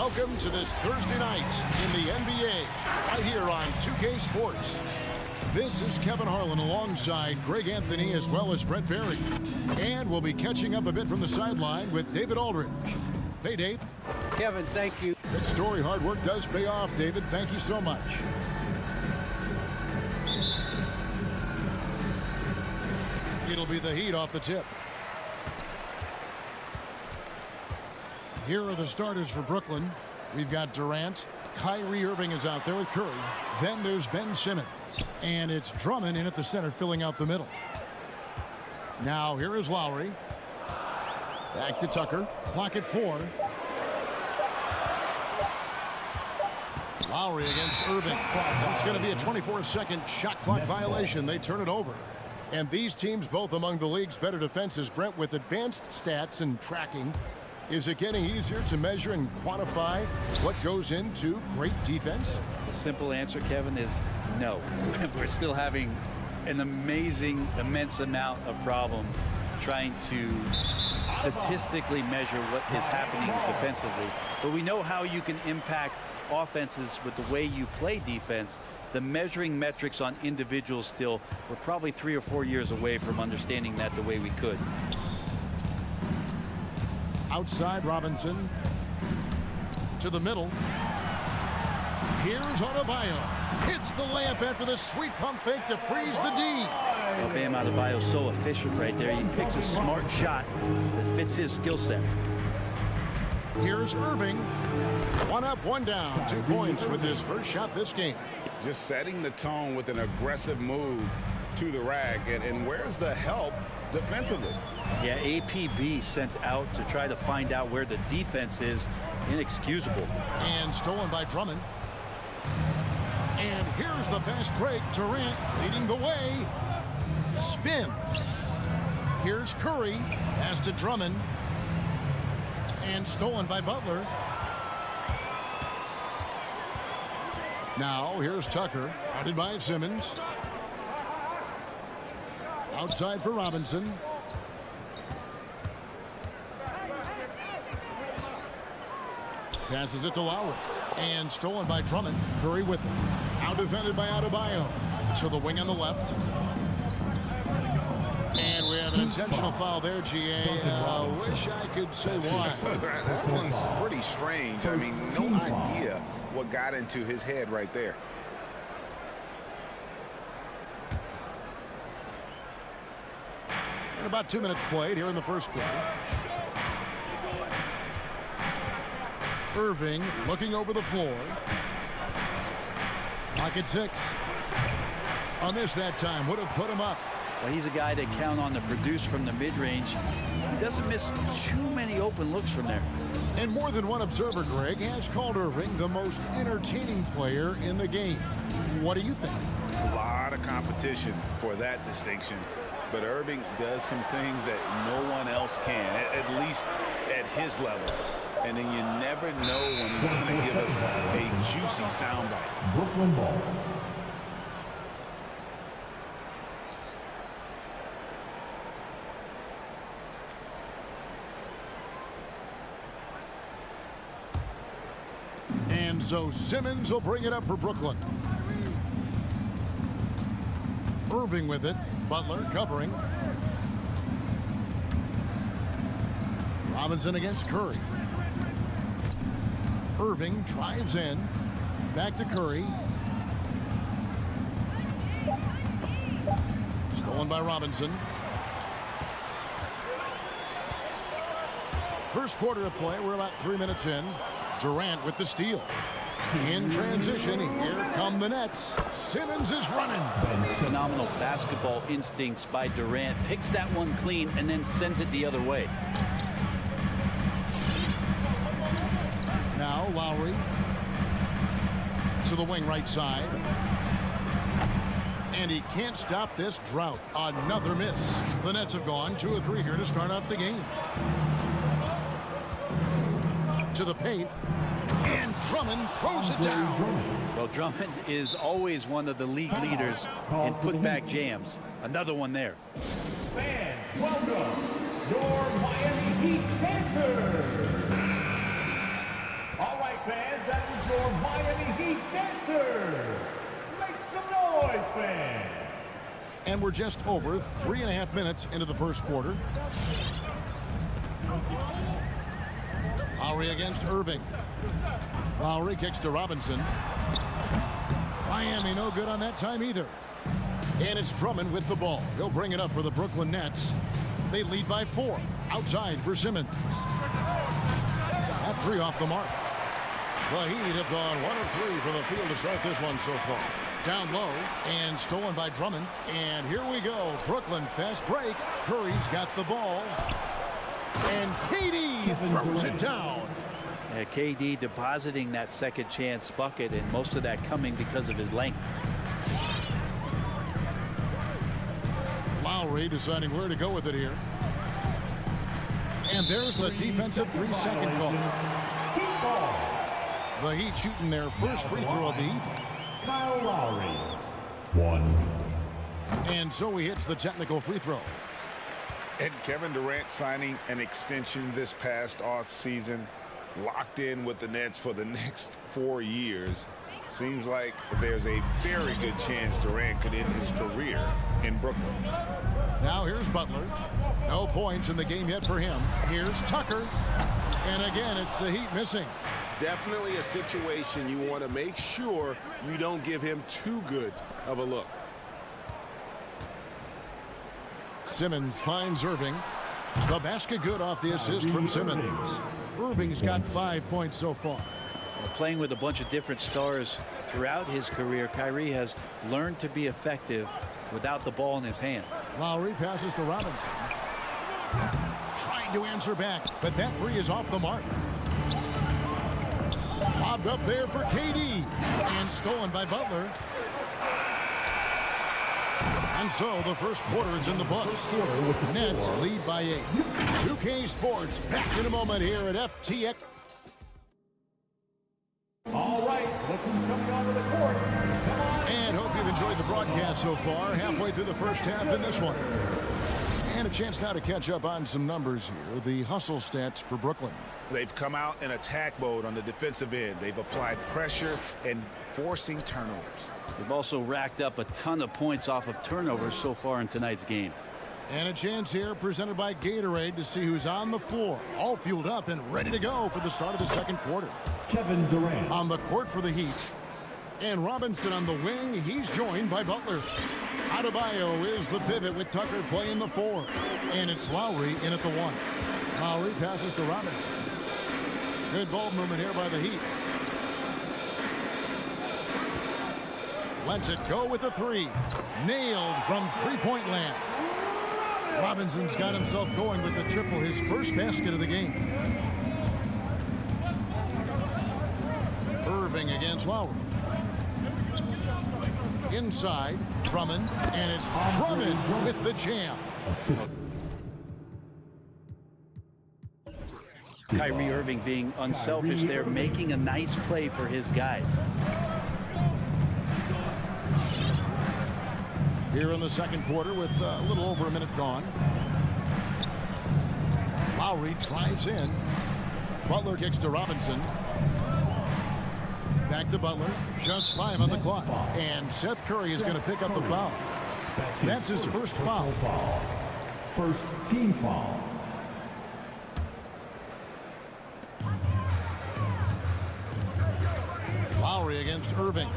Welcome to this Thursday night in the NBA, right here on 2K Sports. This is Kevin Harlan alongside Greg Anthony as well as Brett Berry. And we'll be catching up a bit from the sideline with David Aldridge. Hey, Dave. Kevin, thank you. Good story. Hard work does pay off, David. Thank you so much. It'll be the Heat off the tip. Here are the starters for Brooklyn. We've got Durant. Kyrie Irving is out there with Curry. Then there's Ben Simmons. And it's Drummond in at the center filling out the middle. Now here is Lowry. Back to Tucker. Clock at 4. Lowry against Irving. It's going to be a 24-second shot clock violation. They turn it over. And these teams both among the league's better defenses. Brent, with advanced stats and tracking, is it getting easier to measure and quantify what goes into great defense? The simple answer, Kevin, is no. We're still having an immense amount of problem trying to statistically measure what is happening defensively. But we know how you can impact offenses with the way you play defense. The measuring metrics on individuals still, we're probably 3 or 4 years away from understanding that the way we could. Outside Robinson to the middle. Here's Adebayo. Hits the layup after the sweet pump fake to freeze the D. Well, Bam Adebayo's so efficient right there. He picks a smart shot that fits his skill set. Here's Irving. 1 up, 1 down. 2 points with his first shot this game. Just setting the tone with an aggressive move to the rack. And where's the help defensively? Yeah, APB sent out to try to find out where the defense is. Inexcusable. And stolen by Drummond. And here's the fast break. Durant leading the way. Spins. Here's Curry. Pass to Drummond. And stolen by Butler. Now here's Tucker. Guarded by Simmons. Outside for Robinson. Passes it to Lowry. And stolen by Drummond. Curry with it. Out defended by Adebayo. To the wing on the left. And we have an intentional foul there, GA. Wish I could say why. That one's pretty strange. I mean, no idea what got into his head right there. And about 2 minutes played here in the first quarter. Irving looking over the floor. Clock at 6. On this that time would have put him up. Well, he's a guy that count on to produce from the mid-range. He doesn't miss too many open looks from there. And more than one observer, Greg, has called Irving the most entertaining player in the game. What do you think? A lot of competition for that distinction. But Irving does some things that no one else can, at least at his level. And then you never know when he's going to give us a juicy soundbite. Brooklyn ball. And so Simmons will bring it up for Brooklyn. Irving with it. Butler covering. Robinson against Curry. Irving drives in. Back to Curry. Stolen by Robinson. First quarter of play. We're about 3 minutes in. Durant with the steal. In transition, here come the Nets. Simmons is running. Phenomenal basketball instincts by Durant. Picks that one clean and then sends it the other way. Now Lowry to the wing right side. And he can't stop this drought. Another miss. The Nets have gone 2 of 3 here to start out the game. To the paint. And Drummond throws it down. Well, Drummond is always one of the league leaders in putback jams. Another one there. Fans, welcome your Miami Heat dancers. All right, Miami Heat dancers. Make some noise, fans. And we're just over 3.5 minutes into the first quarter. Lowry against Irving. Lowry kicks to Robinson. Miami no good on that time either. And it's Drummond with the ball. He'll bring it up for the Brooklyn Nets. They lead by 4. Outside for Simmons. That 3 off the mark. The Heat have gone 1 of 3 from the field to start this one so far. Down low and stolen by Drummond. And here we go. Brooklyn fast break. Curry's got the ball. And KD throws it down. Yeah, KD depositing that second chance bucket, and most of that coming because of his length. Lowry deciding where to go with it here. And there's the defensive 3-second call. The Heat shooting their first free throw of the evening. Kyle Lowry. 1. And so he hits the technical free throw. And Kevin Durant signing an extension this past offseason, locked in with the Nets for the next 4 years. Seems like there's a very good chance Durant could end his career in Brooklyn. Now here's Butler. No points in the game yet for him. Here's Tucker. And again, it's the Heat missing. Definitely a situation you want to make sure you don't give him too good of a look. Simmons finds Irving. The basket good off the assist from Simmons. Irving's got 5 points so far. Playing with a bunch of different stars throughout his career, Kyrie has learned to be effective without the ball in his hand. Lowry passes to Robinson. Trying to answer back, but that 3 is off the mark. Lobbed up there for KD. And stolen by Butler. And so the first quarter is in the books. Nets lead by 8. 2K Sports back in a moment here at FTX. All right, look who's coming onto the court. Come on. And hope you've enjoyed the broadcast so far. Halfway through the first half in this one. And a chance now to catch up on some numbers here. The hustle stats for Brooklyn. They've come out in attack mode on the defensive end. They've applied pressure and forcing turnovers. They've also racked up a ton of points off of turnovers so far in tonight's game. And a chance here presented by Gatorade to see who's on the floor. All fueled up and ready to go for the start of the second quarter. Kevin Durant. On the court for the Heat. And Robinson on the wing. He's joined by Butler. Adebayo is the pivot with Tucker playing the 4. And it's Lowry in at the 1. Lowry passes to Robinson. Good ball movement here by the Heat. Lets it go with the 3. Nailed from three-point land. Robinson's got himself going with the triple, his first basket of the game. Irving against Lowry. Inside, Drummond, and it's Drummond with the jam. Kyrie Irving being unselfish there, making a nice play for his guys. Here in the second quarter with a little over a minute gone. Lowry drives in. Butler kicks to Robinson. Back to Butler. Just 5 on the clock. And Seth Curry is going to pick up the foul. That's his first foul. First team foul. Lowry against Irving.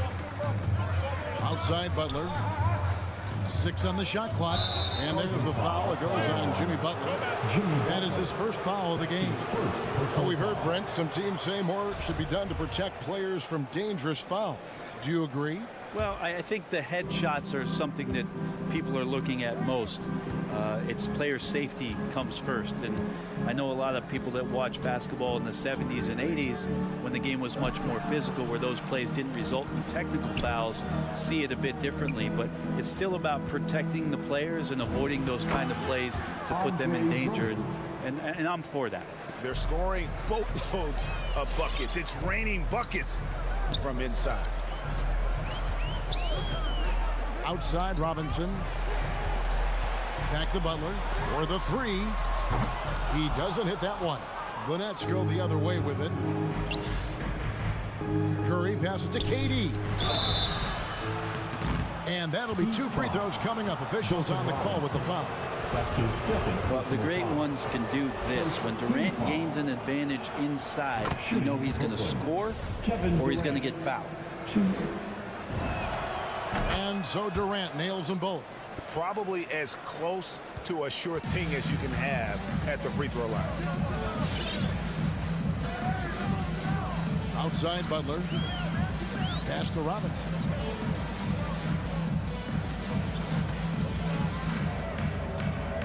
Outside Butler. 6 on the shot clock. And there's the foul. It goes on Jimmy Butler. That is his first foul of the game. So we've heard, Brent, some teams say more should be done to protect players from dangerous fouls. Do you agree? Well, I think the headshots are something that people are looking at most. It's player safety comes first. And I know a lot of people that watch basketball in the 70s and 80s when the game was much more physical, where those plays didn't result in technical fouls, see it a bit differently. But it's still about protecting the players and avoiding those kind of plays to put them in danger. And I'm for that. They're scoring boatloads of buckets. It's raining buckets from inside. Outside Robinson. Back to Butler for the 3. He doesn't hit that one. The Nets go the other way with it. Curry passes to KD. And that'll be 2 free throws coming up. Officials on the call with the foul. That's his second. Well, the great ones can do this. When Durant gains an advantage inside, you know he's going to score or he's going to get fouled. 2. And so Durant nails them both. Probably as close to a sure thing as you can have at the free throw line. Outside Butler. Pass to Robinson.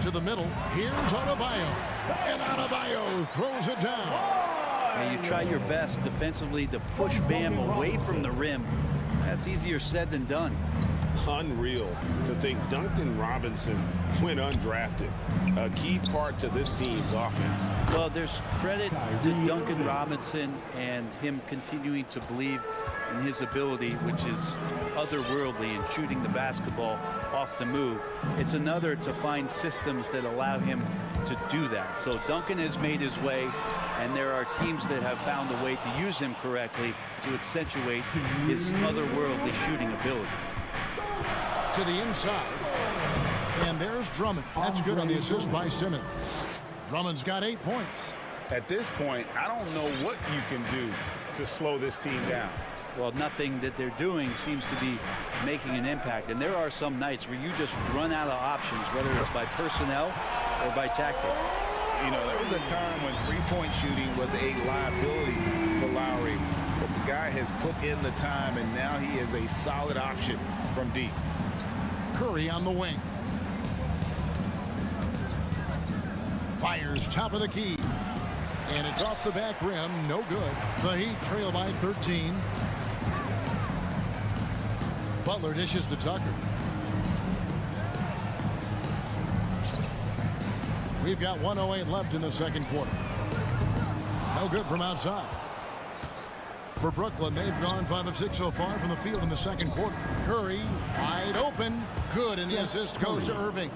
To the middle. Here's Adebayo. And Adebayo throws it down. Now you try your best defensively to push Bam away from the rim. That's easier said than done. Unreal to think Duncan Robinson went undrafted. A key part to this team's offense. Well, there's credit to Duncan Robinson and him continuing to believe in his ability, which is otherworldly in shooting the basketball off the move. It's another to find systems that allow him to do that. So Duncan has made his way, and there are teams that have found a way to use him correctly to accentuate his otherworldly shooting ability. To the inside. And there's Drummond. That's good on the assist by Simmons. Drummond's got 8 points. At this point, I don't know what you can do to slow this team down. Well, nothing that they're doing seems to be making an impact. And there are some nights where you just run out of options, whether it's by personnel or by tactic. You know, there was a time when three-point shooting was a liability for Lowry. But the guy has put in the time, and now he is a solid option from deep. Curry on the wing. Fires top of the key. And it's off the back rim. No good. The Heat trail by 13. Butler dishes to Tucker. We've got 1:08 left in the second quarter. No good from outside. For Brooklyn, they've gone 5 of 6 so far from the field in the second quarter. Curry wide open. Good, and the assist goes to Irving.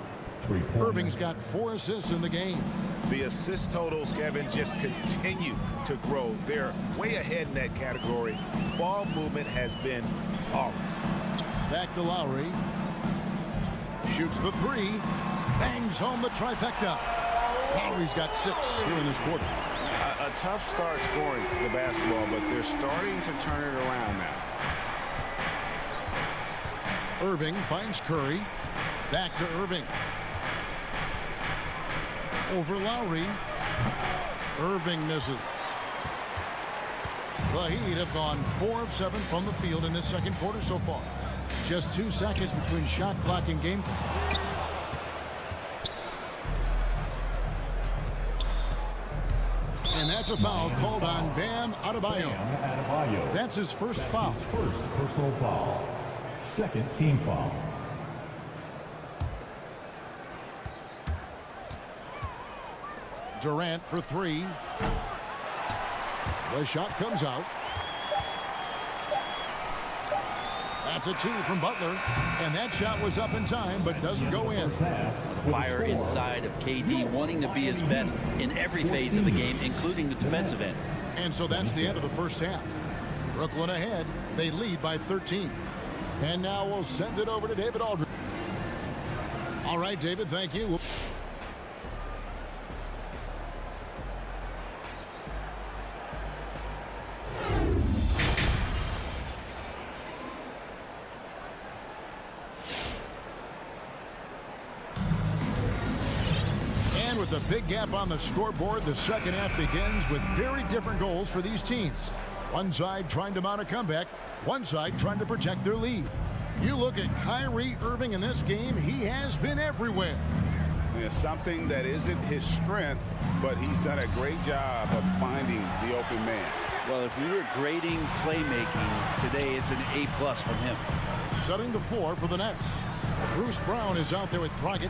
Irving's got 4 assists in the game. The assist totals, Kevin, just continue to grow. They're way ahead in that category. Ball movement has been flawless. Back to Lowry. Shoots the 3. Bangs home the trifecta. Lowry's got 6 here in this quarter. A tough start scoring the basketball, but they're starting to turn it around now. Irving finds Curry. Back to Irving. Over Lowry. Irving misses. The Heat have gone 4 of 7 from the field in this second quarter so far. Just 2 seconds between shot clock and game clock. And that's a foul called on Bam Adebayo. That's his first foul. His first personal foul. Second team foul. Durant for 3. The shot comes out. That's a 2 from Butler. And that shot was up in time, but doesn't go in. Fire inside of KD, wanting to be his best in every phase of the game, including the defensive end. And so that's the end of the first half. Brooklyn ahead. They lead by 13. And now we'll send it over to David Aldridge. All right, David, thank you. With a big gap on the scoreboard, the second half begins with very different goals for these teams. One side trying to mount a comeback, one side trying to protect their lead. You look at Kyrie Irving in this game, he has been everywhere. It's something that isn't his strength, but he's done a great job of finding the open man. Well, if we were grading playmaking today, it's an A+ from him. Setting the floor for the Nets. Bruce Brown is out there with Dragic.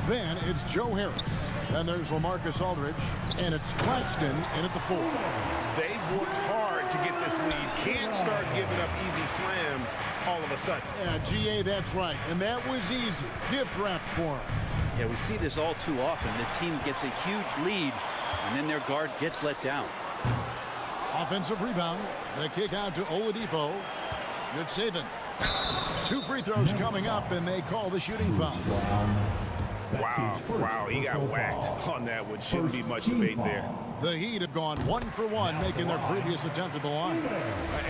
Then it's Joe Harris. Then there's LaMarcus Aldridge. And it's Claxton in at the 4. They've worked hard to get this lead. Can't start giving up easy slams all of a sudden. Yeah, GA, that's right. And that was easy. Gift wrap for him. Yeah, we see this all too often. The team gets a huge lead, and then their guard gets let down. Offensive rebound. The kick out to Oladipo. Good saving. 2 free throws coming up, and they call the shooting foul. Wow, he got whacked on that one. Shouldn't be much debate there. The Heat have gone 1 for 1, making their previous attempt at the line.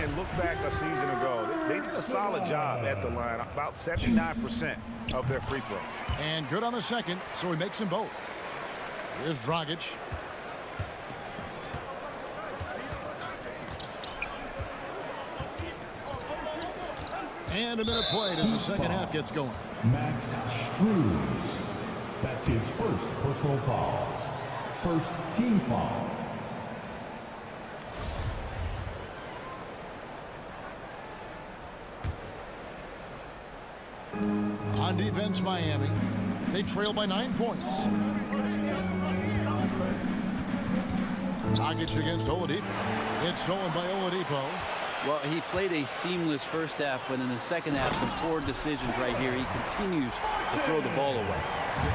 And look back a season ago. They did a solid job at the line, about 79% of their free throws. And good on the second, so he makes them both. Here's Dragic. And a minute played as the second half gets going. Max Struz. That's his first personal foul. First team foul. On defense, Miami. They trail by 9 points. Dragic against Oladipo. It's stolen by Oladipo. Well, he played a seamless first half, but in the second half, some poor decisions right here. He continues to throw the ball away.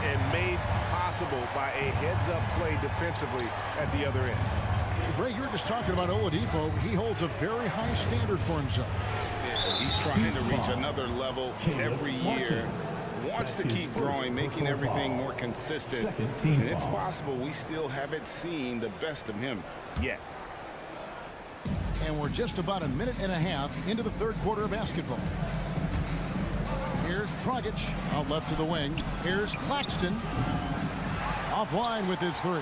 And made possible by a heads-up play defensively at the other end. Ray, you're just talking about Oladipo. He holds a very high standard for himself. Yeah, he's trying to reach another level every year. Wants to keep growing, making everything more consistent. And it's possible we still haven't seen the best of him yet. And we're just about a minute and a half into the third quarter of basketball. Here's Dragic out left to the wing. Here's Claxton offline with his 3.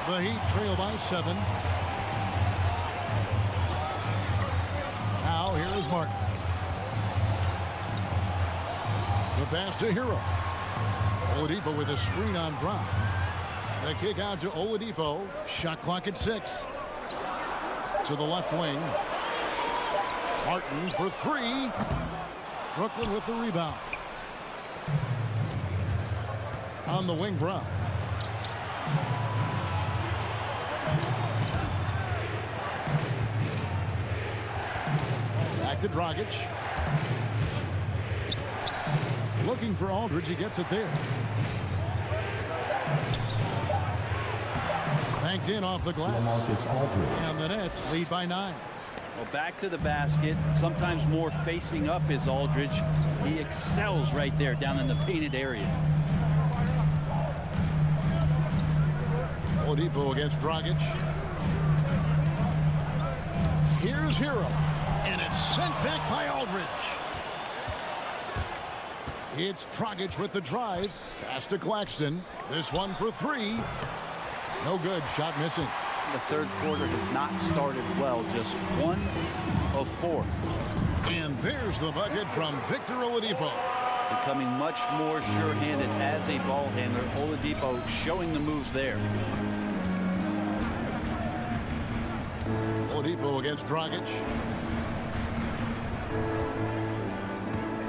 The Heat trail by 7. Now here is Martin. The pass to Hero. Oladipo with a screen on Brown. The kick out to Oladipo. Shot clock at 6. To the left wing. Martin for 3. Brooklyn with the rebound. On the wing, Brown. Back to Dragic. Looking for Aldridge. He gets it there. Banked in off the glass. And the Nets lead by 9. Well, back to the basket. Sometimes more facing up is Aldridge. He excels right there down in the painted area. Oladipo against Dragic. Here's Hero. And it's sent back by Aldridge. It's Dragic with the drive. Pass to Claxton. This one for 3. No good. Shot missing. The third quarter has not started well. Just 1 of 4. And there's the bucket from Victor Oladipo. Becoming much more sure-handed as a ball handler. Oladipo showing the moves there. Oladipo against Dragic.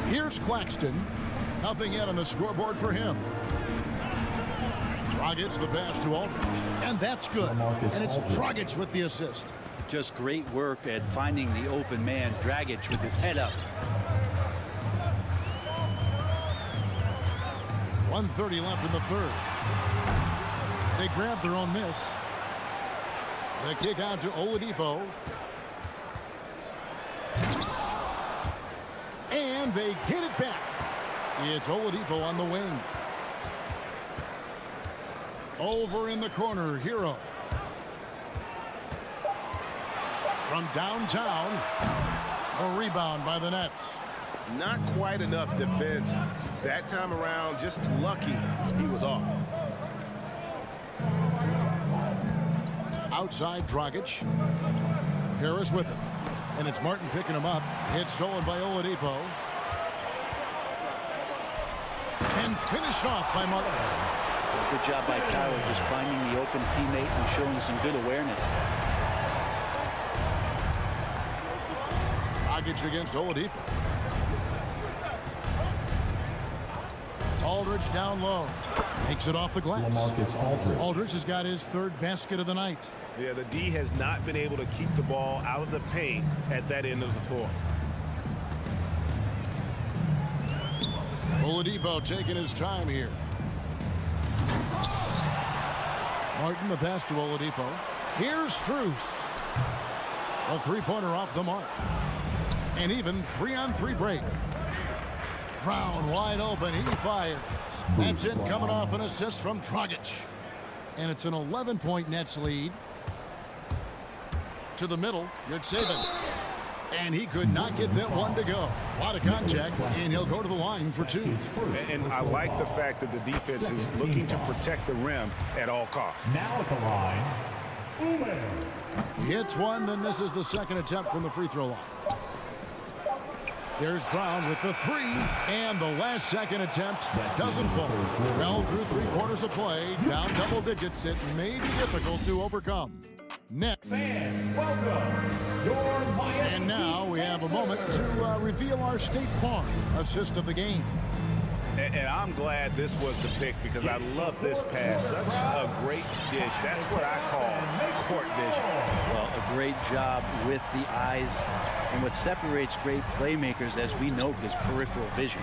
Here's Claxton. Nothing yet on the scoreboard for him. Dragic the pass to Aldridge. And that's good. And it's Dragic with the assist. Just great work at finding the open man. Dragic with his head up. 1:30 left in the third. They grab their own miss. The kick out to Oladipo. And they get it back. It's Oladipo on the wing. Over in the corner, Hero. From downtown, a rebound by the Nets. Not quite enough defense. That time around, just lucky he was off. Outside, Dragic. Harris with it. And it's Martin picking him up. It's stolen by Oladipo. And finished off by Martin. Good job by Tyler just finding the open teammate and showing some good awareness. Dragic against Oladipo. Aldridge down low. Makes it off the glass. Aldridge has got his 3rd basket of the night. Yeah, the D has not been able to keep the ball out of the paint at that end of the floor. Oladipo taking his time here. Martin the pass to Oladipo. Here's Struz. A three-pointer off the mark. An even 3-on-3 break. Brown wide open. He fires. That's it, coming off an assist from Dragic. And it's an 11-point Nets lead. To the middle, Yurtseven. And he could not get that one to go. A lot of contact, and he'll go to the line for two. And I like the fact that the defense is looking to protect the rim at all costs. Now at the line, Ume. He hits one, then misses the second attempt from the free throw line. There's Brown with the three, and the last second attempt doesn't fall. Well, through three-quarters of play, down double digits, it may be difficult to overcome. Next. Fans, welcome your Miami. And now we have a moment to reveal our State Farm assist of the game. And I'm glad this was the pick because I love this pass. Such a great dish. That's what I call court vision. Well, a great job with the eyes. And what separates great playmakers, as we know, is peripheral vision.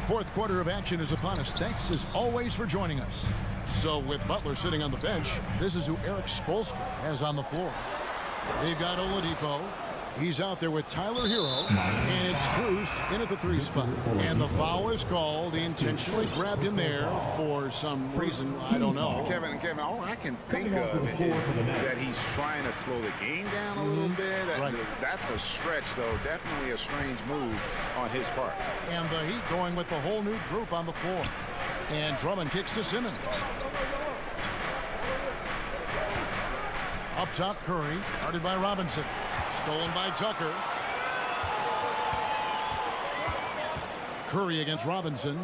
Fourth quarter of action is upon us. Thanks, as always, for joining us. So with Butler sitting on the bench, this is who Eric Spoelstra has on the floor. They've got Oladipo. He's out there with Tyler Hero, and it's Cruz in at the three spot. And the foul is called. He intentionally grabbed him there for some reason, I don't know. Kevin, all I can think of is that he's trying to slow the game down a little bit. Right. That's a stretch, though. Definitely a strange move on his part. And the Heat going with the whole new group on the floor. And Drummond kicks to Simmons. Up top, Curry, guarded by Robinson. Stolen by Tucker. Curry against Robinson.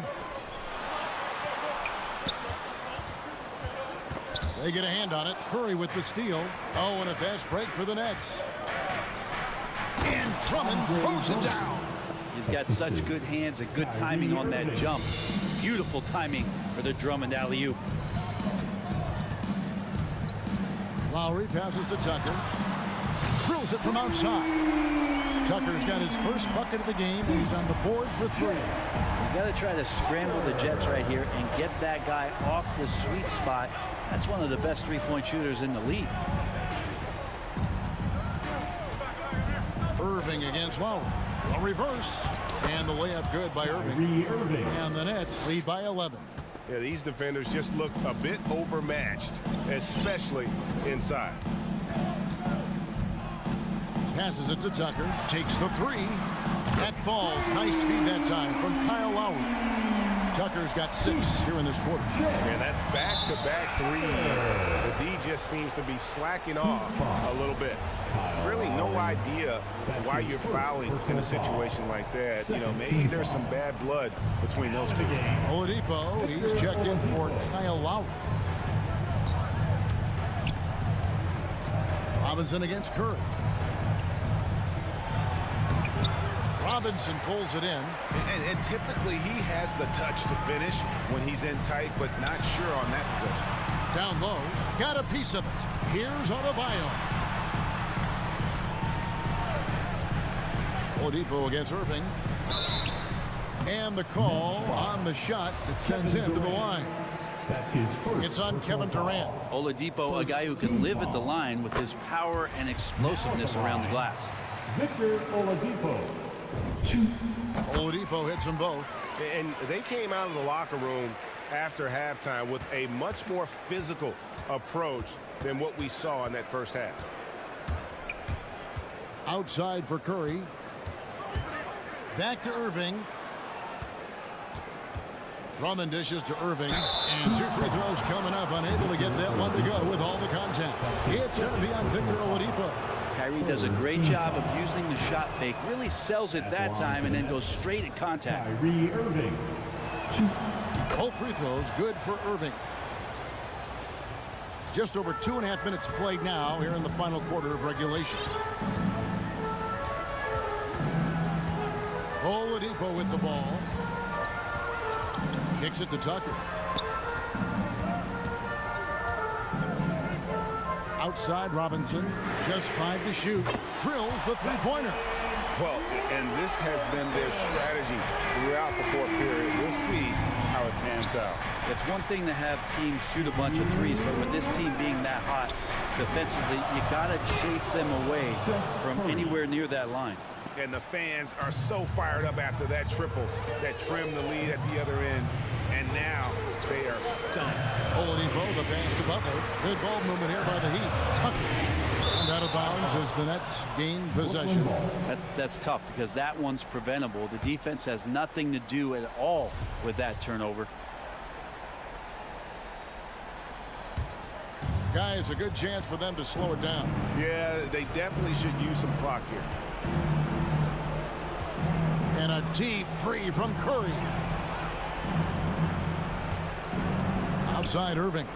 They get a hand on it. Curry with the steal. Oh, and a fast break for the Nets. And Drummond throws it down. He's got such good hands and good timing on that jump. Beautiful timing for the Drummond alley-oop. Lowry passes to Tucker. Drills it from outside. Tucker's got his first bucket of the game, and he's on the board for three. You got to try to scramble the Jets right here and get that guy off the sweet spot. That's one of the best three-point shooters in the league. Irving against Lowry. A reverse. And the layup good by Irving. And the Nets lead by 11. Yeah, these defenders just look a bit overmatched, especially inside. Passes it to Tucker. Takes the three. That falls. Nice feed that time from Kyle Lowry. Tucker's got 6 here in this quarter. And that's back-to-back threes. The D just seems to be slacking off a little bit. Really no idea why you're fouling in a situation like that. You know, maybe there's some bad blood between those two. Oladipo, he's checked in for Kyle Lowry. Robinson against Curry. Robinson pulls it in. And typically he has the touch to finish when he's in tight, but not sure on that possession. Down low, got a piece of it. Here's Adebayo. Oladipo against Irving. And the call on the shot that sends him to the line. That's his first. It's on Kevin Durant. Oladipo, a guy who can live at the line with his power and explosiveness around the glass. Victor Oladipo. Oladipo hits them both. And they came out of the locker room after halftime with a much more physical approach than what we saw in that first half. Outside for Curry. Back to Irving. Drummond dishes to Irving. And 2 free throws coming up. Unable to get that one to go with all the contact. It's going to be on Victor Oladipo. Kyrie does a great job of using the shot fake. Really sells it that time and then goes straight at contact. Kyrie Irving. Both free throws good for Irving. Just over 2.5 minutes played now here in the final quarter of regulation. Oladipo with the ball. Kicks it to Tucker. Outside Robinson. Just 5 to shoot. Drills the three-pointer. Well, and this has been their strategy throughout the fourth period. We'll see how it pans out. It's one thing to have teams shoot a bunch of threes, but with this team being that hot defensively, you got to chase them away from anywhere near that line. And the fans are so fired up after that triple that trimmed the lead at the other end. And now they are stunned. Oladipo, the pass to Butler. Good ball movement here by the Heat. Tucker. And out of bounds as the Nets gain possession. That's tough because that one's preventable. The defense has nothing to do at all with that turnover. Guys, a good chance for them to slow it down. Yeah, they definitely should use some clock here. And a deep three from Curry. Outside Irving.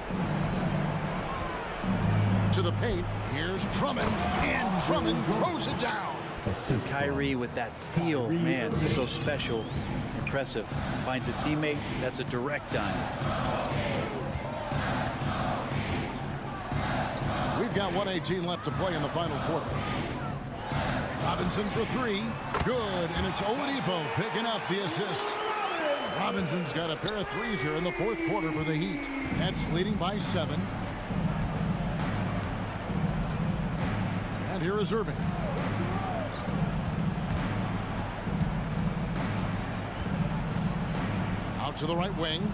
To the paint. Here's Drummond. And Drummond throws it down. Kyrie with that feel, man, so special, impressive. Finds a teammate. That's a direct dime. We've got 1:18 left to play in the final quarter. Robinson for three. Good. And it's Oladipo picking up the assist. Robinson's got a pair of threes here in the fourth quarter for the Heat. Nets leading by 7. And here is Irving. Out to the right wing.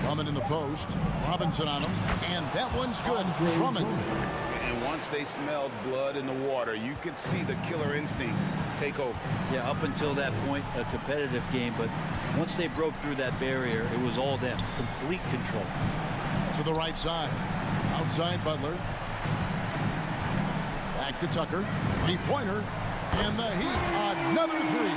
Drummond in the post. Robinson on him. And that one's good. Drummond. And once they smelled blood in the water, you could see the killer instinct take over. Yeah, up until that point, a competitive game, but once they broke through that barrier, it was all them. Complete control. To the right side. Outside Butler. Back to Tucker. Three-pointer. And the Heat, another three.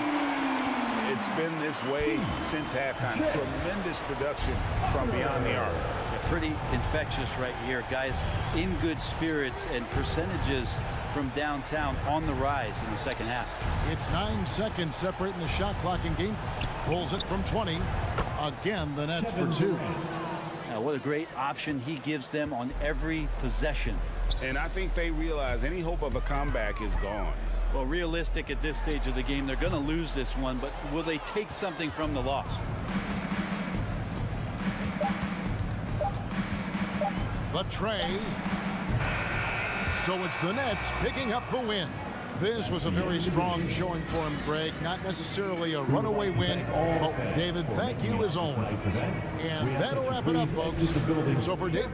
It's been this way since halftime. Tremendous production from beyond the arc. Yeah, pretty infectious right here. Guys in good spirits and percentages from downtown on the rise in the second half. It's 9 seconds separating the shot clock and game. Pulls it from 20. Again, the Nets for 2. Now, what a great option he gives them on every possession. And I think they realize any hope of a comeback is gone. Well, realistic at this stage of the game, they're going to lose this one, but will they take something from the loss? The tray. So it's the Nets picking up the win. This was a very strong showing for him, Greg. Not necessarily a runaway win, but David, thank you as always. And that'll wrap it up, folks. So for David.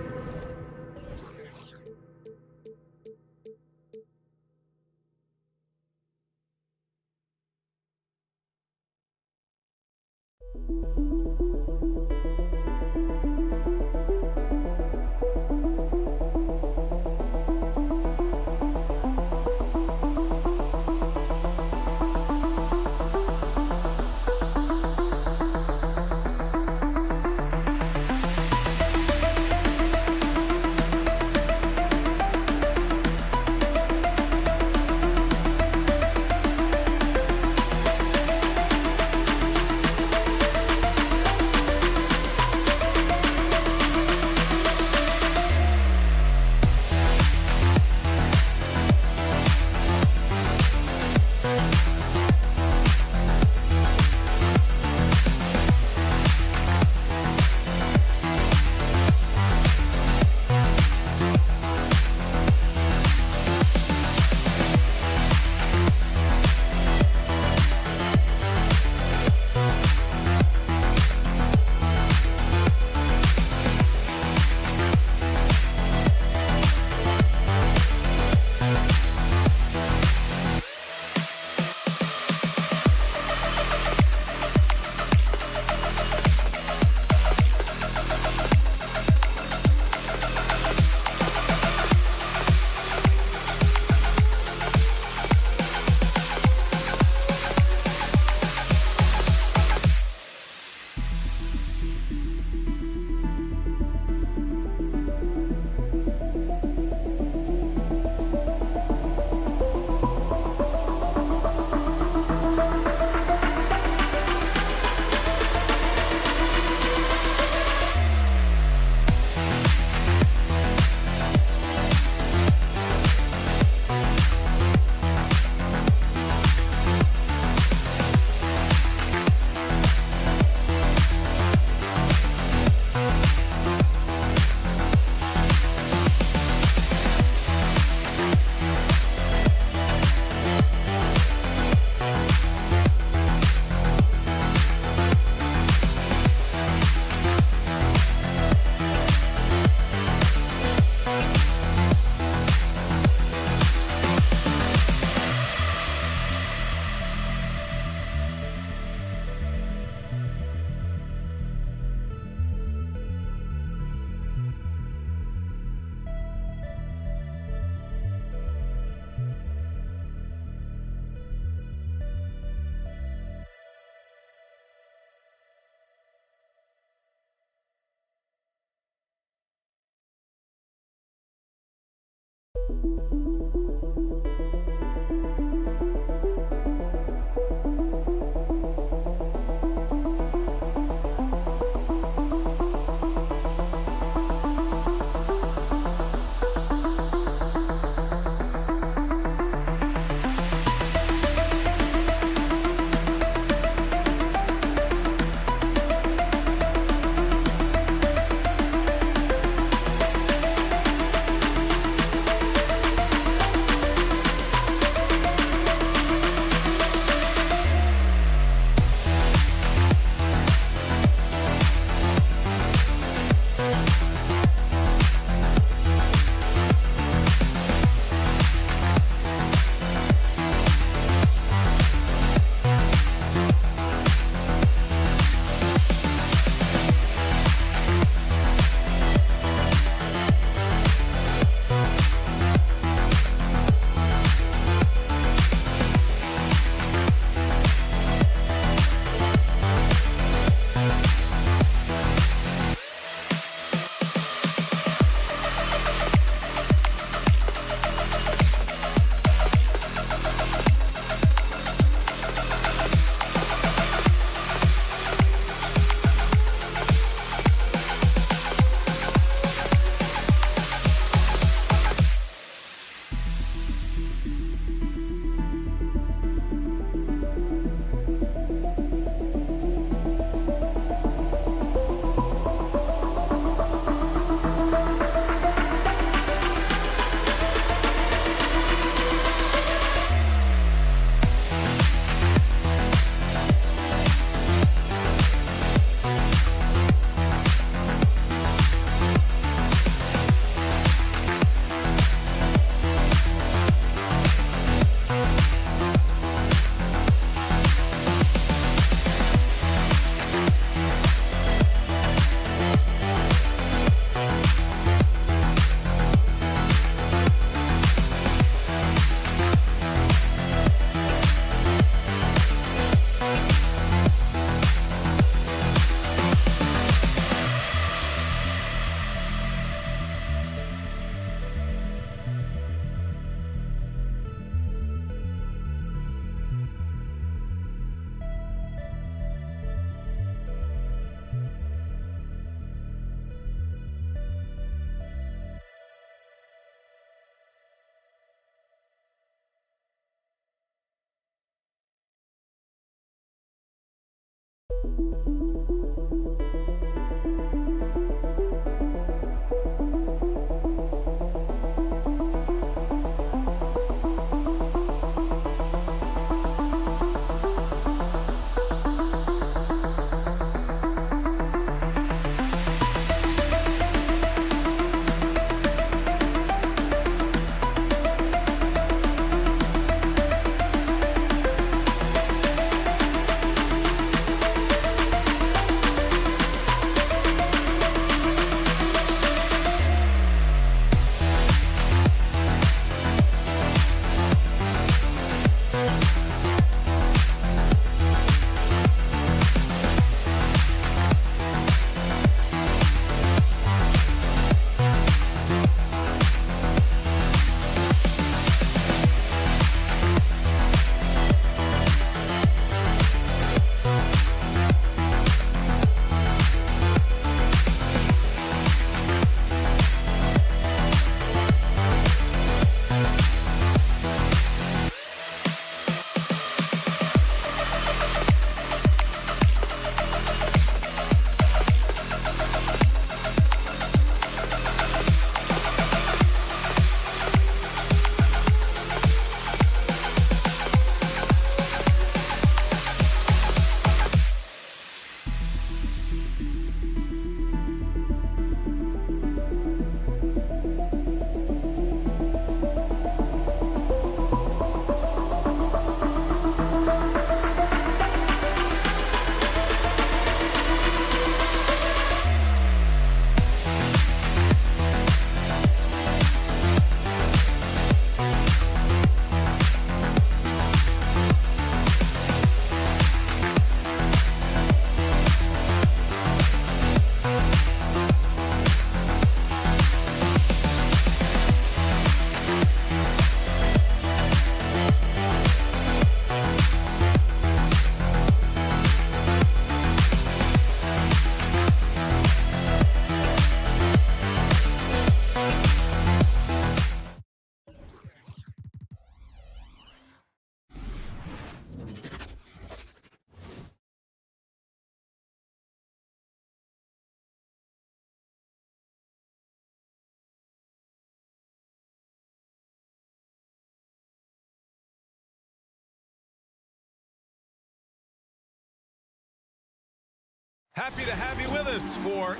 Happy to have you with us for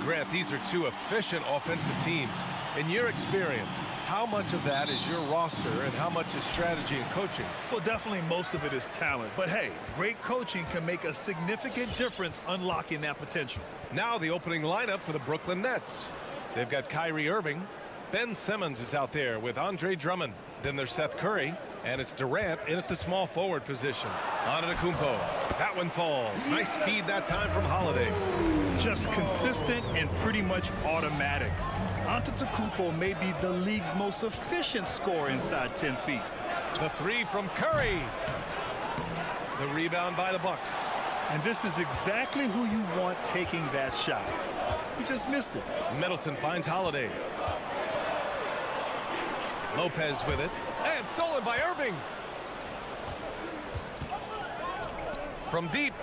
Grant, these are two efficient offensive teams. In your experience, how much of that is your roster and how much is strategy and coaching? Well, definitely most of it is talent. But hey, great coaching can make a significant difference unlocking that potential. Now the opening lineup for the Brooklyn Nets. They've got Kyrie Irving. Ben Simmons is out there with Andre Drummond. Then there's Seth Curry. And it's Durant in at the small forward position. Antetokounmpo. That one falls. Nice feed that time from Holiday. Just consistent and pretty much automatic. Antetokounmpo may be the league's most efficient scorer inside 10 feet. The three from Curry. The rebound by the Bucks. And this is exactly who you want taking that shot. You just missed it. Middleton finds Holiday. Lopez with it. And stolen by Irving. From deep.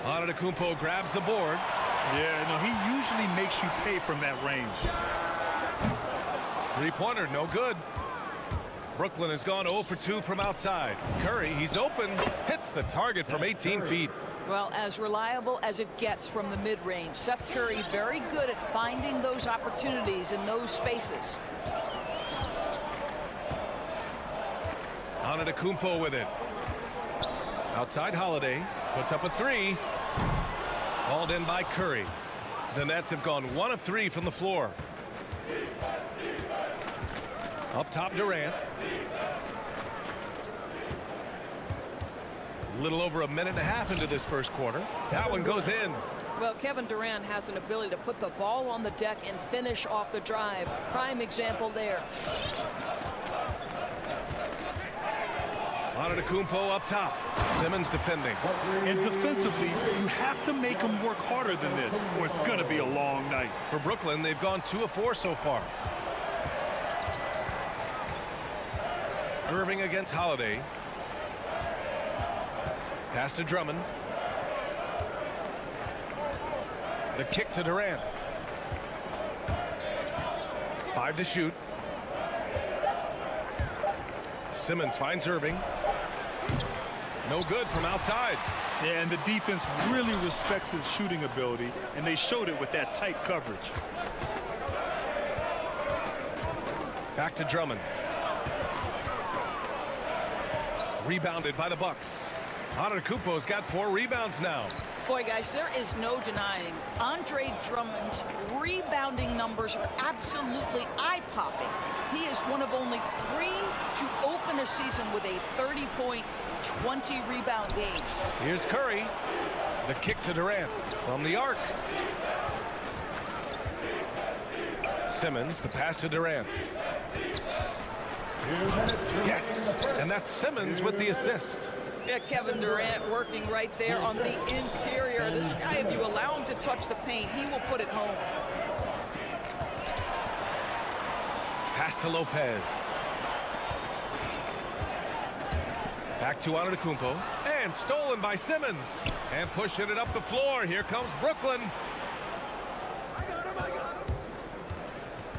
Antetokounmpo grabs the board. Yeah, no, he usually makes you pay from that range. Three-pointer, no good. Brooklyn has gone 0 for 2 from outside. Curry, he's open. Hits the target from 18 feet. Well, as reliable as it gets from the mid-range. Seth Curry very good at finding those opportunities in those spaces. Antetokounmpo with it. Outside Holiday. Puts up a three. Hauled in by Curry. The Nets have gone 1 of 3 from the floor. Up top Durant. A little over a minute and a half into this first quarter. That one goes in. Well, Kevin Durant has an ability to put the ball on the deck and finish off the drive. Prime example there. Antetokounmpo up top. Simmons defending. And defensively, you have to make them work harder than this, or it's going to be a long night. For Brooklyn, they've gone 2 of 4 so far. Irving against Holiday. Pass to Drummond. The kick to Durant. 5 to shoot. Simmons finds Irving. No good from outside. Yeah, and the defense really respects his shooting ability, and they showed it with that tight coverage. Back to Drummond. Rebounded by the Bucks. Antetokounmpo's got 4 rebounds now. Boy, guys, there is no denying Andre Drummond's rebounding numbers are absolutely eye-popping. He is one of only 3 to open a season with a 30-point, 20-rebound game. Here's Curry. The kick to Durant from the arc. Simmons, the pass to Durant. Yes, and that's Simmons with the assist. Yeah, Kevin Durant working right there on the interior. This guy, if you allow him to touch the paint, he will put it home. Pass to Lopez. Back to Antetokounmpo. And stolen by Simmons. And pushing it up the floor. Here comes Brooklyn.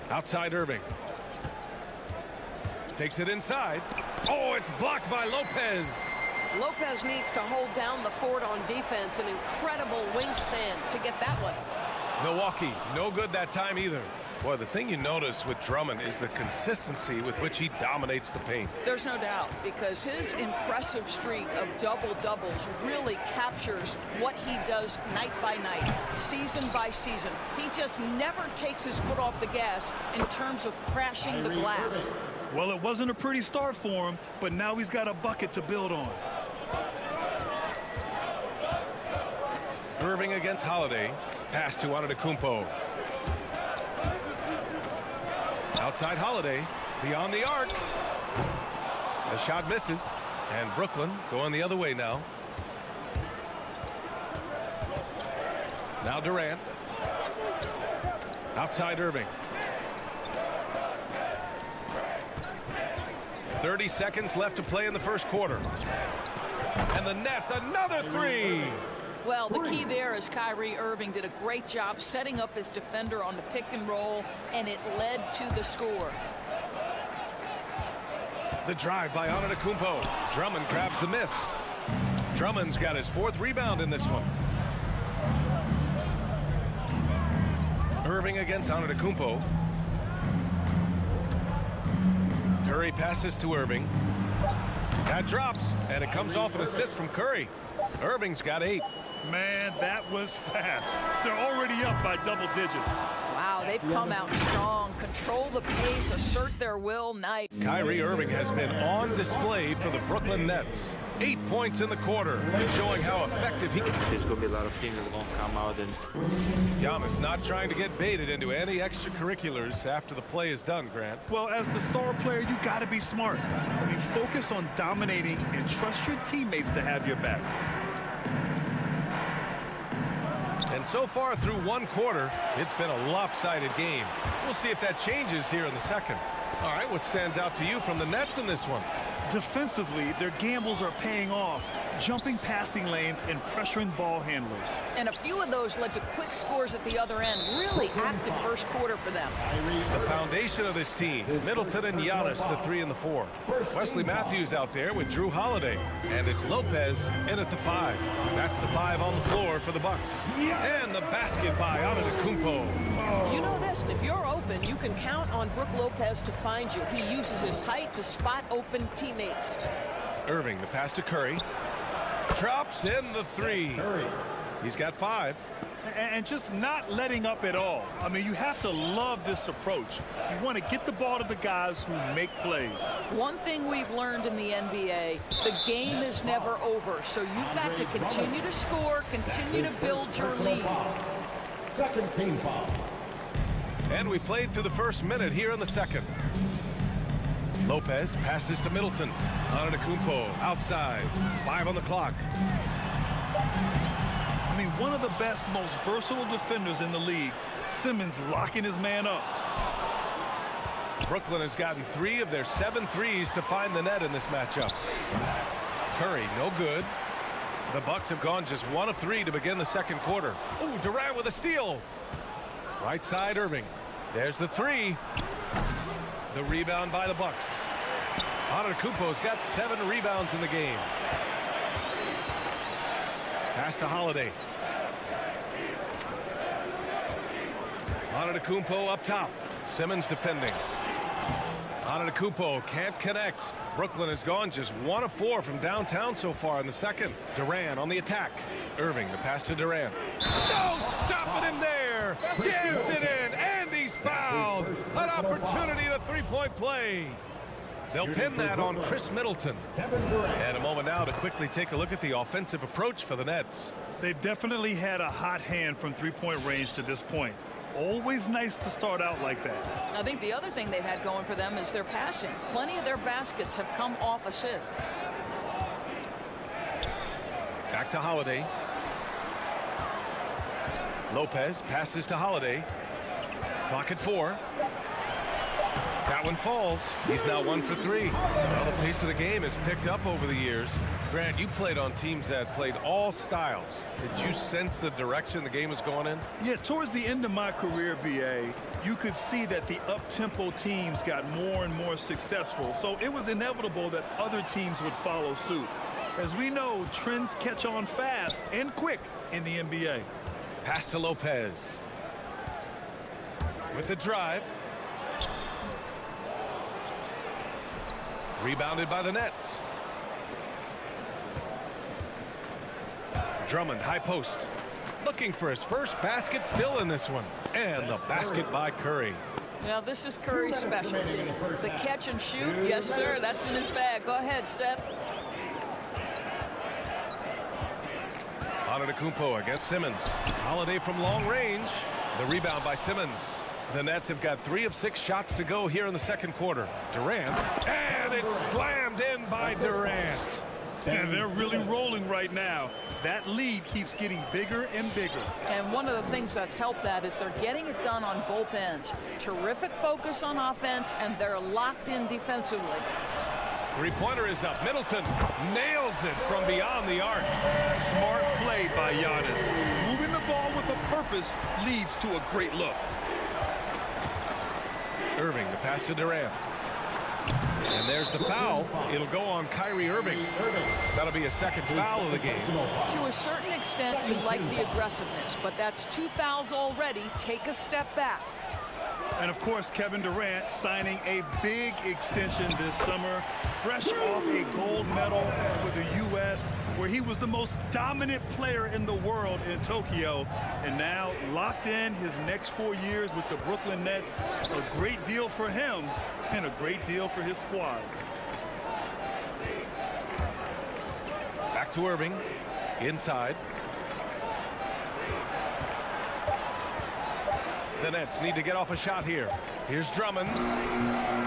Outside Irving. Takes it inside. Oh, it's blocked by Lopez. Lopez needs to hold down the fort on defense. An incredible wingspan to get that one. Milwaukee, no good that time either. Boy, the thing you notice with Drummond is the consistency with which he dominates the paint. There's no doubt, because his impressive streak of double-doubles really captures what he does night by night, season by season. He just never takes his foot off the gas in terms of crashing the glass. Well, it wasn't a pretty start for him, but now he's got a bucket to build on. Irving against Holiday. Pass to Antetokounmpo. Outside Holiday. Beyond the arc. The shot misses. And Brooklyn going the other way now. Now Durant. Outside Irving. 30 seconds left to play in the first quarter. And the Nets, another 3. Well, the key there is Kyrie Irving did a great job setting up his defender on the pick and roll, and it led to the score. The drive by Antetokounmpo. Drummond grabs the miss. Drummond's got his 4th rebound in this one. Irving against Antetokounmpo. Curry passes to Irving. That drops, and it comes off an assist from Curry. Irving's got 8. Man, that was fast. They're already up by double digits. Wow, they've come out strong, control the pace, assert their will. Nice. Kyrie Irving has been on display for the Brooklyn Nets. 8 points in the quarter, showing how effective he can. There's going to be a lot of teams that's going to come out and... Giannis not trying to get baited into any extracurriculars after the play is done, Grant. Well, as the star player, you got to be smart. I mean, focus on dominating and trust your teammates to have your back. And so far through one quarter, it's been a lopsided game. We'll see if that changes here in the second. All right, what stands out to you from the Nets in this one? Defensively, their gambles are paying off, jumping passing lanes and pressuring ball handlers. And a few of those led to quick scores at the other end. Really active first quarter for them. The foundation of this team, Middleton and Giannis, the 3 and the 4. Wesley Matthews out there with Drew Holiday. And it's Lopez in at the 5. That's the 5 on the floor for the Bucks. And the basket by Antetokounmpo. You know this, if you're open, you can count on Brook Lopez to find you. He uses his height to spot open teammates. Irving, the pass to Curry. Drops in the 3. He's got 5. And just not letting up at all. I mean, you have to love this approach. You want to get the ball to the guys who make plays. One thing we've learned in the NBA, the game is never over. So you've got to continue to score, continue to build your lead. Second team foul. And we played through the first minute here in the second. Lopez passes to Middleton. Antetokounmpo outside. 5 on the clock. I mean, one of the best, most versatile defenders in the league. Simmons locking his man up. Brooklyn has gotten 3 of their 7 threes to find the net in this matchup. Curry, no good. The Bucks have gone just 1 of 3 to begin the second quarter. Ooh, Durant with a steal. Right side, Irving. There's the 3. The rebound by the Bucks. Antetokounmpo's got 7 rebounds in the game. Pass to Holiday. Antetokounmpo up top. Simmons defending. Antetokounmpo can't connect. Brooklyn has gone just 1 of 4 from downtown so far in the second. Durant on the attack. Irving, the pass to Durant. No stopping him there. Jams it in, and he's fouled. An opportunity to 3-point play. They'll pin that on Chris Middleton. And a moment now to quickly take a look at the offensive approach for the Nets. They've definitely had a hot hand from 3-point range to this point. Always nice to start out like that. I think the other thing they've had going for them is their passing. Plenty of their baskets have come off assists. Back to Holiday. Lopez passes to Holiday. Clock at 4. That one falls. He's now 1 for 3. Well, the pace of the game has picked up over the years. Grant, you played on teams that played all styles. Did you sense the direction the game was going in? Yeah, towards the end of my career, BA, you could see that the up-tempo teams got more and more successful. So it was inevitable that other teams would follow suit. As we know, trends catch on fast and quick in the NBA. Pass to Lopez. With the drive. Rebounded by the Nets. Drummond, high post. Looking for his first basket, still in this one. And the basket by Curry. Now, this is Curry's specialty. The catch and shoot, yes, sir, that's in his bag. Go ahead, Seth. Antetokounmpo against Simmons. Holiday from long range. The rebound by Simmons. The Nets have got 3 of 6 shots to go here in the second quarter. Durant, and it's slammed in by Durant. And they're really rolling right now. That lead keeps getting bigger and bigger. And one of the things that's helped that is they're getting it done on both ends. Terrific focus on offense, and they're locked in defensively. Three-pointer is up. Middleton nails it from beyond the arc. Smart play by Giannis. Moving the ball with a purpose leads to a great look. Irving, the pass to Durant. And there's the foul. It'll go on Kyrie Irving. That'll be a second foul of the game. To a certain extent, you like the aggressiveness, but that's 2 fouls already. Take a step back. And of course, Kevin Durant signing a big extension this summer, fresh off a gold medal for the U.S., where he was the most dominant player in the world in Tokyo, and now locked in his next 4 years with the Brooklyn Nets. A great deal for him and a great deal for his squad. Back to Irving, inside. The Nets need to get off a shot here. Here's Drummond.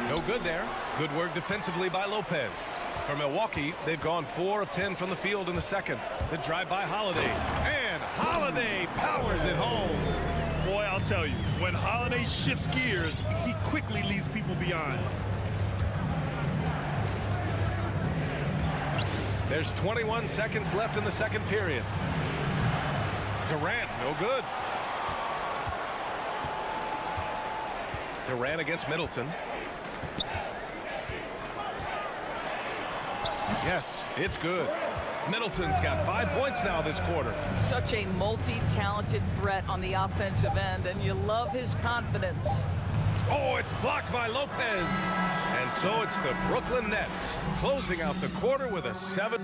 No good there. Good work defensively by Lopez. For Milwaukee, they've gone 4 of 10 from the field in the second. The drive by Holiday. And Holiday powers it home. Boy, I'll tell you, when Holiday shifts gears, he quickly leaves people behind. There's 21 seconds left in the second period. Durant, no good. Durant against Middleton. Yes, it's good. Middleton's got 5 points now this quarter. Such a multi-talented threat on the offensive end, and you love his confidence. Oh, it's blocked by Lopez. And so it's the Brooklyn Nets closing out the quarter with a 7.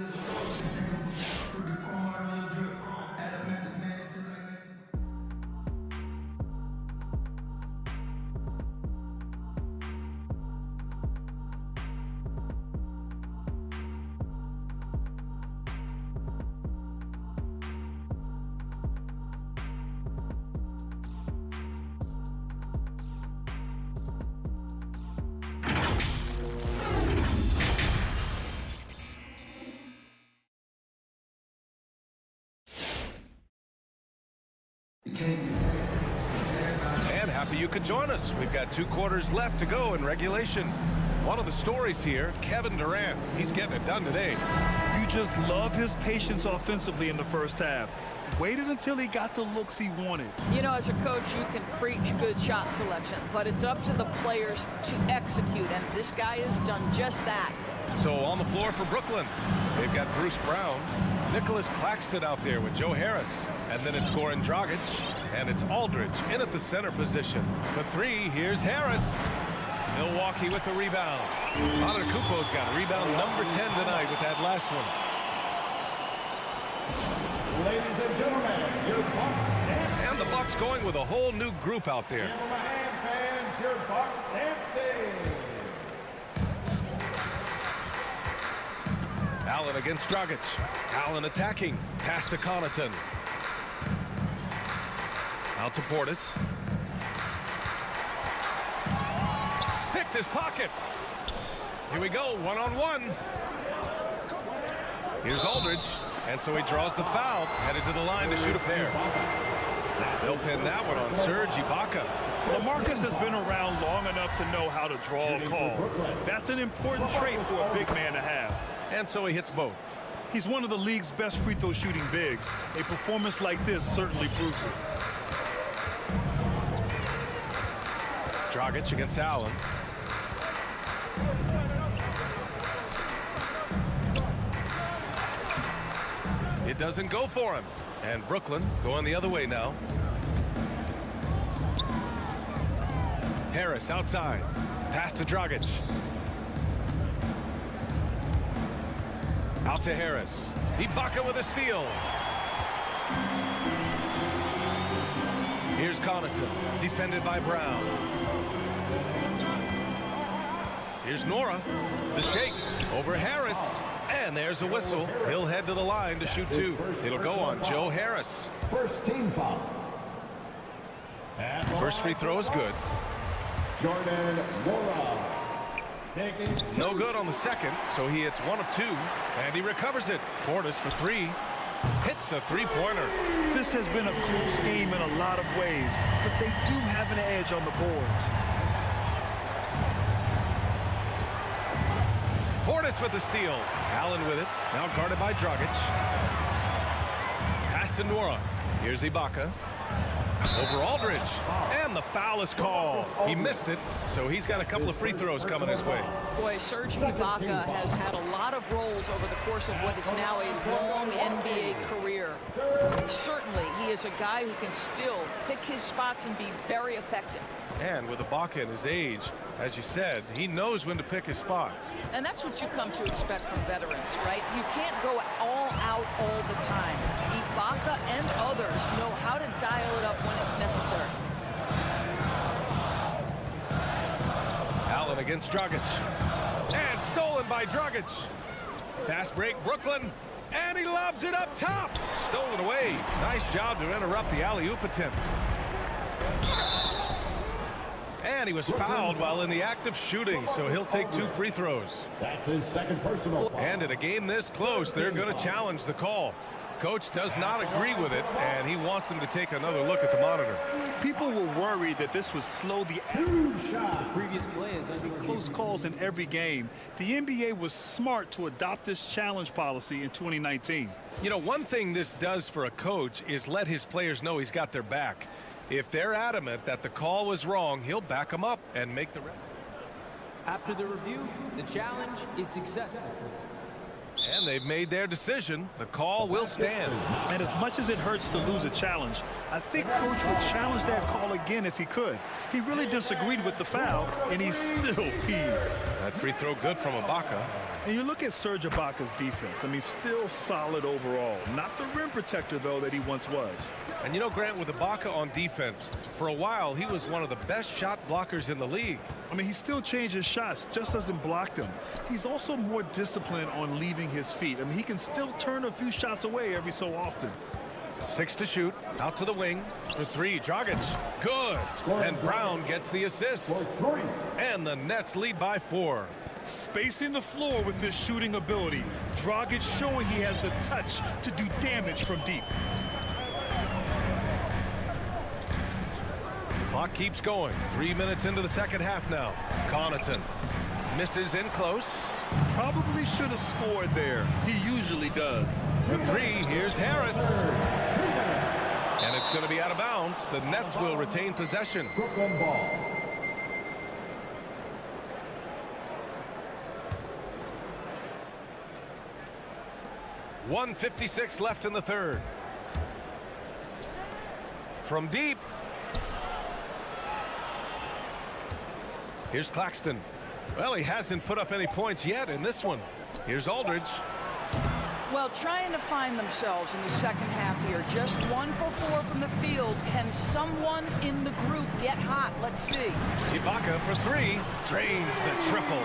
And happy you could join us. We've got 2 quarters left to go in regulation. One of the stories here, Kevin Durant. He's getting it done today. You you just love his patience offensively in the first half. Waited until he got the looks he wanted. You know, as a coach, you can preach good shot selection, but it's up to the players to execute, and this guy has done just that. So on the floor for Brooklyn, they've got Bruce Brown, Nicholas Claxton out there with Joe Harris, and then it's Goran Dragic, and it's Aldridge in at the center position. For three, here's Harris. Milwaukee with the rebound. Antetokounmpo's got rebound number 10 tonight with that last one. Ladies and gentlemen, your Bucks dance. And the Bucks going with a whole new group out there. Give them a hand, fans. Your Bucks dance day. Allen against Dragic. Allen attacking. Pass to Connaughton. Out to Portis. Picked his pocket. Here we go, one-on-one. Here's Aldridge. And so he draws the foul, headed to the line to shoot a pair. They'll pin that one on Serge Ibaka. LaMarcus has been around long enough to know how to draw a call. That's an important trait for a big man to have. And so he hits both. He's one of the league's best free throw shooting bigs. A performance like this certainly proves it. Dragic against Allen. It doesn't go for him. And Brooklyn going the other way now. Harris outside. Pass to Dragic. Out to Harris. Ibaka with a steal. Here's Connaughton, defended by Brown. Here's Nora. The shake over Harris. And there's a whistle. He'll head to the line to shoot two. It'll go on Joe Harris. First team foul. First free throw is good. Jordan Nora. No good on the second, so he hits one of two, and he recovers it. Portis for three. Hits a three-pointer. This has been a close game in a lot of ways, but they do have an edge on the boards. Portis with the steal. Allen with it. Now guarded by Dragic. Pass to Nora. Here's Ibaka. Over Aldridge. And the foul is called. He missed it, so he's got a couple of free throws coming his way. Boy, Serge Ibaka has had a lot of roles over the course of what is now a long NBA career. Certainly, he is a guy who can still pick his spots and be very effective. And with Ibaka at his age, as you said, he knows when to pick his spots. And that's what you come to expect from veterans, right? You can't go all out all the time. Ibaka and others know how to dial it up when it's necessary. Allen against Dragic. And stolen by Dragic. Fast break, Brooklyn. And he lobs it up top. Stolen away. Nice job to interrupt the alley-oop attempt. And he was fouled while in the act of shooting, so he'll take two free throws. That's his second personal foul. And in a game this close, they're going to challenge the call. Coach does not agree with it, and he wants him to take another look at the monitor. People were worried that this would slow the previous players. Close calls in every game. The NBA was smart to adopt this challenge policy in 2019. You know, one thing this does for a coach is let his players know he's got their back. If they're adamant that the call was wrong, he'll back them up and make the... After the review, the challenge is successful. And they've made their decision. The call will stand. And as much as it hurts to lose a challenge, I think Coach would challenge that call again if he could. He really disagreed with the foul, and he's still peeved. That free throw good from Ibaka. And you look at Serge Ibaka's defense. I mean, still solid overall. Not the rim protector, though, that he once was. And you know, Grant, with Ibaka on defense, for a while, he was one of the best shot blockers in the league. I mean, he still changes shots, just doesn't block them. He's also more disciplined on leaving his feet. I mean, he can still turn a few shots away every so often. 6 to shoot. Out to the wing. For 3, Dragic. Good. And Brown gets the assist. And the Nets lead by 4. Spacing the floor with his shooting ability. Dragic showing he has the touch to do damage from deep. Clock keeps going. 3 minutes into the second half now. Connaughton misses in close. Probably should have scored there. He usually does. For three, here's Harris. And it's going to be out of bounds. The Nets will retain possession. Brooklyn ball. .156 left in the third. From deep. Here's Claxton. Well, he hasn't put up any points yet in this one. Here's Aldridge. Well, trying to find themselves in the second half here. Just 1 for 4 from the field. Can someone in the group get hot? Let's see. Ibaka for three. Drains the triple.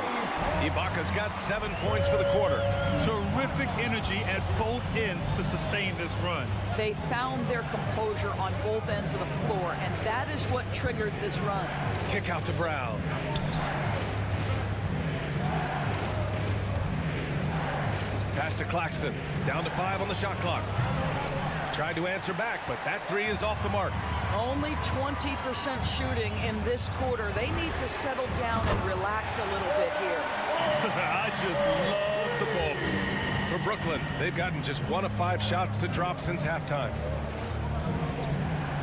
Ibaka's got 7 points for the quarter. Terrific energy at both ends to sustain this run. They found their composure on both ends of the floor, and that is what triggered this run. Kick out to Brown. Pass to Claxton. Down to 5 on the shot clock. Tried to answer back, but that three is off the mark. Only 20% shooting in this quarter. They need to settle down and relax a little bit here. I just love the ball. For Brooklyn, they've gotten just 1 of 5 shots to drop since halftime.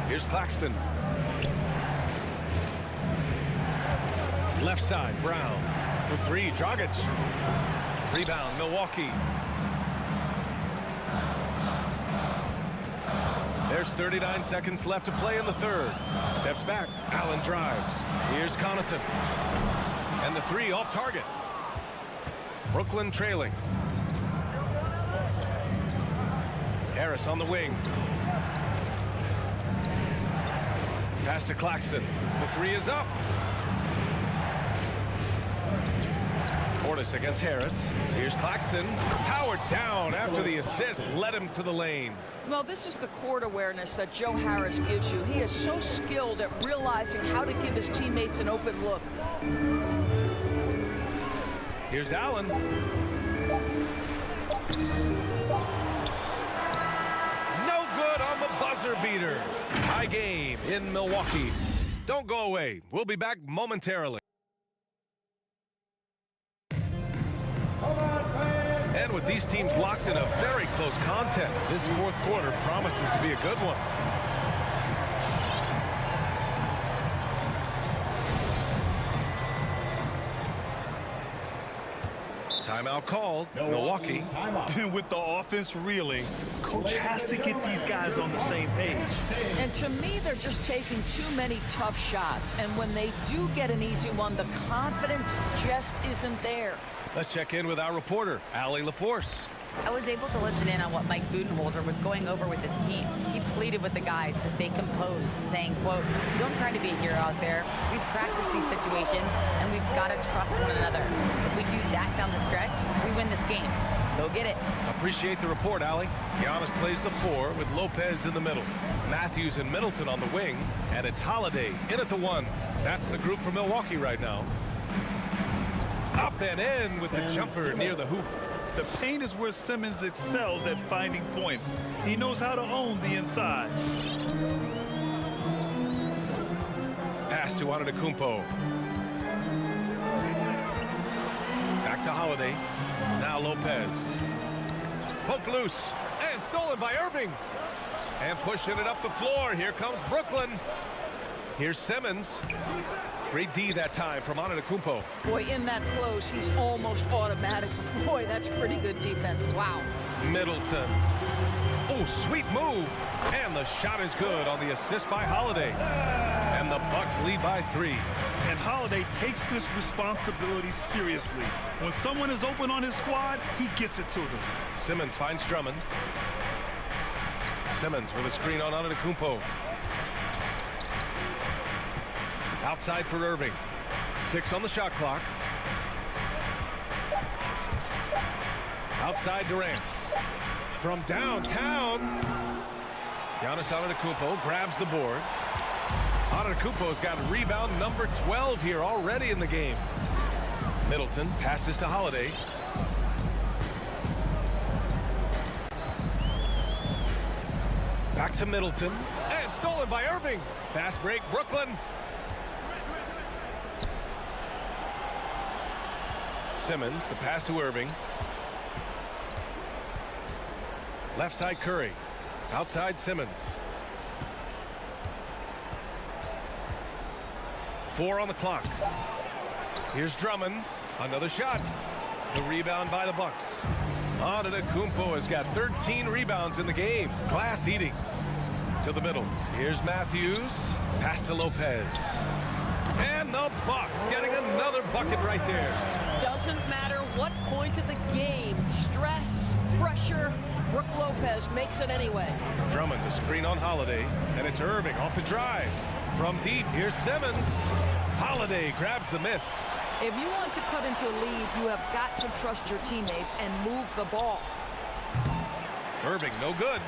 Here's Claxton. Left side, Brown. For three, Dragic. Rebound, Milwaukee. There's 39 seconds left to play in the third. Steps back. Allen drives. Here's Connaughton. And the three off target. Brooklyn trailing. Harris on the wing. Pass to Claxton. The three is up. Portis against Harris. Here's Claxton. Powered down after the assist led him to the lane. Well, this is the court awareness that Joe Harris gives you. He is so skilled at realizing how to give his teammates an open look. Here's Allen. No good on the buzzer beater. Tie game in Milwaukee. Don't go away. We'll be back momentarily. And with these teams locked in a very close contest, this fourth quarter promises to be a good one. Timeout called. Milwaukee. And with the offense reeling, coach has to get these guys on the same page. And to me, they're just taking too many tough shots. And when they do get an easy one, the confidence just isn't there. Let's check in with our reporter, Allie LaForce. I was able to listen in on what Mike Budenholzer was going over with his team. He pleaded with the guys to stay composed, saying, quote, "Don't try to be a hero out there. We've practiced these situations, and we've got to trust one another. If we do that down the stretch, we win this game. Go get it." Appreciate the report, Allie. Giannis plays the 4 with Lopez in the middle. Matthews and Middleton on the wing, and it's Holiday in at the 1. That's the group for Milwaukee right now. Up and in with the jumper near the hoop. The paint is where Simmons excels at finding points. He knows how to own the inside. Pass to Antetokounmpo. Back to Holiday. Now Lopez. Poke loose. And stolen by Irving. And pushing it up the floor. Here comes Brooklyn. Here's Simmons. Great D that time from Antetokounmpo. Boy, in that close, he's almost automatic. Boy, that's pretty good defense. Wow. Middleton. Oh, sweet move. And the shot is good on the assist by Holiday. And the Bucks lead by 3. And Holiday takes this responsibility seriously. When someone is open on his squad, he gets it to them. Simmons finds Drummond. Simmons with a screen on Antetokounmpo. Outside for Irving. 6 on the shot clock. Outside Durant. From downtown. Giannis Antetokounmpo grabs the board. Antetokounmpo's got rebound number 12 here already in the game. Middleton passes to Holiday. Back to Middleton. And stolen by Irving. Fast break, Brooklyn. Simmons. The pass to Irving. Left side Curry. Outside Simmons. 4 on the clock. Here's Drummond. Another shot. The rebound by the Bucks. Antetokounmpo has got 13 rebounds in the game. Glass eating. To the middle. Here's Matthews. Pass to Lopez. And the Bucks getting another bucket right there. Doesn't matter what point of the game. Stress, pressure, Brook Lopez makes it anyway. Drummond, the screen on Holiday. And it's Irving off the drive. From deep, here's Simmons. Holiday grabs the miss. If you want to cut into a lead, you have got to trust your teammates and move the ball. Irving, no good.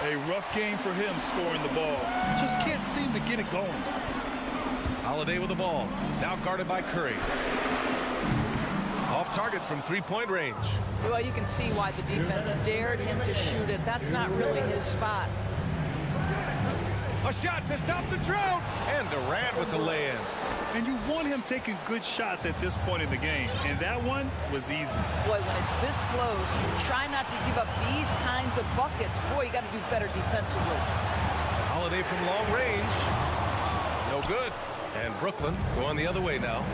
A rough game for him scoring the ball. Just can't seem to get it going. Holiday with the ball. Now guarded by Curry. Off target from three-point range. Well, you can see why the defense dared him to shoot it. That's not really his spot. A shot to stop the drought. And Durant with the lay-in. And you want him taking good shots at this point in the game. And that one was easy. Boy, when it's this close, you try not to give up these kinds of buckets. Boy, you got to do better defensively. Holiday from long range. No good. And Brooklyn going the other way now.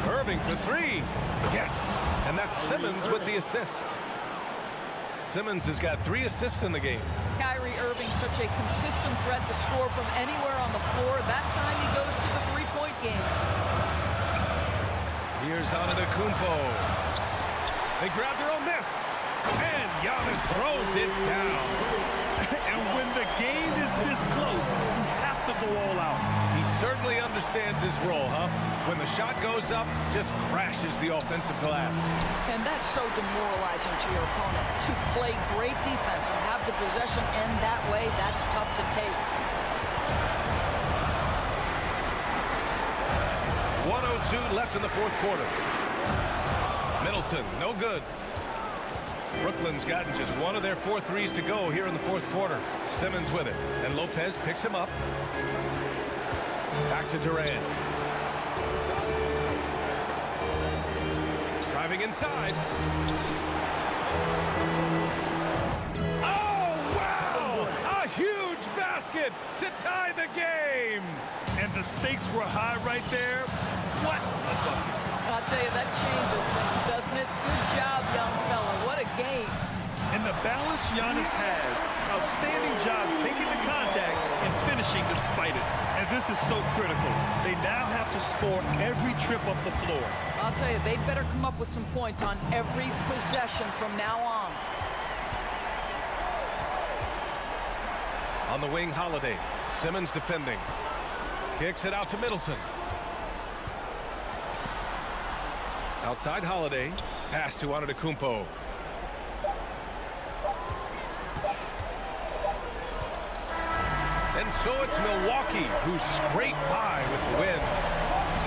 Irving for 3. Yes. And that's Simmons with the assist. Simmons has got 3 assists in the game. Kyrie Irving, such a consistent threat to score from anywhere on the floor. That time he goes to the three-point game. Here's Antetokounmpo. They grab their own miss. And Giannis throws it down. And when the game is this close, you have to go all out. He certainly understands his role, huh? When the shot goes up, just crashes the offensive glass. And that's so demoralizing to your opponent. To play great defense and have the possession end that way, that's tough to take. 1:02 left in the fourth quarter. Middleton, no good. Brooklyn's gotten just one of their 4 threes to go here in the fourth quarter. Simmons with it. And Lopez picks him up. Back to Durant. Driving inside. Oh, wow! A huge basket to tie the game! And the stakes were high right there. What a bucket. I'll tell you, that changes things, doesn't it? Good job, young fella. What a game. And the balance Giannis has. Outstanding job taking the contact and finishing despite it. And this is so critical. They now have to score every trip up the floor. I'll tell you, they'd better come up with some points on every possession from now on. On the wing, Holiday. Simmons defending. Kicks it out to Middleton. Outside Holiday. Pass to Antetokounmpo. And so it's Milwaukee who scraped by with the win.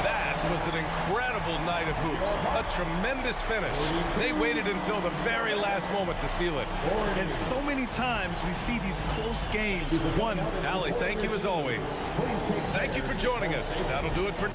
That was an incredible night of hoops. A tremendous finish. They waited until the very last moment to seal it. And so many times we see these close games won. Allie, thank you as always. Thank you for joining us. That'll do it for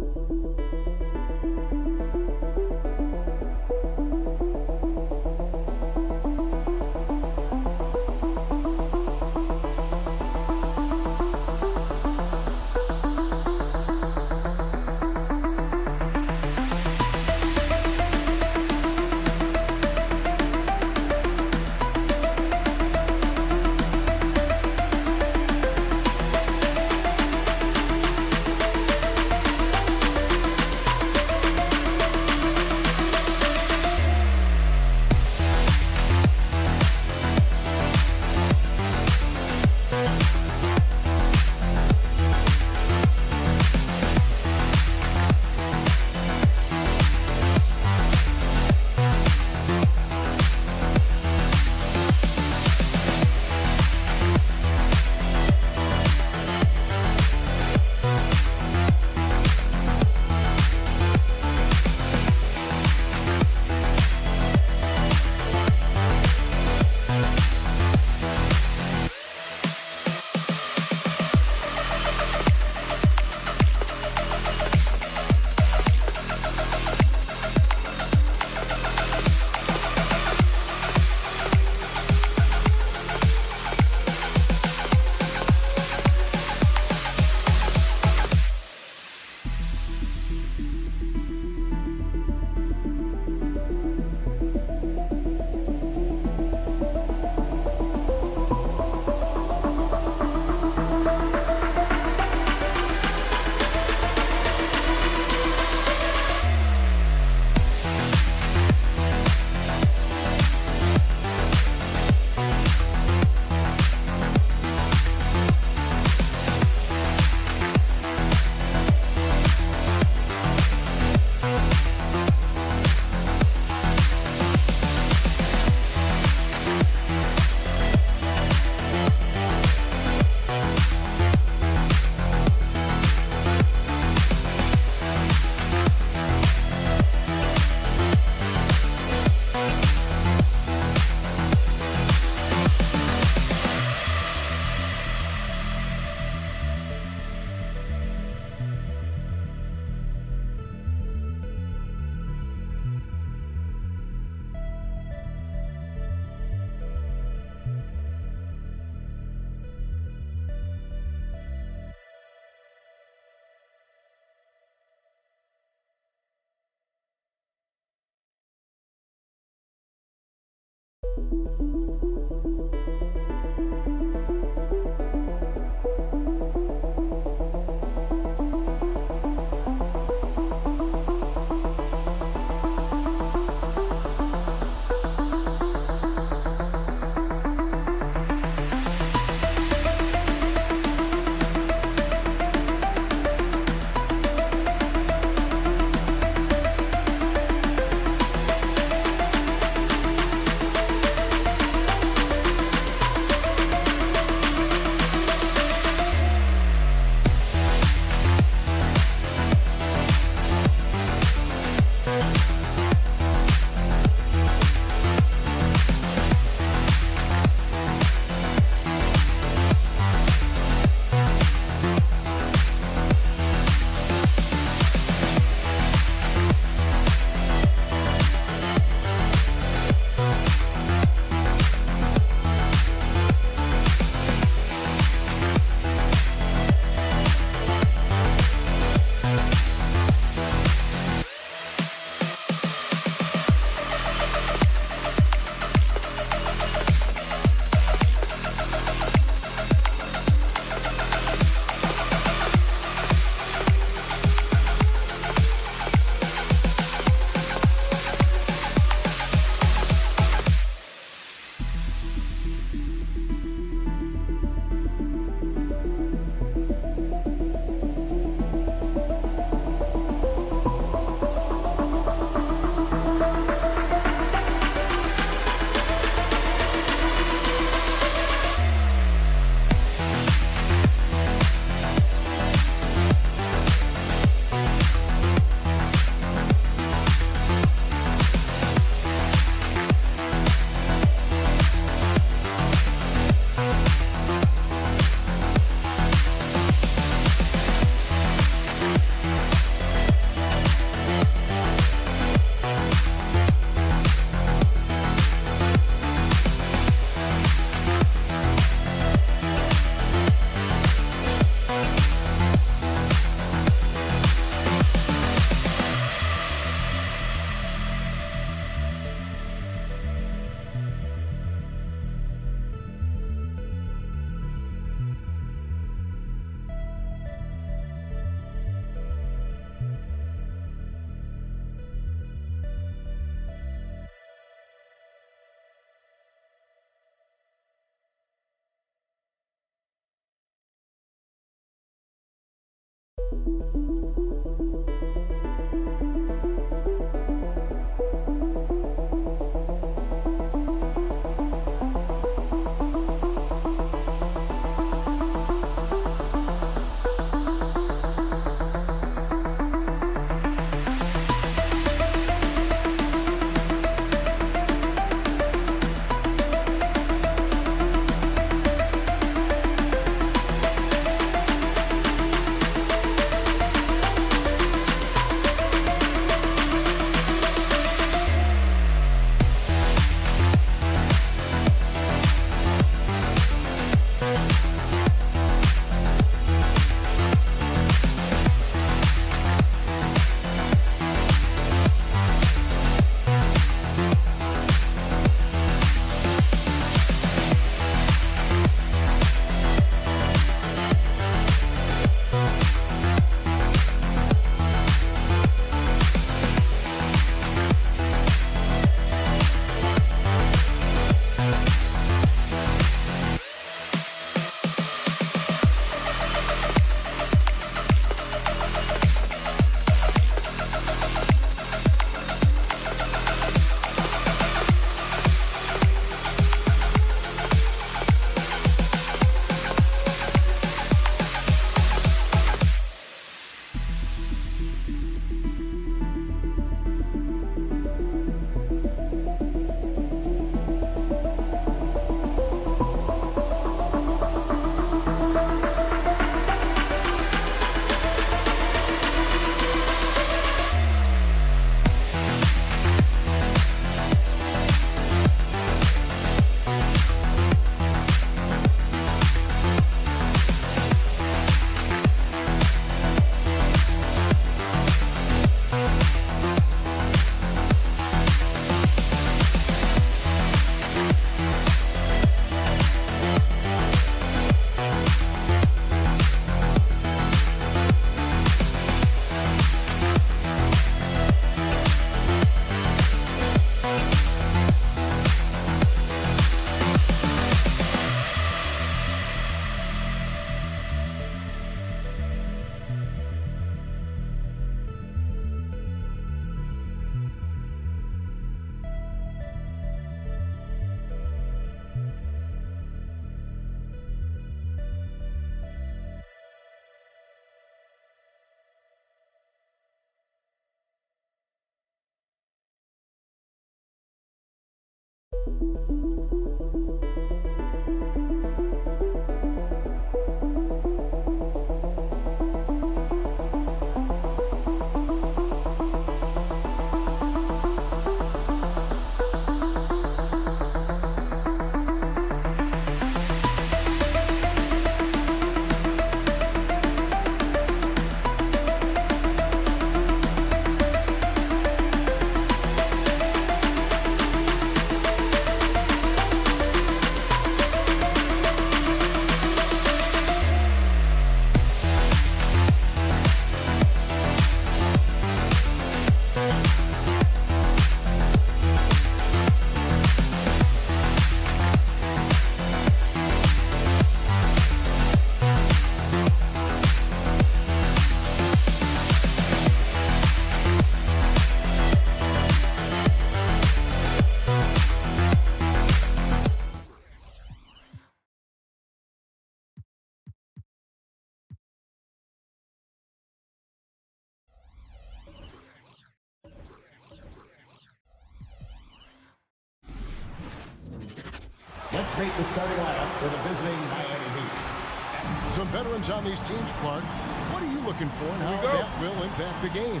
Let's make the starting lineup for the visiting Miami Heat. Some veterans on these teams, Clark. What are you looking for and how that will impact the game?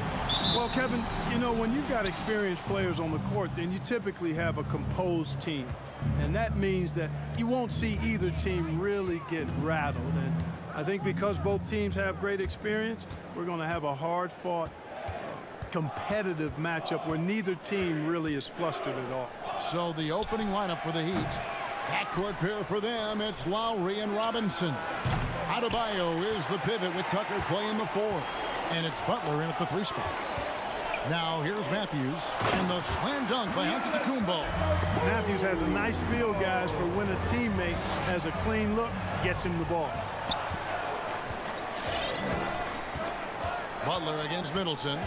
Well, Kevin, you know, when you've got experienced players on the court, then you typically have a composed team. And that means that you won't see either team really get rattled. And I think because both teams have great experience, we're going to have a hard-fought, competitive matchup where neither team really is flustered at all. So the opening lineup for the Heat. Backcourt pair for them, it's Lowry and Robinson. Adebayo is the pivot with Tucker playing the 4. And it's Butler in at the 3 spot. Now here's Matthews and the slam dunk by Antetokounmpo. Matthews has a nice feel, guys, for when a teammate has a clean look, gets him the ball. Butler against Middleton.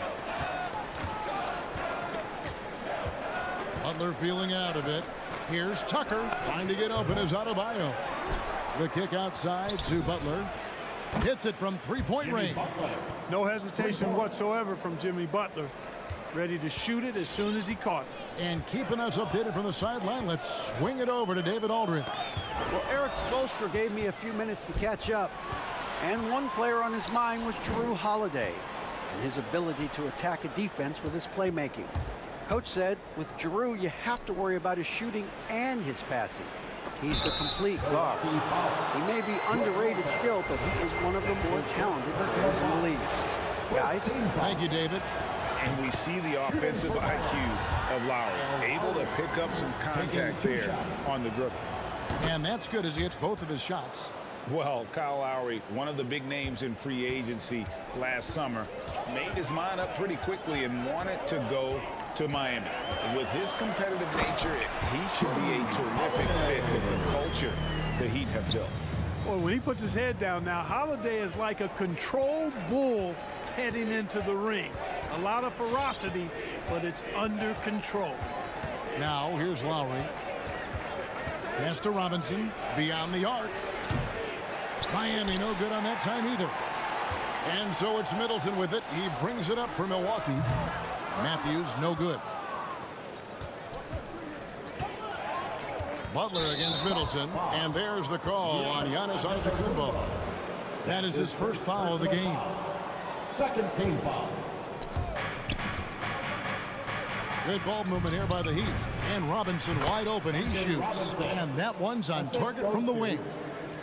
Butler feeling out a bit. Here's Tucker trying to get open as Adebayo. The kick outside to Butler. Hits it from three-point range. No hesitation whatsoever from Jimmy Butler. Ready to shoot it as soon as he caught it. And keeping us updated from the sideline, let's swing it over to David Aldridge. Well, Eric Spoelstra gave me a few minutes to catch up. And one player on his mind was Jrue Holiday and his ability to attack a defense with his playmaking. Coach said, with Jrue, you have to worry about his shooting and his passing. He's the complete guard. He may be underrated still, but he is one of the more talented defenders in the league. Guys? Thank you, David. And we see the offensive IQ of Lowry, able to pick up some contact there on the dribble. And that's good as he hits both of his shots. Well, Kyle Lowry, one of the big names in free agency last summer, made his mind up pretty quickly and wanted to go to Miami. With his competitive nature, he should be a terrific fit with the culture the Heat have built. Well, when he puts his head down now, Holiday is like a controlled bull heading into the ring. A lot of ferocity, but it's under control. Now, here's Lowry. Pass to Robinson, beyond the arc. Miami no good on that time either. And so it's Middleton with it. He brings it up for Milwaukee. Matthews no good. Butler against Middleton. And there's the call on Giannis Antetokounmpo. That is his first foul of the game. Second team foul. Good ball movement here by the Heat. And Robinson wide open. He shoots. And that one's on target from the wing.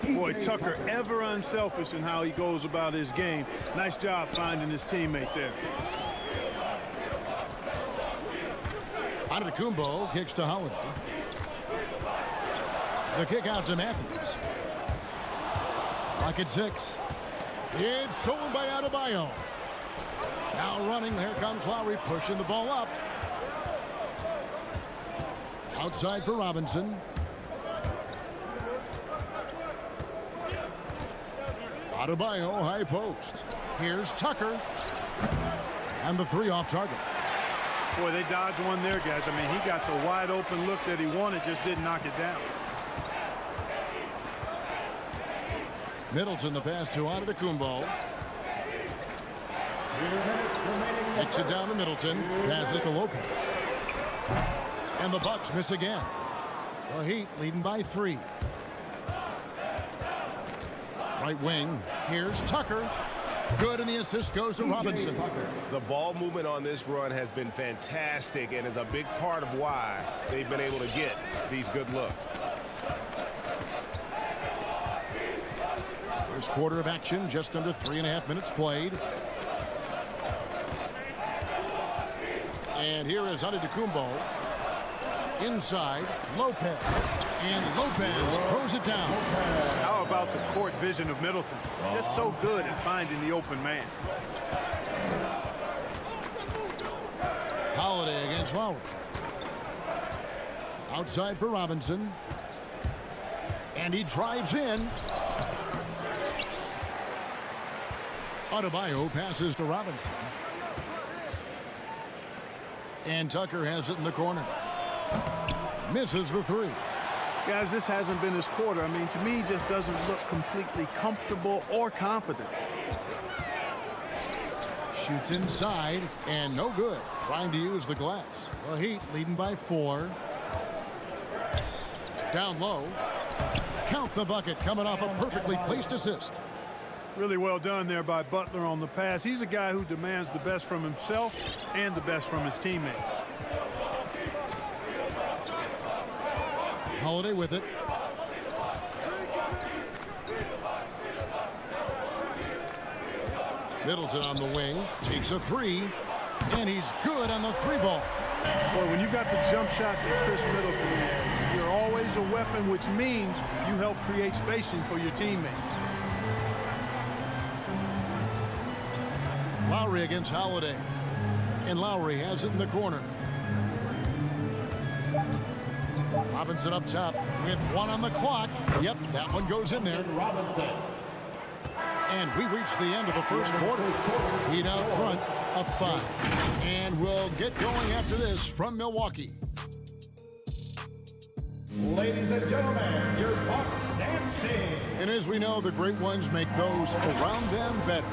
Boy, Tucker ever unselfish in how he goes about his game. Nice job finding his teammate there. Antetokounmpo kicks to Holiday. The kick out to Matthews. Clock at 6. It's stolen by Adebayo. Now running, here comes Lowry pushing the ball up. Outside for Robinson. Adebayo, high post. Here's Tucker. And the 3 off target. Boy, they dodged one there, guys. I mean, he got the wide open look that he wanted, just didn't knock it down. Middleton, the pass to Antetokounmpo. Kicks it down to Middleton. Passes to Lopez. And the Bucks miss again. The Heat leading by 3. Right wing. Here's Tucker. Good, and the assist goes to Robinson. The ball movement on this run has been fantastic and is a big part of why they've been able to get these good looks. First quarter of action, just under 3.5 minutes played. And here is Antetokounmpo. Inside, Lopez. And Lopez throws it down. How about the court vision of Middleton? Just so good at finding the open man. Holiday against Lowry. Outside for Robinson. And he drives in. Adebayo passes to Robinson. And Tucker has it in the corner. Misses the 3. Guys, this hasn't been his quarter. I mean, to me, he just doesn't look completely comfortable or confident. Shoots inside, and no good. Trying to use the glass. The Heat leading by 4. Down low. Count the bucket, coming off a perfectly placed assist. Really well done there by Butler on the pass. He's a guy who demands the best from himself and the best from his teammates. Holiday with it. Middleton on the wing. Takes a 3. And he's good on the 3-ball. Boy, when you got the jump shot that Chris Middleton has, you're always a weapon, which means you help create spacing for your teammates. Lowry against Holiday. And Lowry has it in the corner. Robinson up top with 1 on the clock. Yep, that one goes in there. Robinson. And we reach the end of the first quarter. Heat out front, up 5. And we'll get going after this from Milwaukee. Ladies and gentlemen, your Bucks dancing. And as we know, the great ones make those around them better.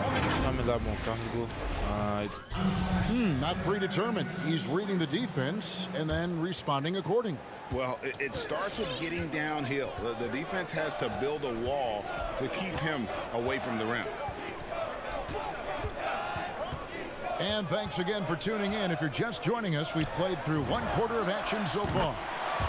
Not predetermined. He's reading the defense and then responding accordingly. Well, it starts with getting downhill. The defense has to build a wall to keep him away from the rim. And thanks again for tuning in. If you're just joining us, we've played through 1 quarter of action so far.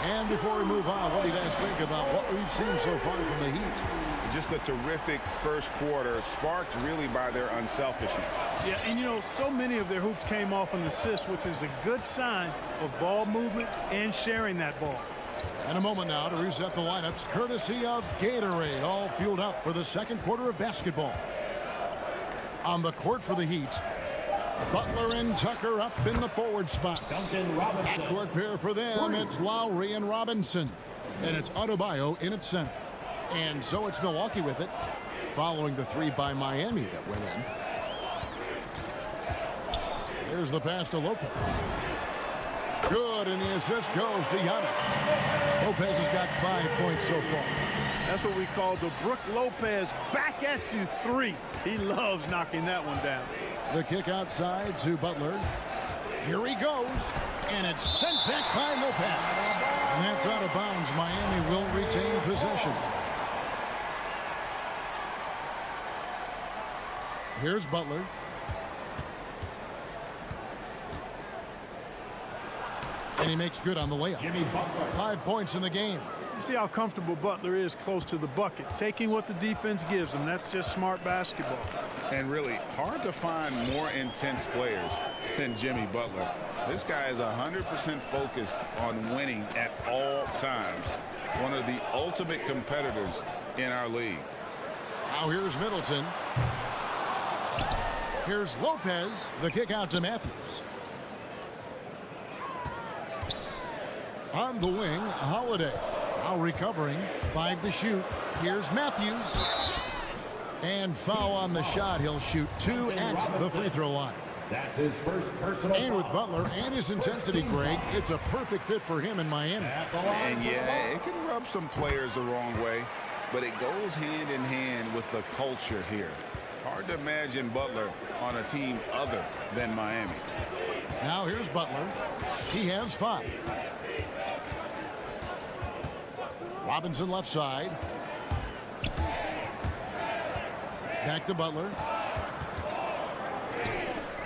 And before we move on, what do you guys think about what we've seen so far from the Heat? Just a terrific first quarter, sparked really by their unselfishness. Yeah, and you know, so many of their hoops came off an assist, which is a good sign of ball movement and sharing that ball. And a moment now to reset the lineups, courtesy of Gatorade, all fueled up for the second quarter of basketball. On the court for the Heat, Butler and Tucker up in the forward spot. Backcourt pair for them, it's Lowry and Robinson. And it's Adebayo in its center. And so it's Milwaukee with it, following the 3 by Miami that went in. There's the pass to Lopez. Good, and the assist goes to Giannis. Lopez has got 5 points so far. That's what we call the Brook Lopez back at you 3. He loves knocking that one down. The kick outside to Butler. Here he goes, and it's sent back by Lopez. And that's out of bounds. Miami will retain possession. Here's Butler. And he makes good on the layup. 5 points in the game. You see how comfortable Butler is close to the bucket, taking what the defense gives him. That's just smart basketball. And really hard to find more intense players than Jimmy Butler. This guy is 100% focused on winning at all times. One of the ultimate competitors in our league. Now here's Middleton. Here's Lopez. The kick out to Matthews. On the wing, Holiday. Now recovering. 5 to shoot. Here's Matthews. And foul on the shot. He'll shoot 2 at the free throw line. That's his first personal And with foul. Butler and his intensity, Greg, it's a perfect fit for him in Miami. And yeah, it can rub some players the wrong way, but it goes hand in hand with the culture here. Hard to imagine Butler on a team other than Miami. Now here's Butler. He has 5. Robinson left side. Back to Butler.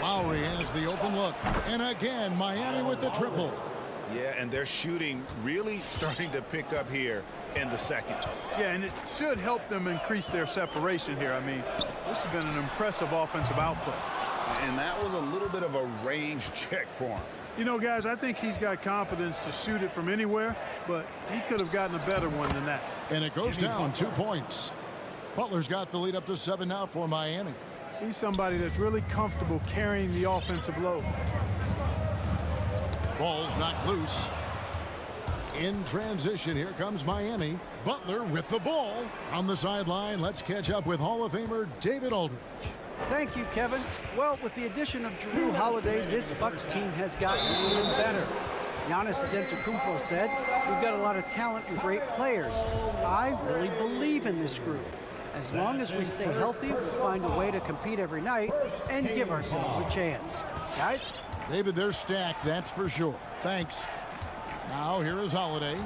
Lowry has the open look. And again, Miami with the triple. Yeah, and their shooting really starting to pick up here in the second. Yeah, and it should help them increase their separation here. I mean, this has been an impressive offensive output. And that was a little bit of a range check for him. You know, guys, I think he's got confidence to shoot it from anywhere, but he could have gotten a better one than that. And it goes down 2 points. Butler's got the lead up to 7 now for Miami. He's somebody that's really comfortable carrying the offensive load. Ball's knocked loose. In transition, here comes Miami. Butler with the ball. On the sideline, let's catch up with Hall of Famer David Aldridge. Thank you, Kevin. Well, with the addition of Jrue Holiday, this Bucks team has gotten even better. Giannis Antetokounmpo said, "We've got a lot of talent and great players. I really believe in this group. As long as we stay healthy, we'll find a way to compete every night and give ourselves a chance." Guys? David, they're stacked, that's for sure. Thanks. Now here is Holiday.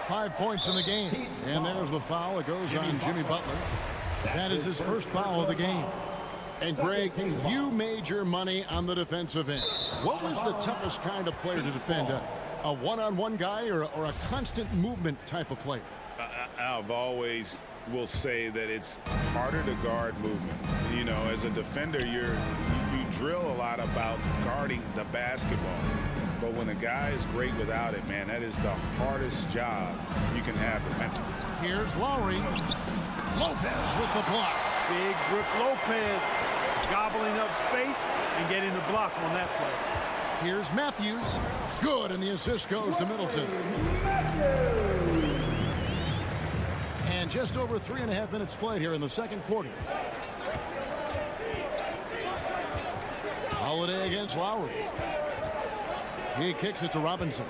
5 points in the game. And there's the foul. It goes on Jimmy Butler. That is his first foul of the game. And Greg, you made your money on the defensive end. What was the toughest kind of player to defend? A one-on-one guy or a constant movement type of player? I've always will say that it's harder to guard movement. You know, as a defender, you drill a lot about guarding the basketball. But when a guy is great without it, man, that is the hardest job you can have defensively. Here's Lowry. Lopez with the block. Big Brook Lopez gobbling up space and getting the block on that play. Here's Matthews. Good, and the assist goes to Middleton. And just over 3.5 minutes played here in the second quarter. Holiday against Lowry. He kicks it to Robinson.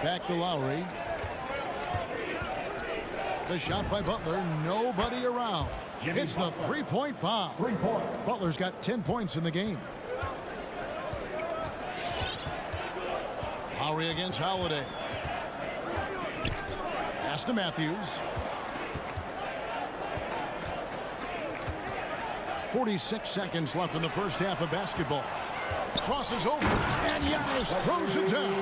Back to Lowry. The shot by Butler, nobody around. Hits the three-point bomb. Butler's got 10 points in the game. Lowry against Holiday. Pass to Matthews. 46 seconds left in the first half of basketball. Crosses over, and Giannis throws it down.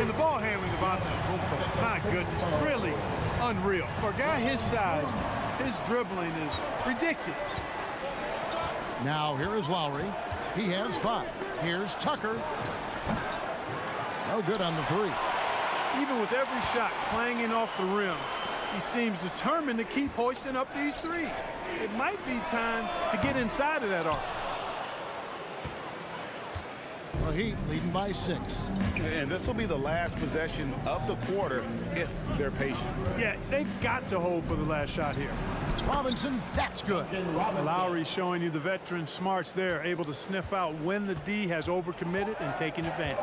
And the ball handling of Antetokounmpo, my goodness, really unreal. For a guy his size, his dribbling is ridiculous. Now here is Lowry. He has 5. Here's Tucker. No good on the 3. Even with every shot clanging off the rim, he seems determined to keep hoisting up these 3. It might be time to get inside of that arc. The Heat leading by 6. And this will be the last possession of the quarter if they're patient. Yeah, they've got to hold for the last shot here. Robinson, that's good. Lowry showing you the veteran smarts there, able to sniff out when the D has overcommitted and taking advantage.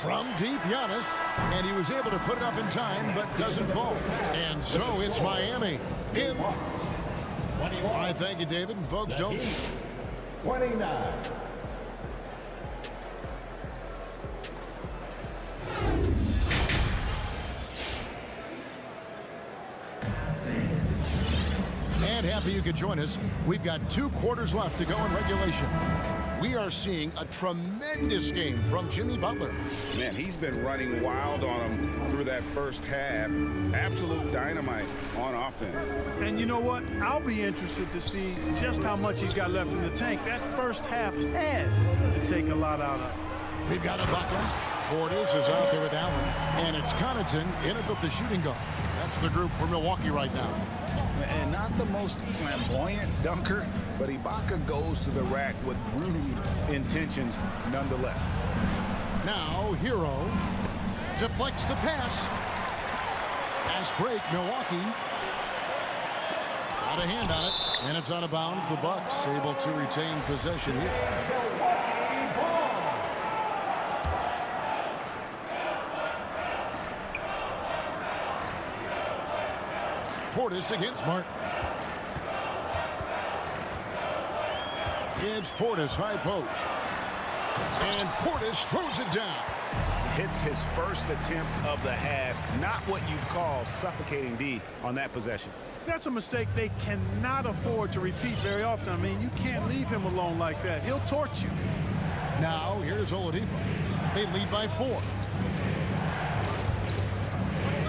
From deep, Giannis, and he was able to put it up in time, but doesn't fall. And so it's Miami in. I thank you, David, and folks, don't. 29. And happy you could join us. We've got 2 quarters left to go in regulation. We are seeing a tremendous game from Jimmy Butler. Man, he's been running wild on him through that first half. Absolute dynamite on offense. And you know what? I'll be interested to see just how much he's got left in the tank. That first half had to take a lot out of. We've got Ibaka. Portis is out there with Allen. And it's Connaughton in it with the shooting guard. That's the group for Milwaukee right now. And not the most flamboyant dunker, but Ibaka goes to the rack with rude intentions nonetheless. Now, Hero deflects the pass. Pass break, Milwaukee. Got a hand on it, and it's out of bounds. The Bucks able to retain possession here. Portis against Martin. It's Portis, high post. And Portis throws it down. Hits his first attempt of the half. Not what you'd call suffocating D on that possession. That's a mistake they cannot afford to repeat very often. I mean, you can't leave him alone like that. He'll torch you. Now, here's Oladipo. They lead by 4.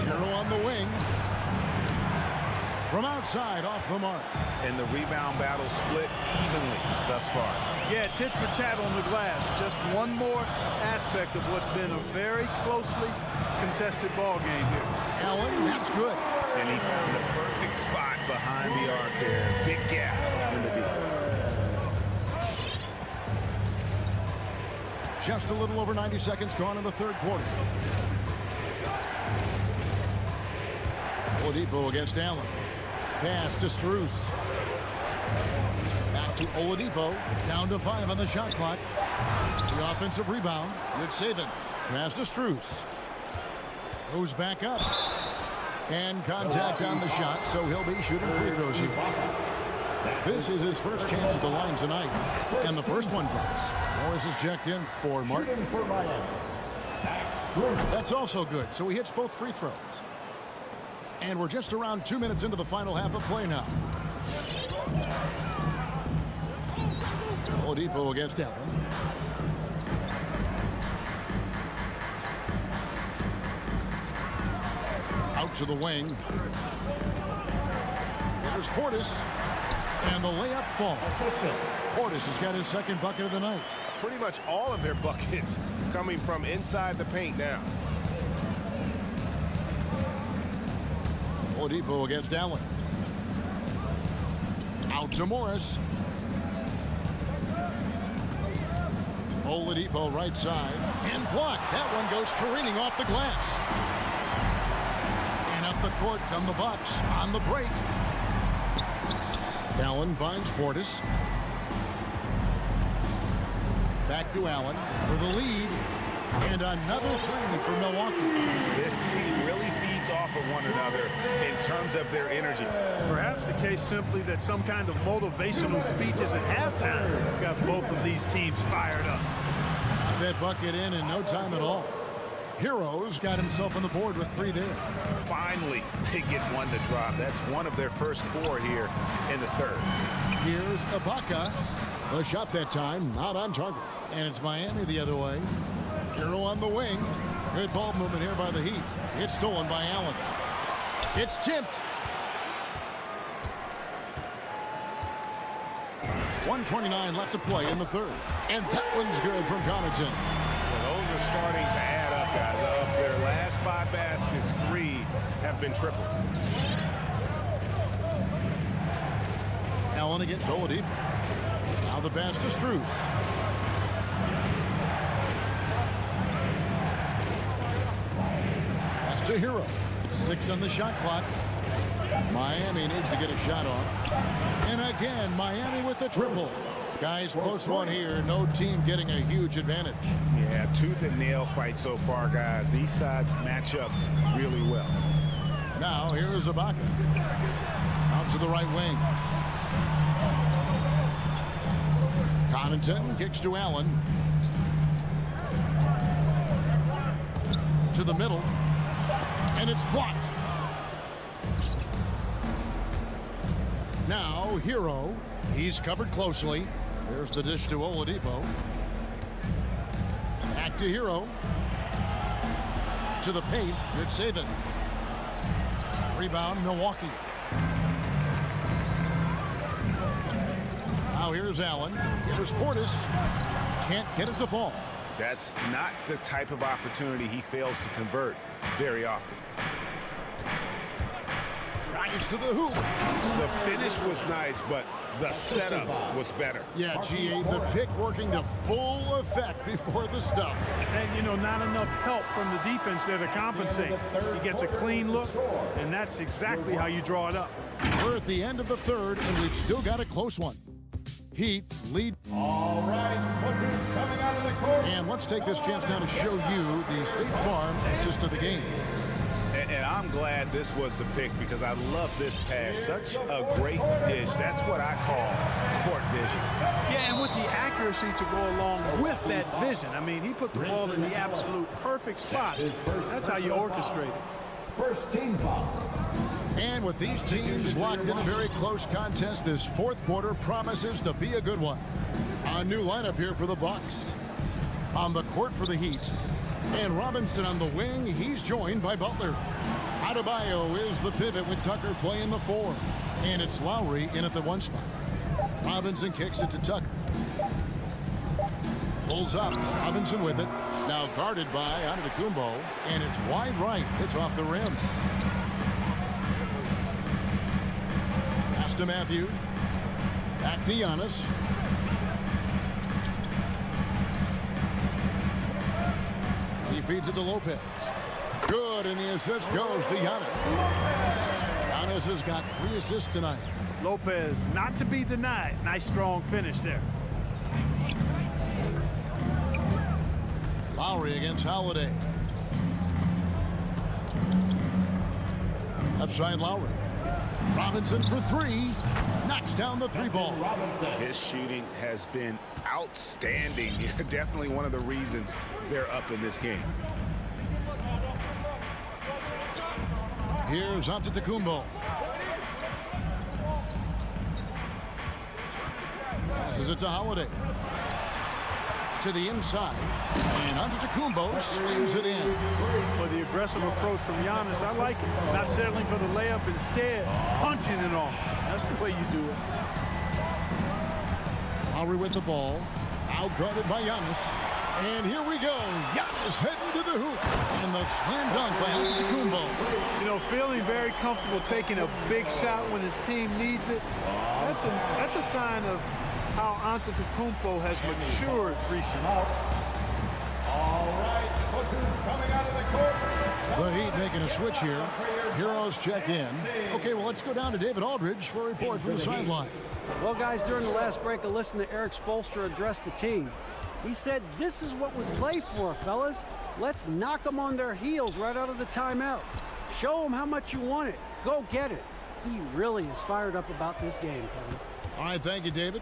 Hero on the wing. From outside, off the mark. And the rebound battle split evenly thus far. Yeah, tit for tat on the glass. Just one more aspect of what's been a very closely contested ball game here. Allen, that's good. And he found the perfect spot behind the arc there. Big gap in the D. Just a little over 90 seconds gone in the third quarter. Oladipo against Allen. Pass to Strus. Back to Oladipo. Down to 5 on the shot clock. The offensive rebound. Good saving. Pass to Strus. Goes back up. And contact on the shot, so he'll be shooting free throws here. This is his first chance at the line tonight. And the first one drops. Morris is checked in for Martin. That's also good, so he hits both free throws. And we're just around 2 minutes into the final half of play now. Oladipo against Allen. Out to the wing. There's Portis. And the layup falls. Portis has got his second bucket of the night. Pretty much all of their buckets coming from inside the paint now. Oladipo against Allen. Out to Morris. Oladipo right side. And blocked. That one goes careening off the glass. And up the court come the Bucks on the break. Allen finds Portis. Back to Allen for the lead. And another three for Milwaukee. This team really feeds off of one another in terms of their energy. Perhaps the case simply that some kind of motivational speeches at halftime got both of these teams fired up. That bucket in no time at all. Heroes got himself on the board with 3 there. Finally, they get one to drop. That's one of their first 4 here in the third. Here's Ibaka. The shot that time, not on target. And it's Miami the other way. Hero on the wing. Good ball movement here by the Heat. It's stolen by Allen. It's tipped. 1:29 left to play in the third. And that one's good from Connaughton. Well, those are starting to add up, guys. Of their last 5 baskets, 3 have been triple. Allen against Oladipo. Now the pass to Strus. Pass to Hero. 6 on the shot clock. Miami needs to get a shot off. And again, Miami with the triple. Guys, close one here. No team getting a huge advantage. Yeah, tooth and nail fight so far, guys. These sides match up really well. Now, here's Ibaka. Out to the right wing. Connaughton kicks to Allen. To the middle. And it's blocked. Now, Hero. He's covered closely. There's the dish to Oladipo. Back to Hero. To the paint. Good saving. Rebound, Milwaukee. Now here's Allen. Here's Portis. Can't get it to fall. That's not the type of opportunity he fails to convert very often. Tries to the hoop. The finish was nice, but the setup was better. Yeah, G.A., the pick working to full effect before the stuff. And, you know, not enough help from the defense there to compensate. He gets a clean look, and that's exactly how you draw it up. We're at the end of the third, and we've still got a close one. Heat lead. All right, look who's coming out of the court. And let's take this chance now to show you the State Farm assist of the game. And I'm glad this was the pick because I love this pass. Such a great dish. That's what I call court vision. Yeah, and with the accuracy to go along with that vision. I mean, he put the ball in the absolute perfect spot. That's how you orchestrate it. First team foul. And with these teams locked in a very close contest, this fourth quarter promises to be a good one. A new lineup here for the Bucks. On the court for the Heat. And Robinson on the wing. He's joined by Butler. Adebayo is the pivot with Tucker playing the 4. And it's Lowry in at the 1 spot. Robinson kicks it to Tucker. Pulls up. Robinson with it. Now guarded by Antetokounmpo. And it's wide right. It's off the rim. Pass to Matthews. Back to Giannis. He feeds it to Lopez. Good, and the assist goes to Giannis. Giannis has got 3 assists tonight. Lopez, not to be denied. Nice, strong finish there. Lowry against Holiday. Left side Lowry. Robinson for 3. Knocks down the 3-ball. His shooting has been outstanding. Definitely one of the reasons they're up in this game. Here's Antetokounmpo. Passes it to Holiday. To the inside. And Antetokounmpo slams it in. For the aggressive approach from Giannis, I like it. Not settling for the layup, instead punching it on. That's the way you do it. Lowry with the ball. Out guarded by Giannis. And here we go. Giannis heading to the hoop. And the slam dunk by Antetokounmpo. You know, feeling very comfortable taking a big shot when his team needs it. That's a sign of how Antetokounmpo has matured recently. All right, Booker's coming out of the court. The Heat making a switch here. Heroes check in. Okay, well, let's go down to David Aldridge for a report from the sideline. Well, guys, during the last break, I listened to Eric Spoelstra address the team. He said, this is what we play for, fellas. Let's knock them on their heels right out of the timeout. Show them how much you want it. Go get it. He really is fired up about this game, Kevin. All right, thank you, David.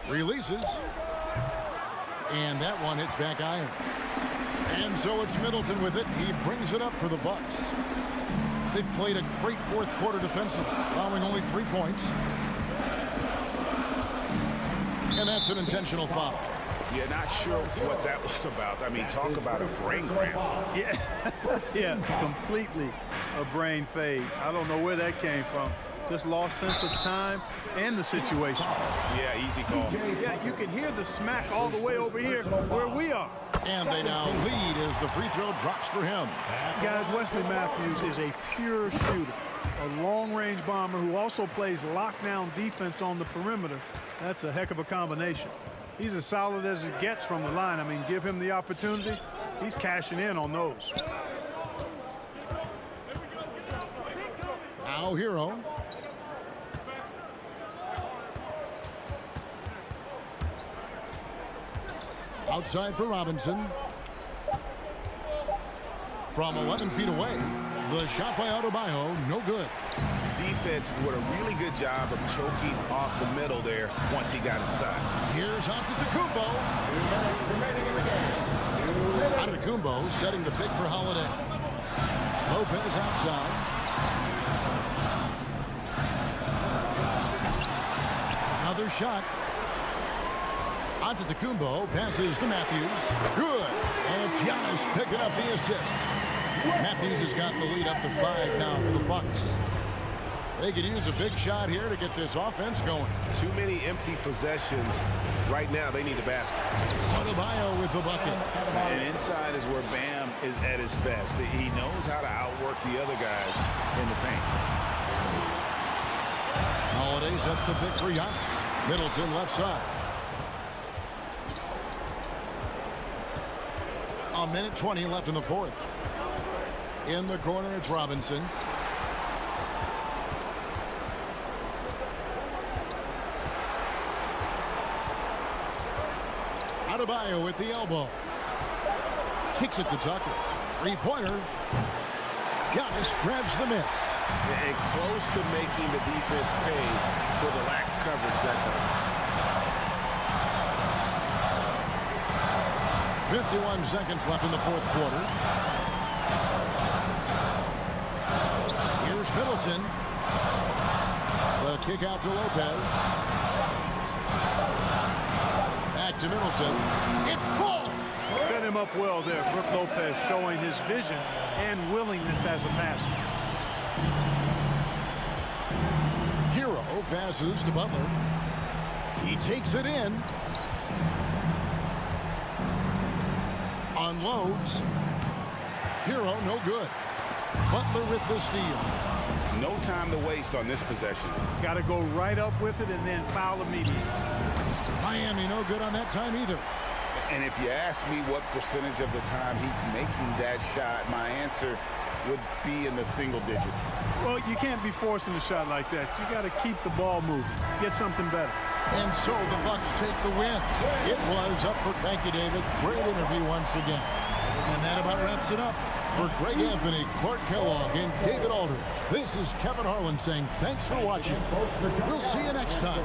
Releases. And that one hits back iron. And so it's Middleton with it. He brings it up for the Bucks. They've played a great fourth quarter defensively, allowing only 3 points. And that's an intentional foul. Yeah, not sure what that was about. I mean, talk about a brain cramp. Yeah, completely a brain fade. I don't know where that came from. Just lost sense of time and the situation. Yeah, easy call. Yeah, you can hear the smack all the way over here where we are. And they now lead as the free throw drops for him. Guys, Wesley Matthews is a pure shooter. A long-range bomber who also plays lockdown defense on the perimeter. That's a heck of a combination. He's as solid as it gets from the line. I mean, give him the opportunity. He's cashing in on those. Now Hero. Outside for Robinson. From 11 feet away. The shot by Adebayo, no good. Defense did a really good job of choking off the middle there once he got inside. Here's Antetokounmpo. Antetokounmpo setting the pick for Holiday. Lopez outside. Another shot. Antetokounmpo passes to Matthews. Good. And it's Giannis picking up the assist. Matthews has got the lead up to 5 now for the Bucks. They could use a big shot here to get this offense going. Too many empty possessions. Right now, they need a basket. Adebayo with the bucket. And inside is where Bam is at his best. He knows how to outwork the other guys in the paint. Holiday sets the pick for Giannis. Middleton left side. A minute 20 left in the fourth. In the corner, it's Robinson. Adebayo with the elbow. Kicks it to Tucker. Three-pointer. Giannis grabs the miss. And close to making the defense pay for the lax coverage that time. 51 seconds left in the fourth quarter. Here's Middleton. The kick out to Lopez. Back to Middleton. It falls. Set him up well there. Brook Lopez showing his vision and willingness as a passer. Hero passes to Butler. He takes it in. Unloads. Hero no good. Butler with the steal. No time to waste on this possession. Got to go right up with it and then foul immediately. Miami no good on that time either. And if you ask me what percentage of the time he's making that shot, my answer would be in the single digits. Well, you can't be forcing a shot like that. You got to keep the ball moving. Get something better. And so the Bucks take the win. It was up for. Thank you, David. Great interview once again. And that about wraps it up. For Greg Anthony, Clark Kellogg, and David Aldridge, this is Kevin Harlan saying thanks for watching. We'll see you next time.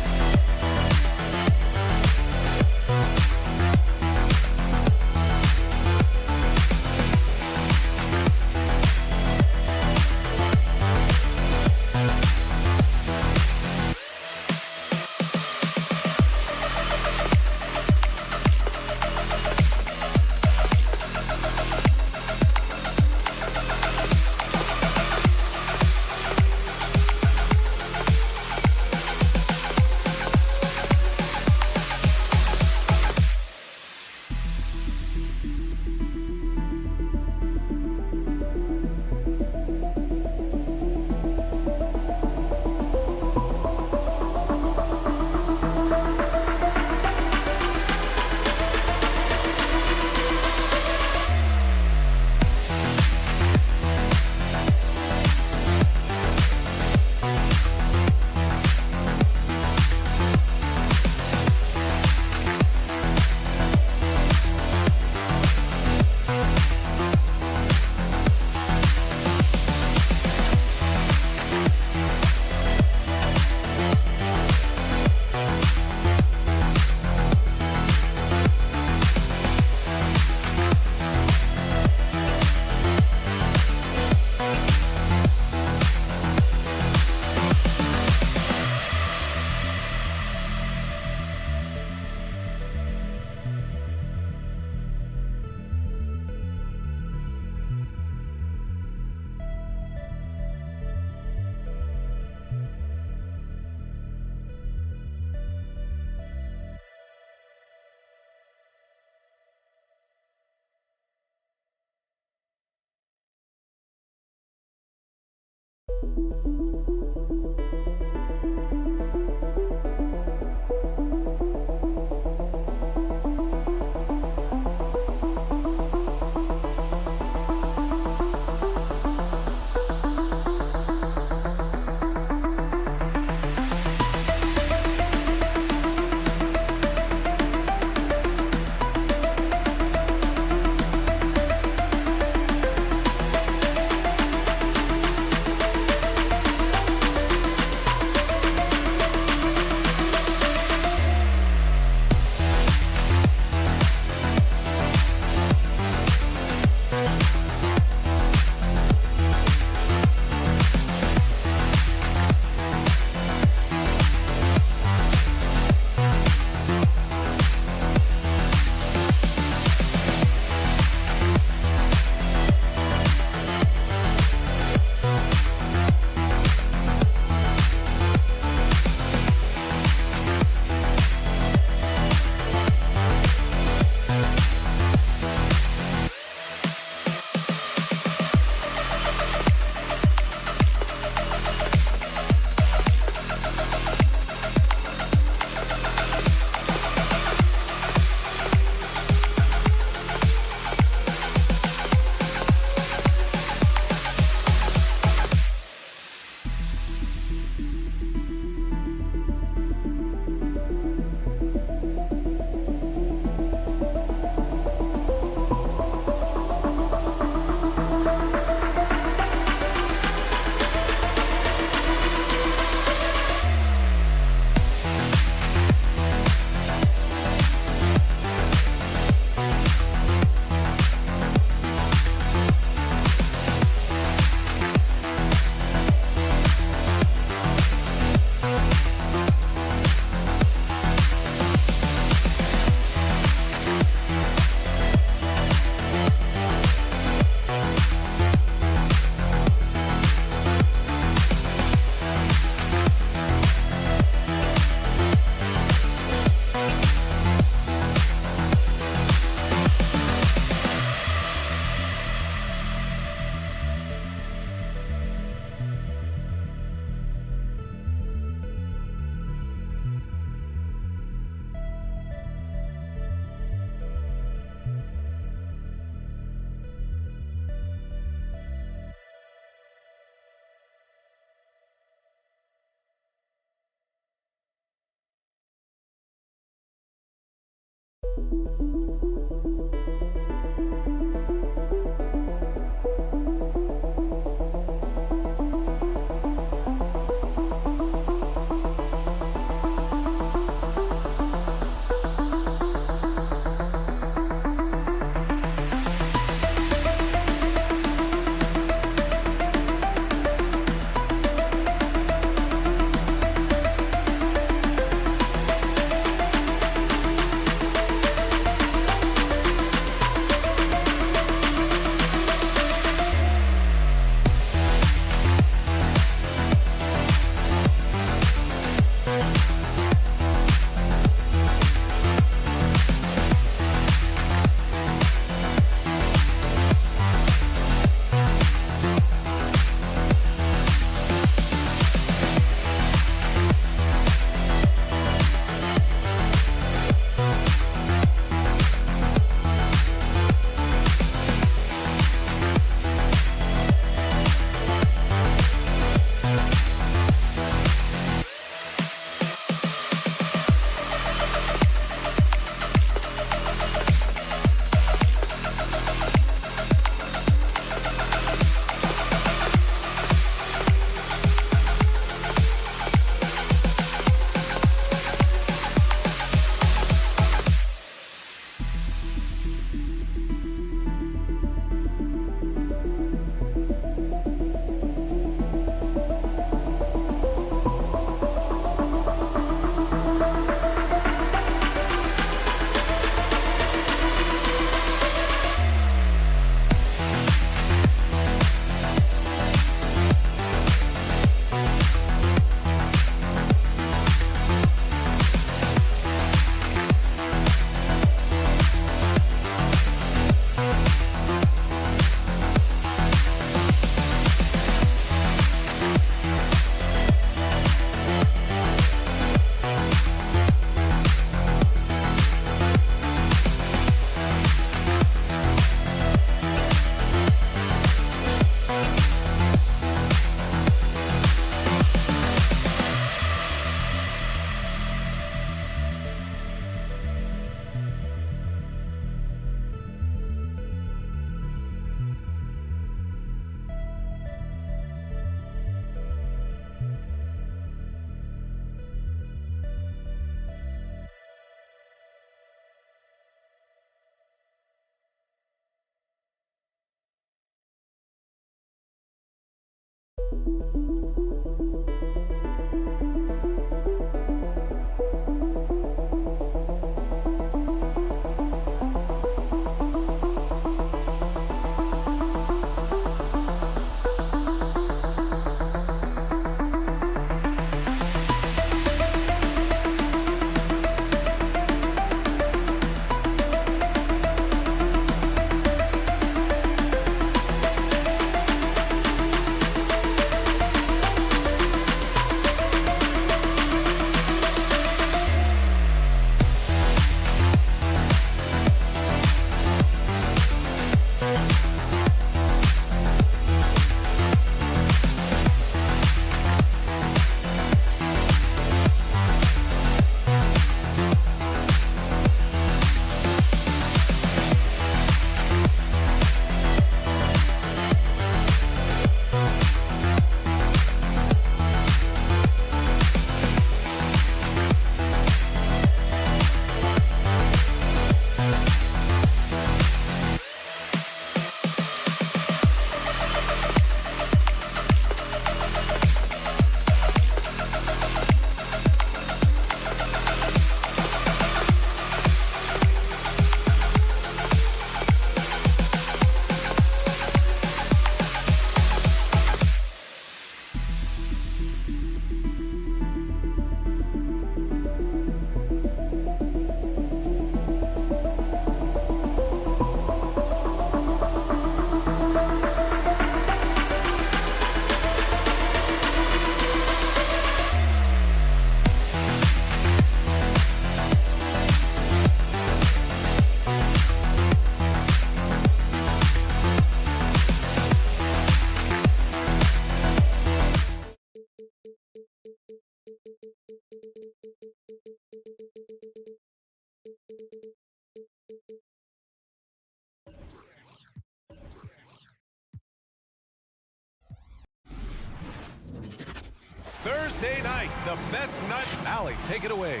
Thursday night, the best night. Allie, take it away.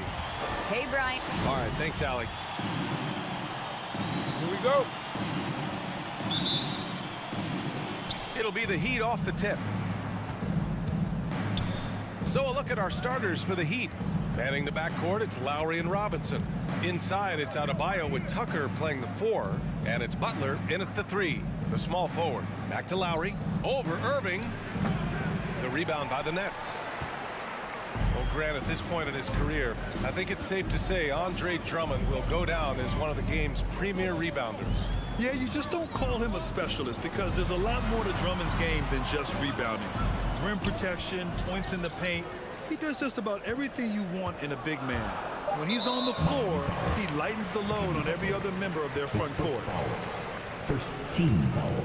Hey, Brian. All right, thanks, Allie. Here we go. It'll be the Heat off the tip. So a look at our starters for the Heat. Manning the backcourt, it's Lowry and Robinson. Inside, it's Adebayo with Tucker playing the 4, and it's Butler in at the 3, the small forward. Back to Lowry, over Irving. The rebound by the Nets. Well, Grant, at this point in his career, I think it's safe to say Andre Drummond will go down as one of the game's premier rebounders. Yeah, you just don't call him a specialist because there's a lot more to Drummond's game than just rebounding. Rim protection, points in the paint. He does just about everything you want in a big man. When he's on the floor, he lightens the load on every other member of their front court. First team foul.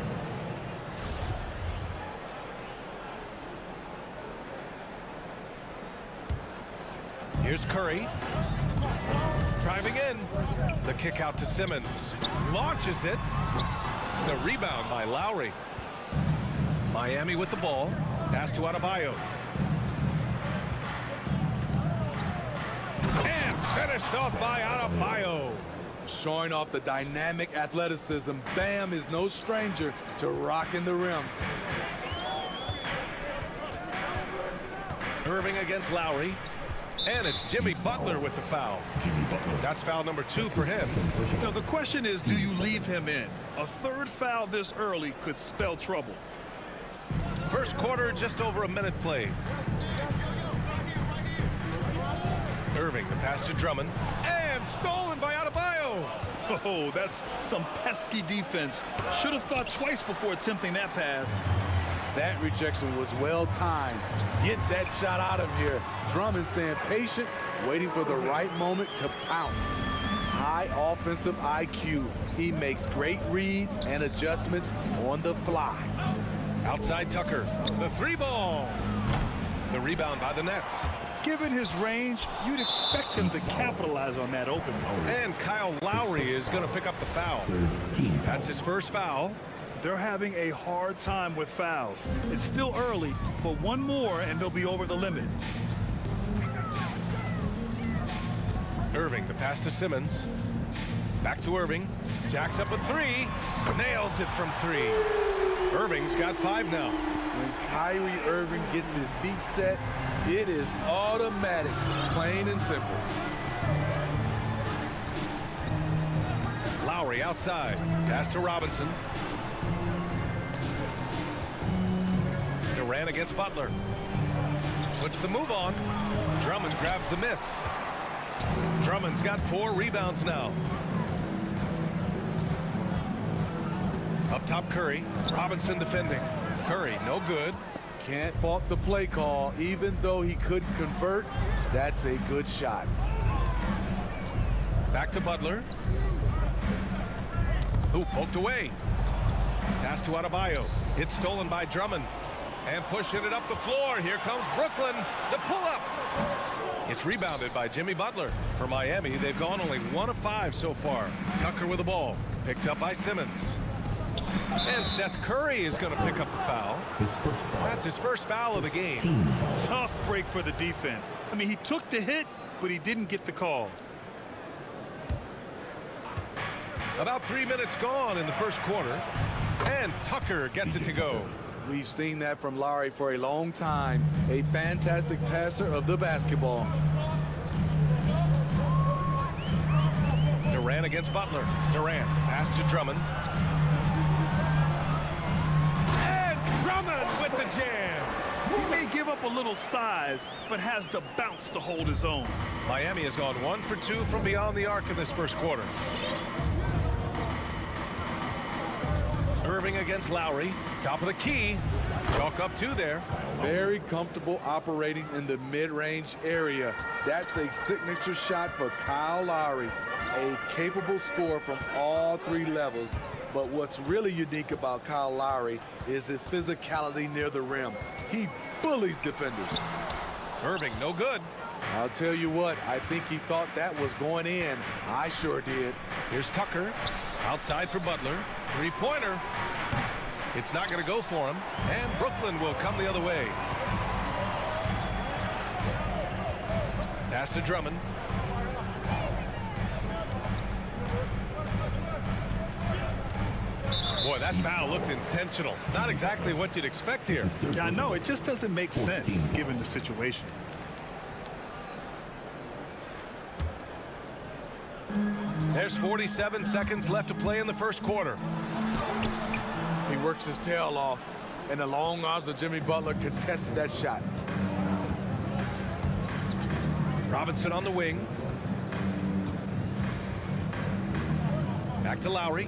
Here's Curry. Driving in. The kick out to Simmons. Launches it. The rebound by Lowry. Miami with the ball. Pass to Adebayo. And finished off by Adebayo. Showing off the dynamic athleticism, Bam is no stranger to rocking the rim. Irving against Lowry. And it's Jimmy Butler with the foul. That's foul number 2 for him. Now, the question is, do you leave him in? A third foul this early could spell trouble. First quarter, just over a minute played. Irving, the pass to Drummond. And stolen by Adebayo. Oh, that's some pesky defense. Should have thought twice before attempting that pass. That rejection was well timed. Get that shot out of here. Drummond staying patient, waiting for the right moment to pounce. High offensive IQ. He makes great reads and adjustments on the fly. Outside Tucker, the 3-ball. The rebound by the Nets. Given his range, you'd expect him to capitalize on that opening. And Kyle Lowry is going to pick up the foul. That's his first foul. They're having a hard time with fouls. It's still early, but one more and they'll be over the limit. Irving, the pass to Simmons. Back to Irving. Jacks up a 3. Nails it from 3. Irving's got 5 now. When Kyrie Irving gets his feet set, it is automatic, plain and simple. Lowry outside. Pass to Robinson. Durant against Butler. Switch the move on. Drummond grabs the miss. Drummond's got 4 rebounds now. Up top, Curry. Robinson defending. Curry, no good. Can't fault the play call. Even though he couldn't convert, that's a good shot. Back to Butler. Who poked away. Pass to Adebayo. It's stolen by Drummond. And pushing it up the floor. Here comes Brooklyn. The pull-up. It's rebounded by Jimmy Butler. For Miami, they've gone only 1 of 5 so far. Tucker with the ball. Picked up by Simmons. And Seth Curry is going to pick up the foul. That's his first foul of the game. Tough break for the defense. I mean, he took the hit, but he didn't get the call. About 3 minutes gone in the first quarter. And Tucker gets it to go. We've seen that from Lowry for a long time. A fantastic passer of the basketball. Durant against Butler. Durant, pass to Drummond. And Drummond with the jam. He may give up a little size, but has the bounce to hold his own. Miami has gone 1 for 2 from beyond the arc in this first quarter. Irving against Lowry. Top of the key. Chalk up 2 there. Very comfortable operating in the mid-range area. That's a signature shot for Kyle Lowry. A capable scorer from all 3 levels. But what's really unique about Kyle Lowry is his physicality near the rim. He bullies defenders. Irving, no good. I'll tell you what, I think he thought that was going in. I sure did. Here's Tucker. Outside for Butler. 3-pointer. It's not going to go for him. And Brooklyn will come the other way. Pass to Drummond. Boy, that foul looked intentional. Not exactly what you'd expect here. Yeah, I know. It just doesn't make sense given the situation. There's 47 seconds left to play in the first quarter. He works his tail off, and the long arms of Jimmy Butler contested that shot. Robinson on the wing. Back to Lowry.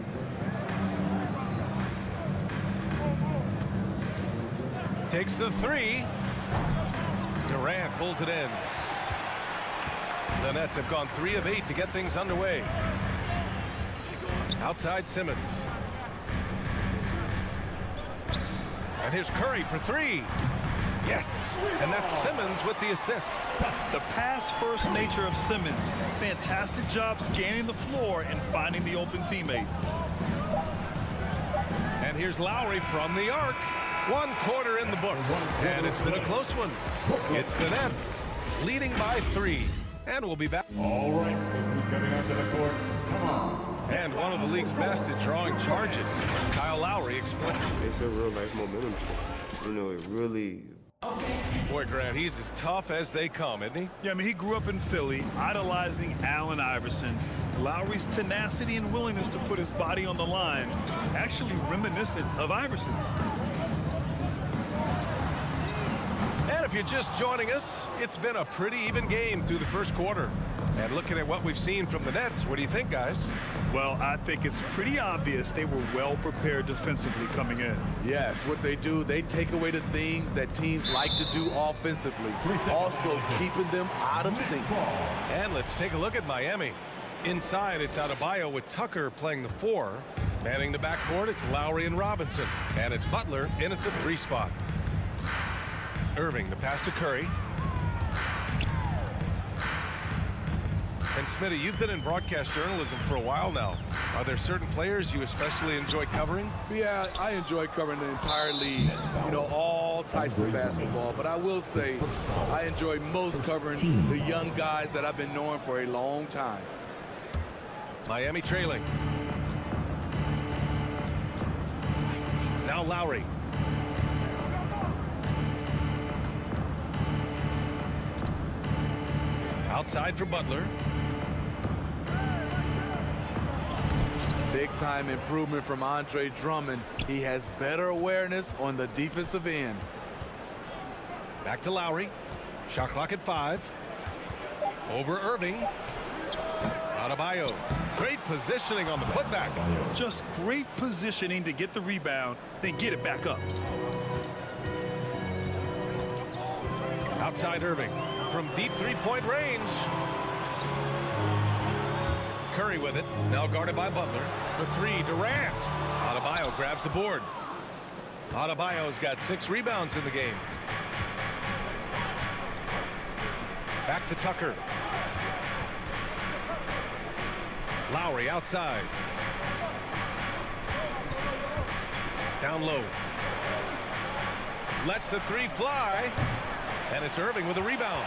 Takes the three. Durant pulls it in. The Nets have gone 3 of 8 to get things underway. Outside Simmons. And here's Curry for 3. Yes, and that's Simmons with the assist. The pass-first nature of Simmons. Fantastic job scanning the floor and finding the open teammate. And here's Lowry from the arc. 1 quarter in the books, and it's been a close one. It's the Nets leading by 3, and we'll be back. All right, who's coming onto the court? Come on. And one of the league's best at drawing charges. Kyle Lowry explains. It's a real life momentum shift. You know, it really. Boy, Grant, he's as tough as they come, isn't he? Yeah, I mean, he grew up in Philly, idolizing Allen Iverson. Lowry's tenacity and willingness to put his body on the line, actually reminiscent of Iverson's. And if you're just joining us, it's been a pretty even game through the first quarter. And looking at what we've seen from the Nets, what do you think, guys? Well, I think it's pretty obvious they were well prepared defensively coming in. Yes, what they do, they take away the things that teams like to do offensively, also keeping them out of sync. And let's take a look at Miami. Inside, it's Adebayo with Tucker playing the 4. Manning the backcourt, it's Lowry and Robinson. And it's Butler in at the 3 spot. Irving, the pass to Curry. And Smitty, you've been in broadcast journalism for a while now. Are there certain players you especially enjoy covering? Yeah, I enjoy covering the entire league, you know, all types of basketball. But I will say I enjoy most covering the young guys that I've been knowing for a long time. Miami trailing. Now Lowry. Outside for Butler. Big-time improvement from Andre Drummond. He has better awareness on the defensive end. Back to Lowry. Shot clock at 5. Over Irving. Adebayo. Great positioning on the putback. Just great positioning to get the rebound, then get it back up. Outside Irving. From deep three-point range. Curry with it. Now guarded by Butler. For 3, Durant. Adebayo grabs the board. Adebayo's got 6 rebounds in the game. Back to Tucker. Lowry outside. Down low. Lets the 3 fly. And it's Irving with a rebound.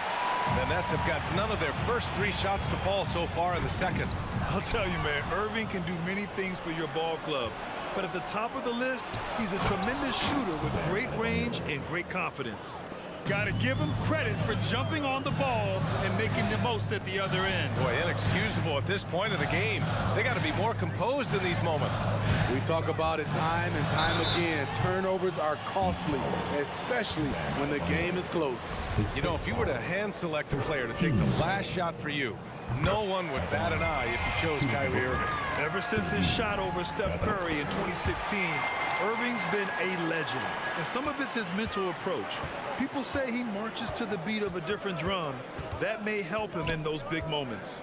The Nets have got none of their first 3 shots to fall so far in the second. I'll tell you, man, Irving can do many things for your ball club. But at the top of the list, he's a tremendous shooter with great range and great confidence. Got to give him credit for jumping on the ball and making the most at the other end. Boy, inexcusable at this point of the game. They got to be more composed in these moments. We talk about it time and time again. Turnovers are costly, especially when the game is close. You know, if you were to hand select a player to take the last shot for you, no one would bat an eye if you chose Kyrie Irving. Ever since his shot over Steph Curry in 2016, Irving's been a legend, and some of it's his mental approach. People say he marches to the beat of a different drum. That may help him in those big moments.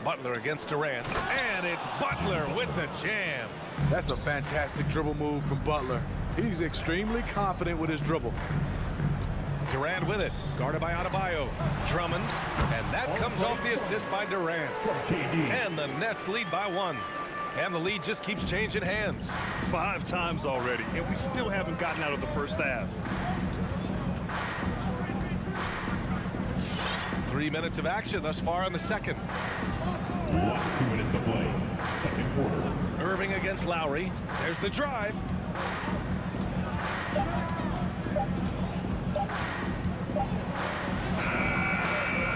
Butler against Durant, and it's Butler with the jam. That's a fantastic dribble move from Butler. He's extremely confident with his dribble. Durant with it, guarded by Adebayo. Drummond, and that comes off the assist by Durant. And the Nets lead by 1. And the lead just keeps changing hands. 5 times already, and we still haven't gotten out of the first half. 3 minutes of action thus far in the second. 2 minutes to play. Second quarter. Irving against Lowry. There's the drive.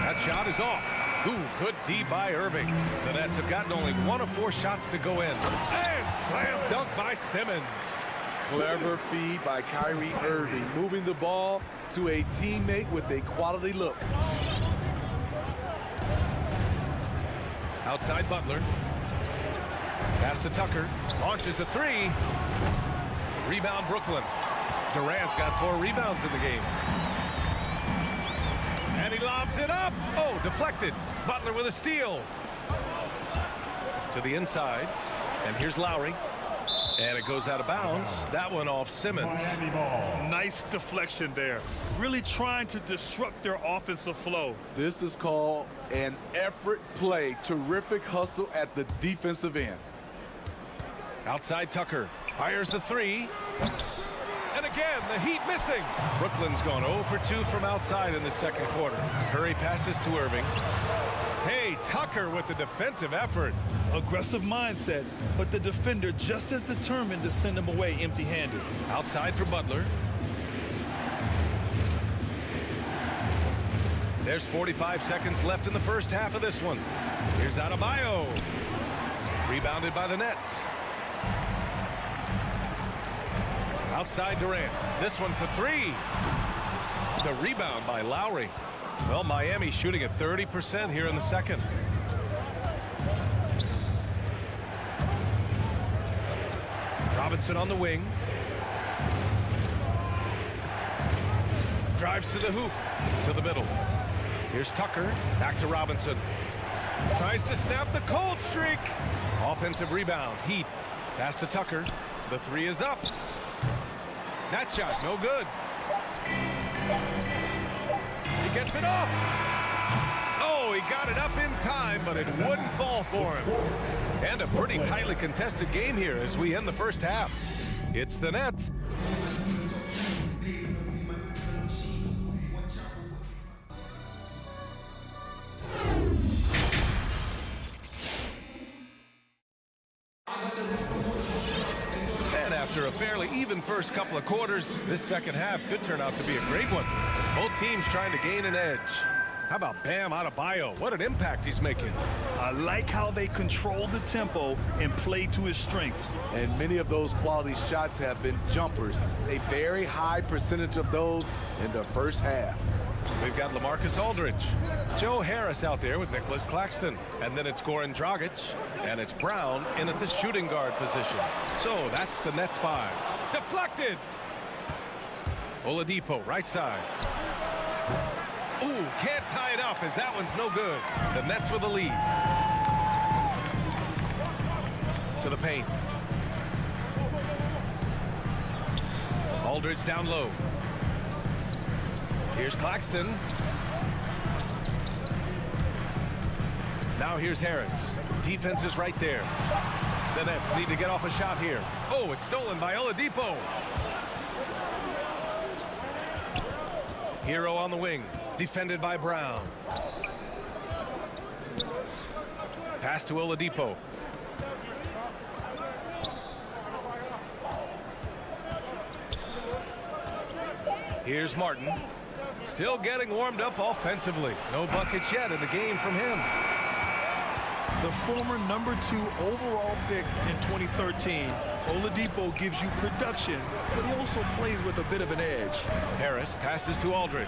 That shot is off. Ooh, good D by Irving. The Nets have gotten only 1 of 4 shots to go in. And slam dunk by Simmons. Clever feed by Kyrie Irving, moving the ball to a teammate with a quality look. Outside Butler. Pass to Tucker. Launches a 3. Rebound Brooklyn. Durant's got 4 rebounds in the game. And he lobs it up. Oh, deflected. Butler with a steal. To the inside. And here's Lowry. And it goes out of bounds. That one off Simmons. Nice deflection there. Really trying to disrupt their offensive flow. This is called an effort play. Terrific hustle at the defensive end. Outside Tucker. Fires the 3. And again, the Heat missing. Brooklyn's gone 0 for 2 from outside in the second quarter. Curry passes to Irving. Hey, Tucker with the defensive effort. Aggressive mindset, but the defender just as determined to send him away empty-handed. Outside for Butler. There's 45 seconds left in the first half of this one. Here's Adebayo. Rebounded by the Nets. Outside Durant. This one for 3. The rebound by Lowry. Well, Miami shooting at 30% here in the second. Robinson on the wing. Drives to the hoop. To the middle. Here's Tucker. Back to Robinson. Tries to snap the cold streak. Offensive rebound. Heat. Pass to Tucker. The 3 is up. That shot, no good. He gets it off. Oh, he got it up in time, but it wouldn't fall for him. And a pretty tightly contested game here as we end the first half. It's the Nets. After a fairly even first couple of quarters, this second half could turn out to be a great one, as both teams trying to gain an edge. How about Bam Adebayo? What an impact he's making. I like how they control the tempo and play to his strengths. And many of those quality shots have been jumpers. A very high percentage of those in the first half. We've got LaMarcus Aldridge. Joe Harris out there with Nicholas Claxton. And then it's Goran Dragic. And it's Brown in at the shooting guard position. So that's the Nets 5. Deflected! Oladipo, right side. Ooh, can't tie it up as that one's no good. The Nets with the lead. To the paint. Aldridge down low. Here's Claxton. Now here's Harris. Defense is right there. The Nets need to get off a shot here. Oh, it's stolen by Oladipo. Hero on the wing. Defended by Brown. Pass to Oladipo. Here's Martin. Still getting warmed up offensively. No buckets yet in the game from him. The former number 2 overall pick in 2013, Oladipo gives you production, but he also plays with a bit of an edge. Harris passes to Aldridge.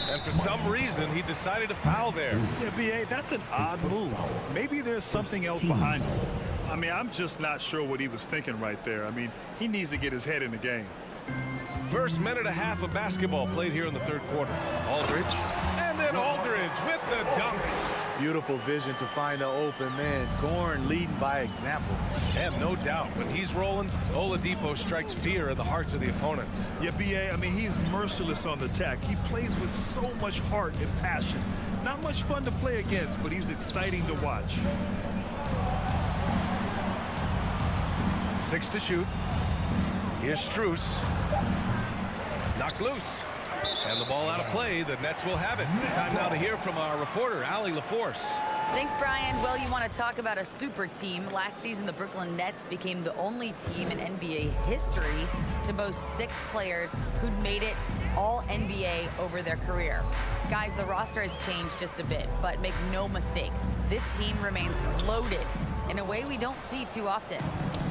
And for some reason, he decided to foul there. Yeah, B.A., that's an odd move. Maybe there's something else behind it. I mean, I'm just not sure what he was thinking right there. I mean, he needs to get his head in the game. First minute and a half of basketball played here in the third quarter. Aldridge. And then Aldridge with the dunk. Beautiful vision to find the open man. Goran leading by example. And no doubt, when he's rolling, Oladipo strikes fear in the hearts of the opponents. Yeah, B.A., I mean, he's merciless on the attack. He plays with so much heart and passion. Not much fun to play against, but he's exciting to watch. 6 to shoot. Here's Strus. Knocked loose. And the ball out of play. The Nets will have it. Time now to hear from our reporter, Allie LaForce. Thanks, Brian. Well, you want to talk about a super team. Last season, the Brooklyn Nets became the only team in NBA history to boast 6 players who'd made it all NBA over their career. Guys, the roster has changed just a bit, but make no mistake, this team remains loaded in a way we don't see too often.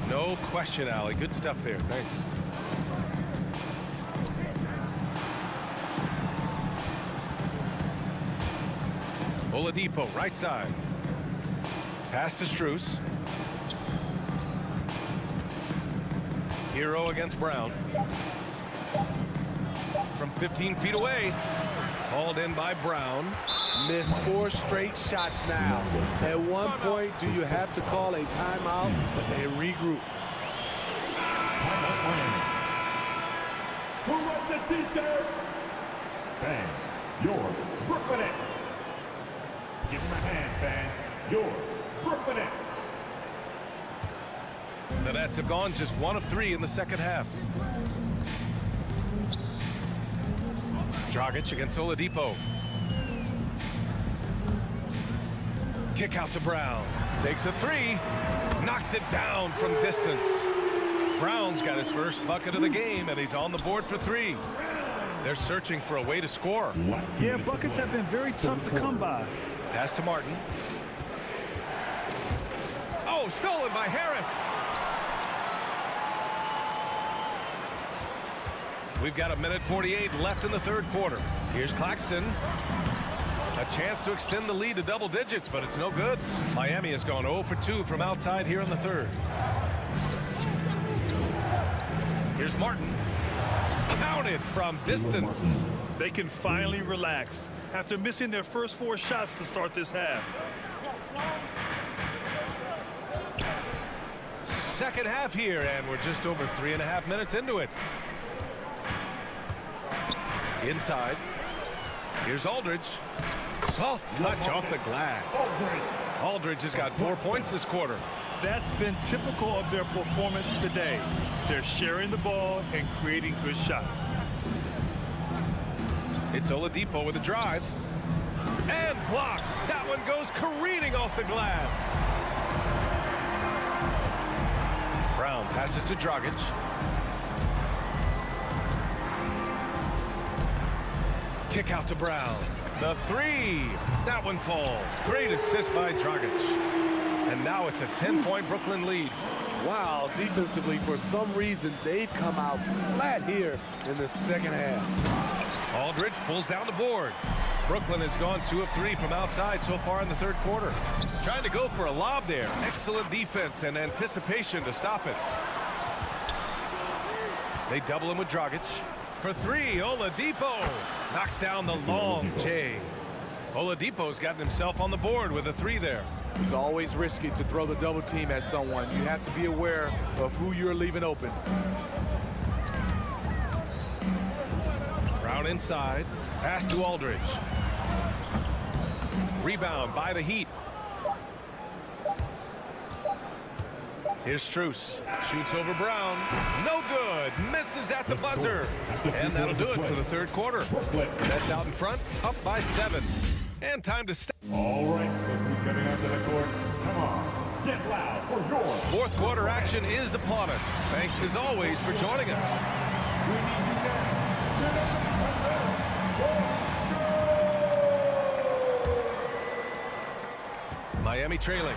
No question, Allie. Good stuff there. Thanks. Oladipo, right side. Pass to Strus. Hero against Brown. From 15 feet away. Hauled in by Brown. Missed 4 straight shots now. At one point, do you have to call a timeout and regroup? Who wants a t-shirt? Bang, your Brooklyn Nets. Give him a hand, fans. Your Brooklyn Nets. The Nets have gone just 1 of 3 in the second half. Dragic against Oladipo. Kick out to Brown. Takes a 3. Knocks it down from distance. Brown's got his first bucket of the game, and he's on the board for 3. They're searching for a way to score. Yeah, buckets have been very tough to come by. Pass to Martin. Oh, stolen by Harris. We've got 1:48 left in the third quarter. Here's Claxton. A chance to extend the lead to double digits, but it's no good. Miami has gone 0 for 2 from outside here in the third. Here's Martin. Counted from distance. They can finally relax after missing their first 4 shots to start this half. Second half here, and we're just over 3.5 minutes into it. Inside. Here's Aldridge. Soft touch off the glass. Aldridge has got 4 points this quarter. That's been typical of their performance today. They're sharing the ball and creating good shots. It's Oladipo with a drive. And blocked. That one goes careening off the glass. Brown passes to Dragic. Kick out to Brown. The 3. That one falls. Great assist by Dragic. And now it's a 10-point Brooklyn lead. Wow, defensively, for some reason, they've come out flat here in the second half. Aldridge pulls down the board. Brooklyn has gone 2 of 3 from outside so far in the third quarter. Trying to go for a lob there. Excellent defense and anticipation to stop it. They double him with Dragic. For 3, Oladipo knocks down the long J. Oladipo's gotten himself on the board with a 3 there. It's always risky to throw the double team at someone. You have to be aware of who you're leaving open. Brown inside. Pass to Aldridge. Rebound by the Heat. Here's Strus. Shoots over Brown. No good. Misses at the buzzer. And that'll do it for the third quarter. That's out in front. Up by 7. And time to stop. All right, look who's coming out to the court. Come on, get loud for yours. Fourth quarter action is upon us. Thanks as always for joining us. Miami trailing.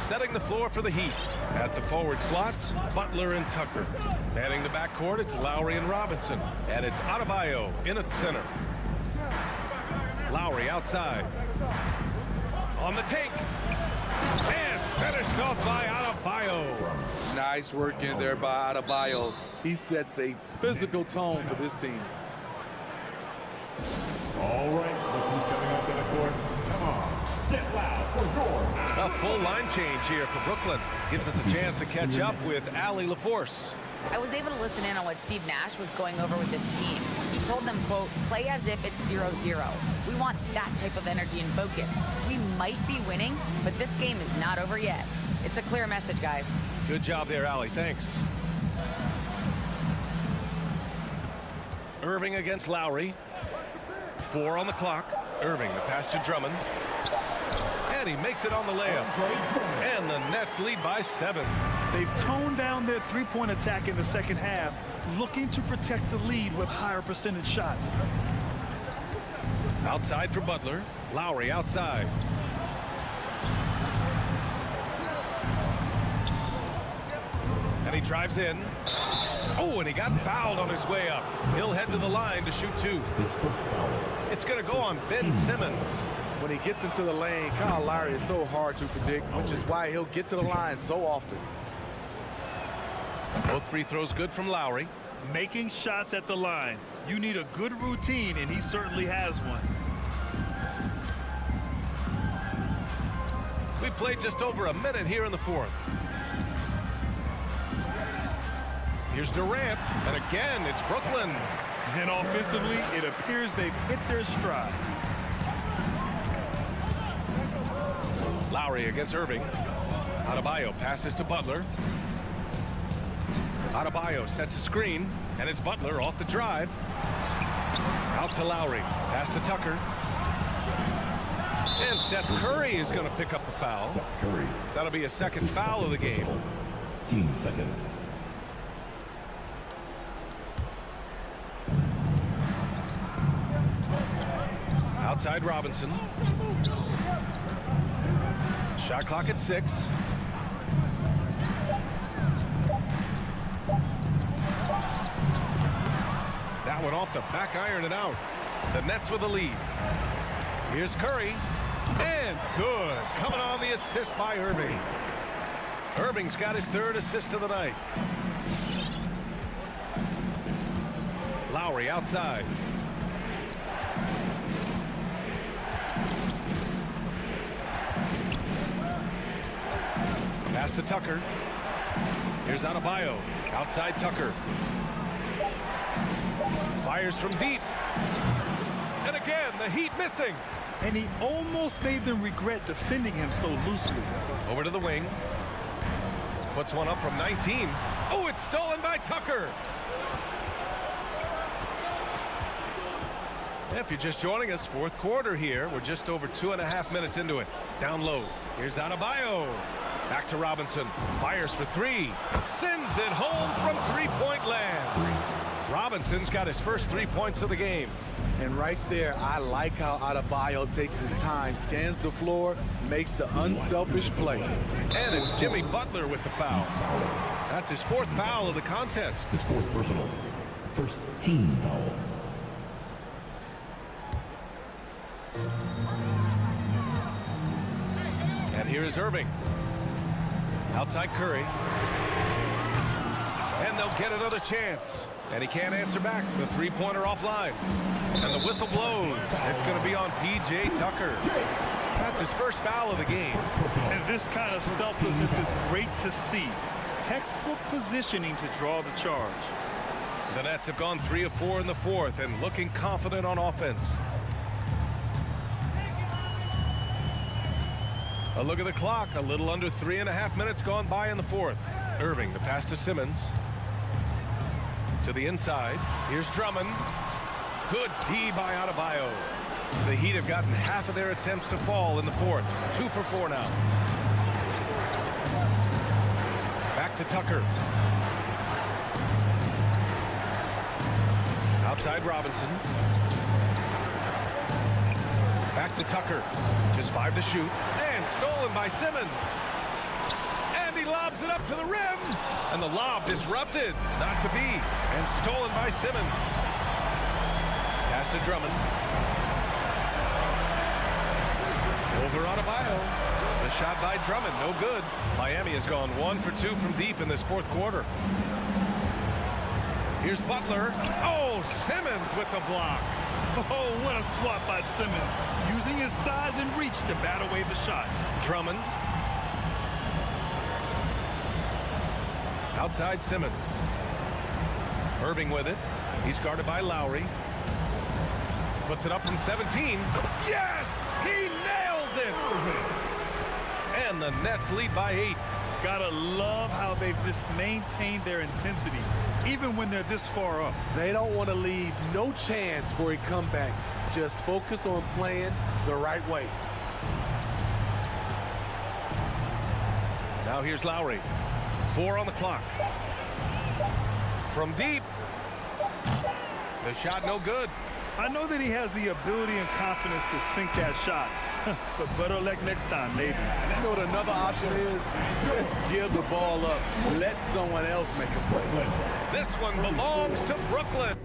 Setting the floor for the Heat. At the forward slots, Butler and Tucker. Manning the backcourt, it's Lowry and Robinson. And it's Adebayo in at center. Lowry outside. On the take. And finished off by Adebayo. Nice work in there by Adebayo. He sets a physical tone for this team. All right, look who's coming up to the court. Come on, get loud for yours. A full line change here for Brooklyn. Gives us a chance to catch up with Allie LaForce. I was able to listen in on what Steve Nash was going over with this team. He told them, quote, play as if it's 0-0. We want that type of energy and focus. We might be winning, but this game is not over yet. It's a clear message, guys. Good job there, Allie. Thanks. Irving against Lowry. 4 on the clock. Irving, the pass to Drummond. And he makes it on the layup. And the Nets lead by 7. They've toned down their three-point attack in the second half, looking to protect the lead with higher percentage shots. Outside for Butler. Lowry outside. And he drives in. Oh, and he got fouled on his way up. He'll head to the line to shoot 2. It's going to go on Ben Simmons. When he gets into the lane, Kyle Lowry is so hard to predict, which is why he'll get to the line so often. Both free throws good from Lowry. Making shots at the line. You need a good routine, and he certainly has one. We played just over a minute here in the 4th. Here's Durant, and again, it's Brooklyn. And offensively, it appears they've hit their stride. Lowry against Irving. Adebayo passes to Butler. Adebayo sets a screen, and it's Butler off the drive. Out to Lowry. Pass to Tucker. And Seth Curry is going to pick up the foul. That'll be a second foul of the game. Team second. Outside Robinson. Shot clock at 6. That one off the back iron and out. The Nets with the lead. Here's Curry. And good. Coming on the assist by Irving. Irving's got his 3rd assist of the night. Lowry outside. Pass to Tucker. Here's Adebayo. Outside Tucker. Fires from deep. And again, the Heat missing. And he almost made them regret defending him so loosely. Over to the wing. Puts one up from 19. Oh, it's stolen by Tucker. If you're just joining us, 4th quarter here. We're just over 2.5 minutes into it. Down low. Here's Adebayo. Back to Robinson. Fires for 3. Sends it home from 3-point land. Robinson's got his first 3 points of the game. And right there, I like how Adebayo takes his time, scans the floor, makes the unselfish play. And it's Jimmy Butler with the foul. That's his 4th foul of the contest. His 4th personal. First team foul. And here is Irving. Outside Curry. And they'll get another chance. And he can't answer back. The 3-pointer offline. And the whistle blows. It's going to be on P.J. Tucker. That's his first foul of the game. And this kind of selflessness is great to see. Textbook positioning to draw the charge. The Nets have gone 3 of 4 in the 4th and looking confident on offense. A look at the clock. A little under 3.5 minutes gone by in the 4th. Irving, the pass to Simmons. To the inside. Here's Drummond. Good D by Adebayo. The Heat have gotten half of their attempts to fall in the 4th. 2 for 4 now. Back to Tucker. Outside Robinson. Back to Tucker. Just 5 to shoot. And stolen by Simmons. And he lobs it up to the rim. And the lob disrupted. Not to be. And stolen by Simmons. Pass to Drummond. Over Adebayo. The shot by Drummond. No good. Miami has gone 1 for 2 from deep in this 4th quarter. Here's Butler. Oh, Simmons with the block. Oh, what a swat by Simmons. Using his size and reach to bat away the shot. Drummond. Outside Simmons. Irving with it. He's guarded by Lowry. Puts it up from 17. Yes! He nails it! And the Nets lead by 8. Gotta love how they've just maintained their intensity, even when they're this far up. They don't want to leave no chance for a comeback. Just focus on playing the right way. Now here's Lowry. 4 on the clock. From deep. The shot no good. I know that he has the ability and confidence to sink that shot. But better luck next time, maybe. You know what another option is? Just give the ball up. Let someone else make a play. This one belongs to Brooklyn.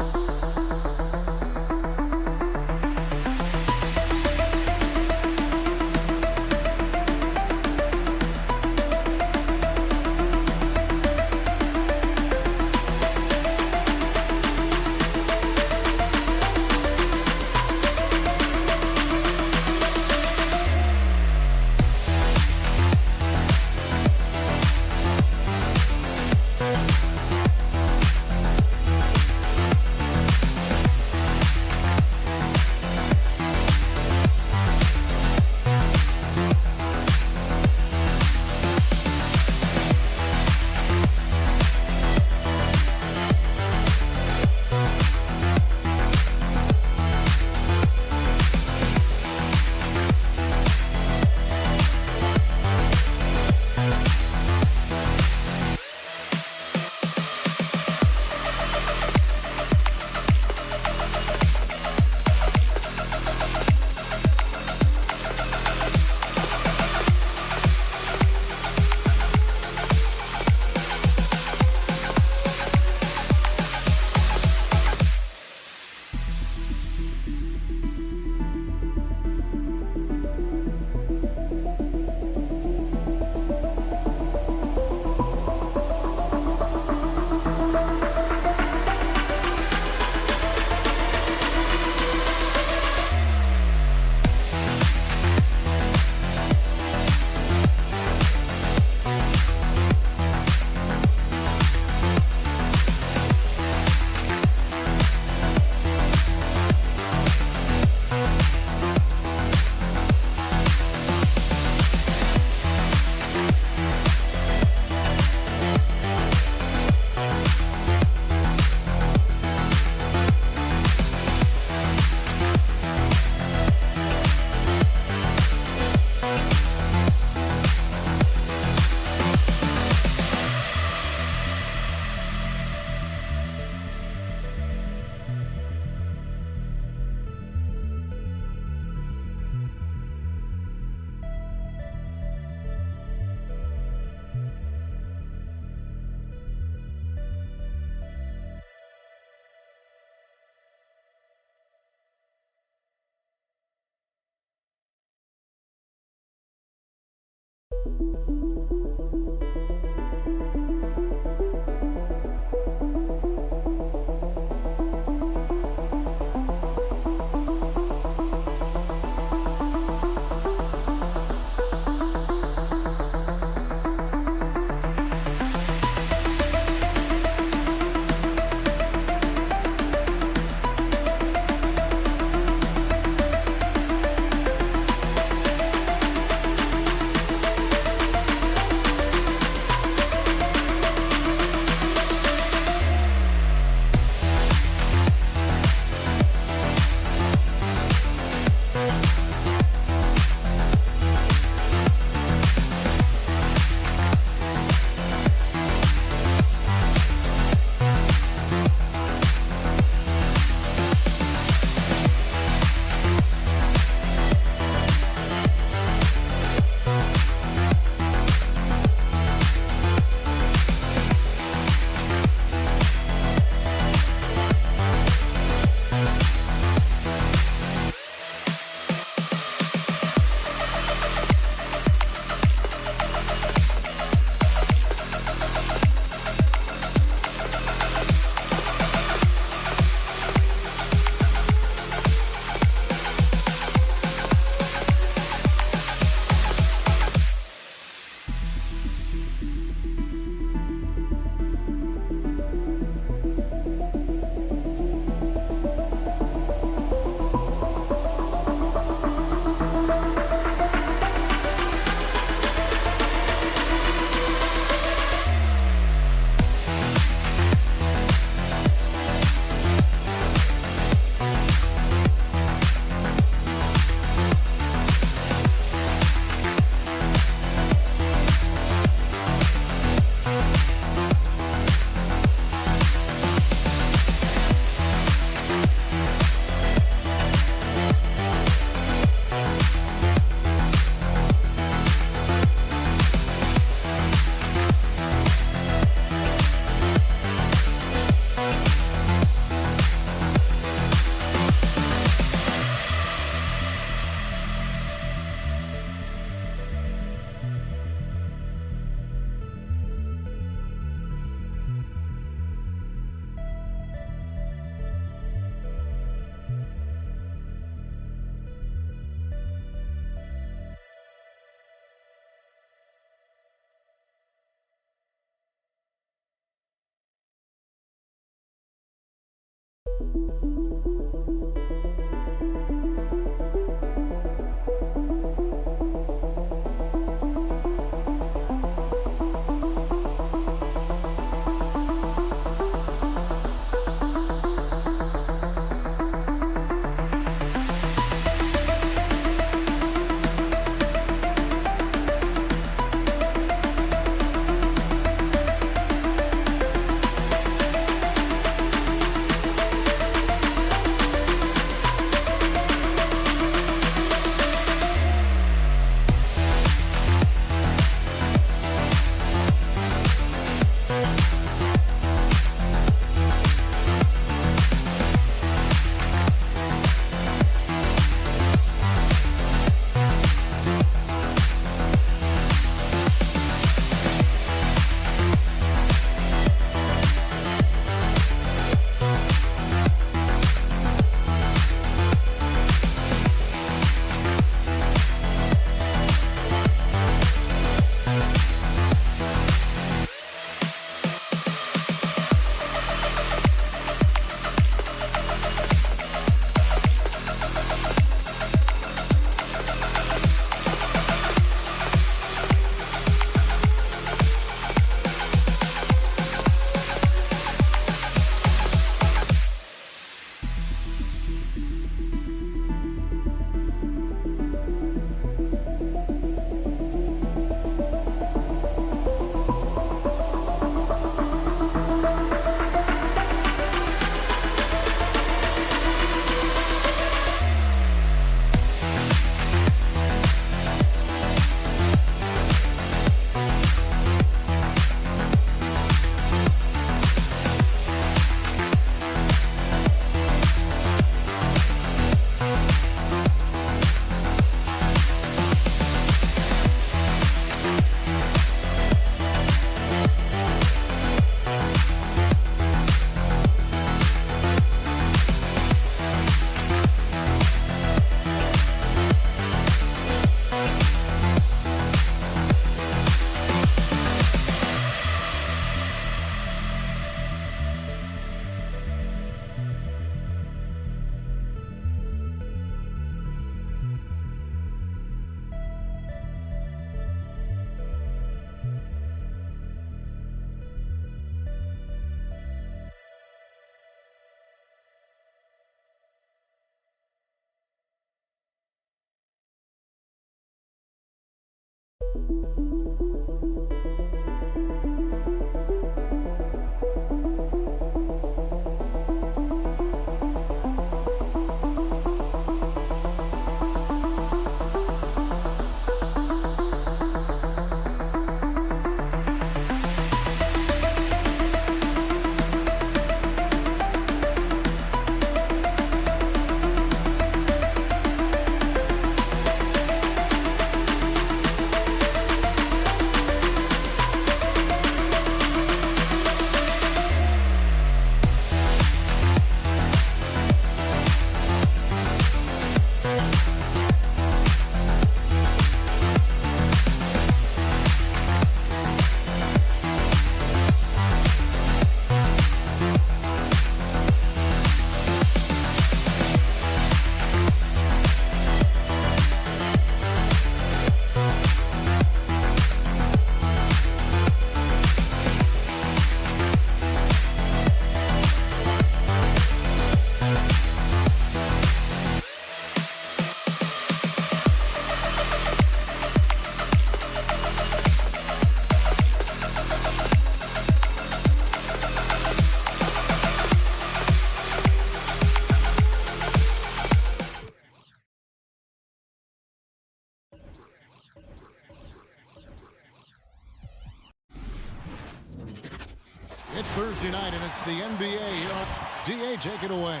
It's Thursday night, and it's the NBA. DA, take it away.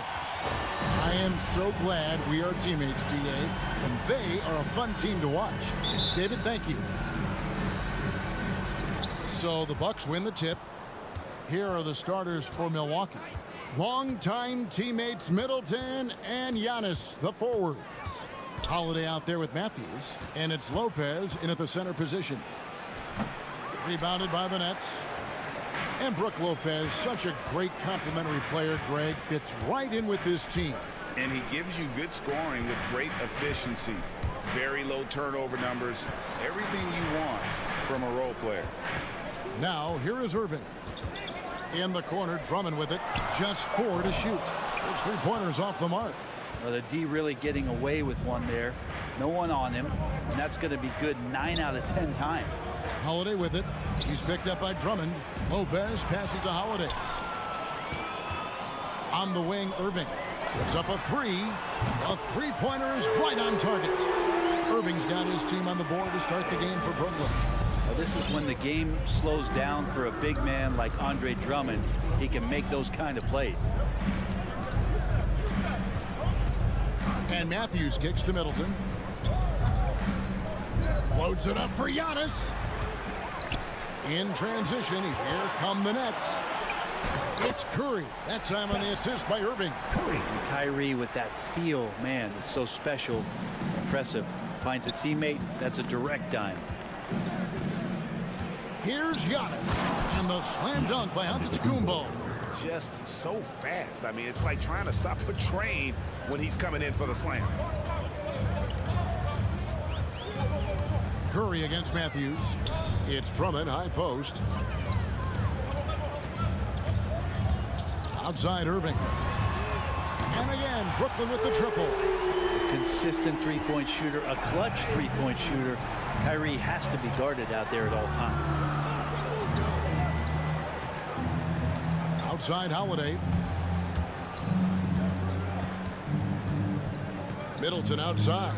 I am so glad we are teammates, DA, and they are a fun team to watch. David, thank you. So the Bucks win the tip. Here are the starters for Milwaukee. Longtime teammates Middleton and Giannis, the forwards. Holiday out there with Matthews, and it's Lopez in at the center position. Rebounded by the Nets. And Brook Lopez, such a great complementary player, Greg, fits right in with this team. And he gives you good scoring with great efficiency. Very low turnover numbers. Everything you want from a role player. Now, here is Irving. In the corner, Drummond with it. Just 4 to shoot. Those three-pointers off the mark. Well, the D really getting away with one there. No one on him. And that's going to be good 9 out of 10 times. Holiday with it. He's picked up by Drummond. Lopez passes to Holiday. On the wing, Irving. Puts up a 3. A three-pointer is right on target. Irving's got his team on the board to start the game for Brooklyn. Well, this is when the game slows down for a big man like Andre Drummond. He can make those kind of plays. And Matthews kicks to Middleton. Loads it up for Giannis. In transition, here come the Nets. It's Curry. That time on the assist by Irving. Curry. And Kyrie with that feel, man, it's so special, impressive. Finds a teammate, that's a direct dime. Here's Giannis. And the slam dunk by Antetokounmpo. Just so fast. I mean, it's like trying to stop a train when he's coming in for the slam. Curry against Matthews. It's Drummond, high post. Outside Irving. And again, Brooklyn with the triple. A consistent three-point shooter, a clutch three-point shooter. Kyrie has to be guarded out there at all times. Outside Holiday. Middleton outside.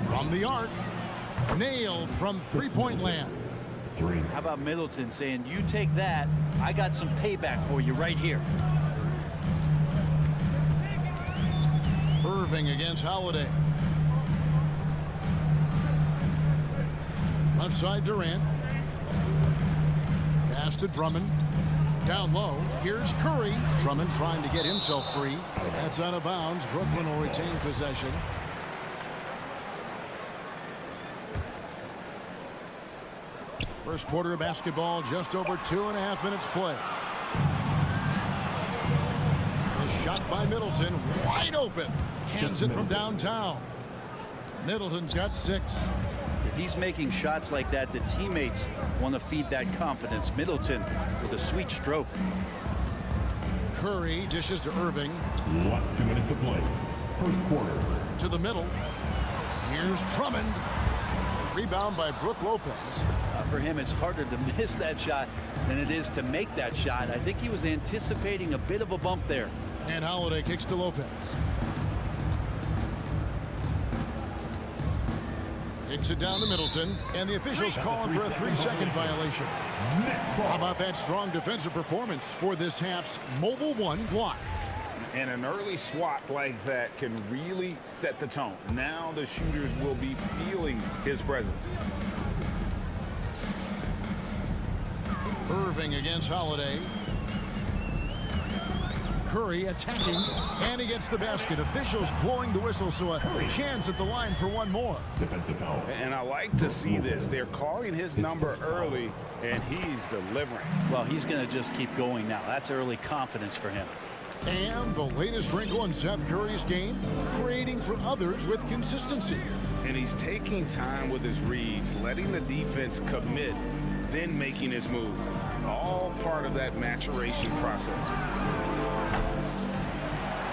From the arc. Nailed from three-point land. How about Middleton saying, you take that, I got some payback for you right here. Irving against Holiday. Left side Durant. Pass to Drummond. Down low. Here's Curry. Drummond trying to get himself free. That's out of bounds. Brooklyn will retain possession. First quarter of basketball, just over 2.5 minutes play. The shot by Middleton, wide open. Cans it from downtown. Middleton's got 6. If he's making shots like that, the teammates want to feed that confidence. Middleton with a sweet stroke. Curry dishes to Irving. Last 2 minutes to play. First quarter. To the middle. Here's Drummond. Rebound by Brook Lopez. For him, it's harder to miss that shot than it is to make that shot. I think he was anticipating a bit of a bump there. And Holiday kicks to Lopez. Kicks it down to Middleton, and the officials calling for a 3-second violation. How about that strong defensive performance for this half's Mobile One block? And an early swat like that can really set the tone. Now the shooters will be feeling his presence. Irving against Holiday. Curry attacking, and he gets the basket. Officials blowing the whistle, so a chance at the line for one more. And I like to see this. They're calling his number early, and he's delivering. Well, he's going to just keep going now. That's early confidence for him. And the latest wrinkle in Seth Curry's game, creating for others with consistency. And he's taking time with his reads, letting the defense commit, then making his move. All part of that maturation process.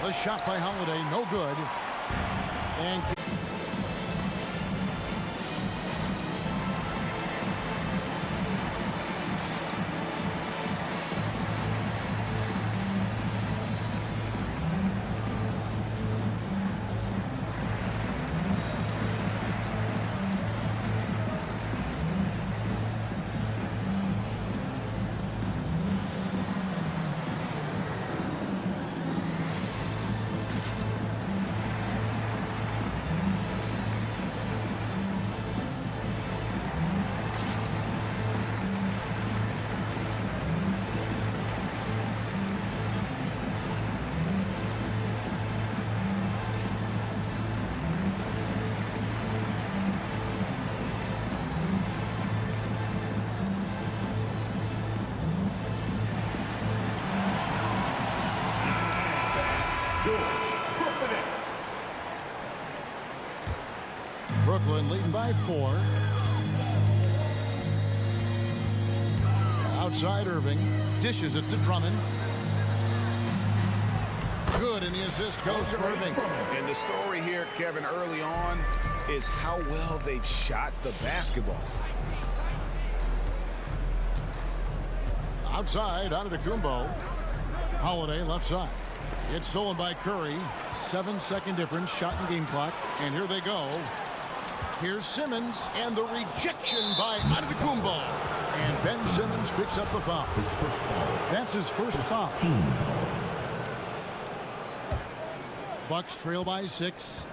The shot by Holiday, no good. And Brooklyn leading by 4. Outside Irving. Dishes it to Drummond. Good, and the assist goes to Irving. And the story here, Kevin, early on is how well they've shot the basketball. Outside, Antetokounmpo. Holiday left side. It's stolen by Curry. 7-second difference, shot and game clock. And here they go. Here's Simmons, and the rejection by Antetokounmpo. And Ben Simmons picks up the foul. That's his first foul. Bucks trail by 6.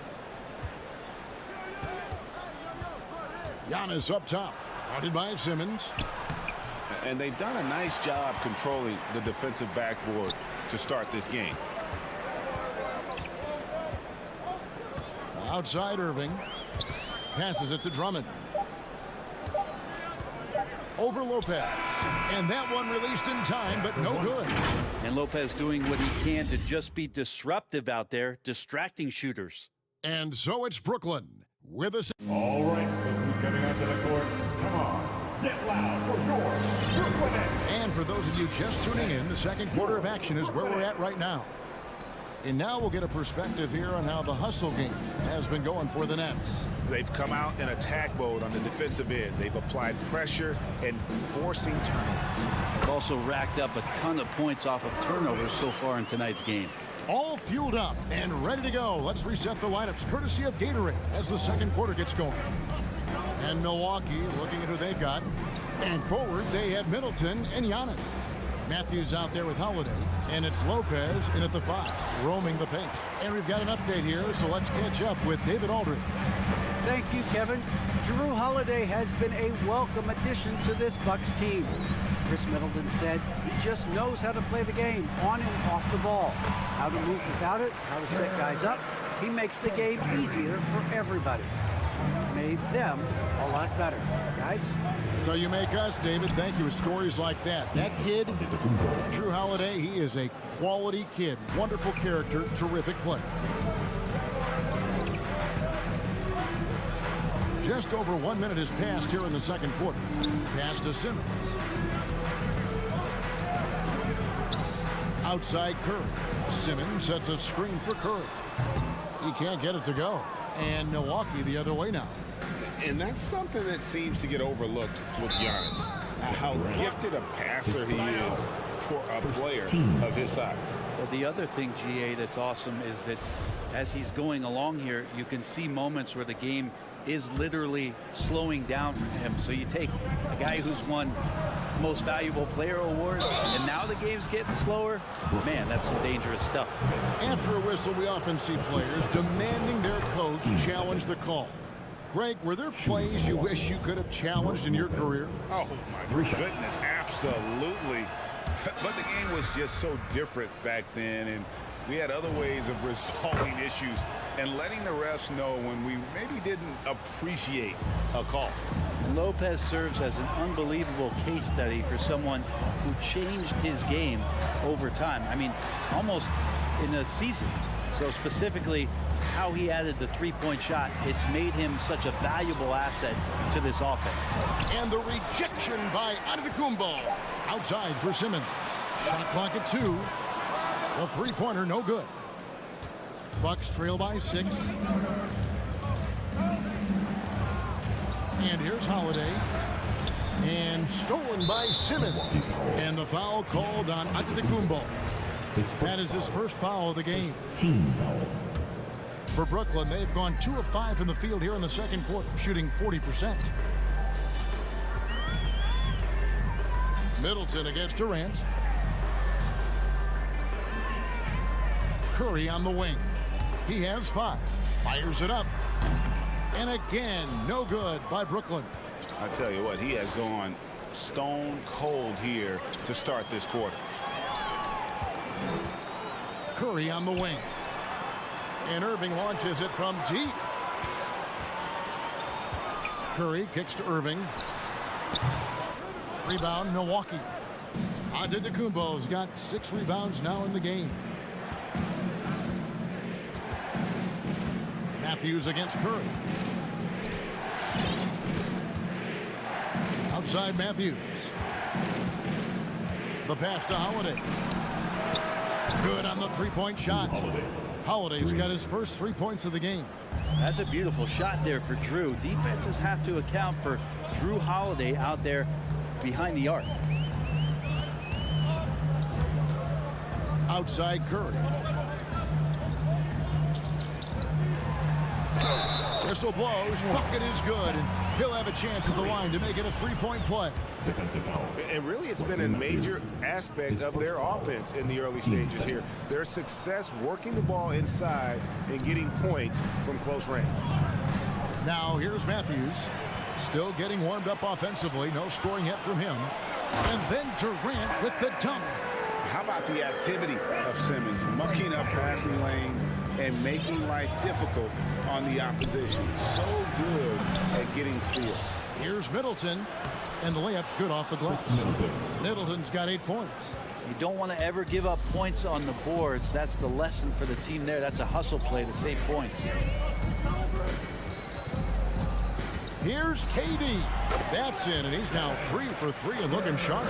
Giannis up top, guarded by Simmons. And they've done a nice job controlling the defensive backboard to start this game. Outside Irving. Passes it to Drummond. Over Lopez. And that one released in time, but no good. And Lopez doing what he can to just be disruptive out there, distracting shooters. And so it's Brooklyn with us. All right, who's coming onto the court? Come on, get loud for your Brooklyn Nets. And for those of you just tuning in, the second quarter of action is where we're at right now. And now we'll get a perspective here on how the hustle game has been going for the Nets. They've come out in attack mode on the defensive end. They've applied pressure and forcing turnovers. They've also racked up a ton of points off of turnovers so far in tonight's game. All fueled up and ready to go. Let's reset the lineups courtesy of Gatorade as the second quarter gets going. And Milwaukee looking at who they've got. And forward they have Middleton and Giannis. Matthews out there with Holiday, and it's Lopez in at the 5, roaming the paint. And we've got an update here, so let's catch up with David Aldridge. Thank you, Kevin. Jrue Holiday has been a welcome addition to this Bucks team. Chris Middleton said he just knows how to play the game on and off the ball. How to move without it, how to set guys up. He makes the game easier for everybody. He's made them a lot better. Guys? So you make us, David. Thank you with stories like that. That kid, Jrue Holiday, he is a quality kid. Wonderful character, terrific player. Just over 1 minute has passed here in the second quarter. Pass to Simmons. Outside Curry. Simmons sets a screen for Curry. He can't get it to go. And Milwaukee the other way now. And that's something that seems to get overlooked with Giannis. How gifted a passer he is for a player of his size. Well, the other thing, GA, that's awesome is that as he's going along here, you can see moments where the game is literally slowing down for him. So you take a guy who's won most valuable player awards, and now the game's getting slower. Man, that's some dangerous stuff. After a whistle, we often see players demanding their coach challenge the call. Greg, were there plays you wish you could have challenged in your career? Oh, my goodness, absolutely. But the game was just so different back then, and we had other ways of resolving issues and letting the refs know when we maybe didn't appreciate a call. And Lopez serves as an unbelievable case study for someone who changed his game over time. I mean, almost in a season. So specifically, how he added the three-point shot, it's made him such a valuable asset to this offense. And the rejection by Antetokounmpo. Outside for Simmons. Shot clock at 2. The three-pointer no good. Bucks trail by 6. And here's Holiday. And stolen by Simmons. And the foul called on Antetokounmpo. That is his first foul of the game. Team foul. For Brooklyn, they've gone 2 of 5 from the field here in the second quarter, shooting 40%. Middleton against Durant. Curry on the wing. He has 5. Fires it up. And again, no good by Brooklyn. I tell you what, he has gone stone cold here to start this quarter. Curry on the wing. And Irving launches it from deep. Curry kicks to Irving. Rebound, Milwaukee. Antetokounmpo's got 6 rebounds now in the game. Matthews against Curry. Outside Matthews. The pass to Holiday. Good on the three-point shot. Holiday's got his first 3 points of the game. That's a beautiful shot there for Drew. Defenses have to account for Drew Holiday out there behind the arc. Outside Curry. Whistle blows. Bucket is good. And he'll have a chance at the line to make it a 3-point play. And really, it's been a major aspect of their offense in the early stages here. Their success working the ball inside and getting points from close range. Now here's Matthews. Still getting warmed up offensively. No scoring yet from him. And then Durant with the dunk. How about the activity of Simmons, mucking up passing lanes and making life difficult on the opposition. So good at getting steals. Here's Middleton, and the layup's good off the glass. Middleton's got 8 points. You don't want to ever give up points on the boards. That's the lesson for the team there. That's a hustle play to save points. Here's KD. That's in, and he's now 3 for 3 and looking sharp.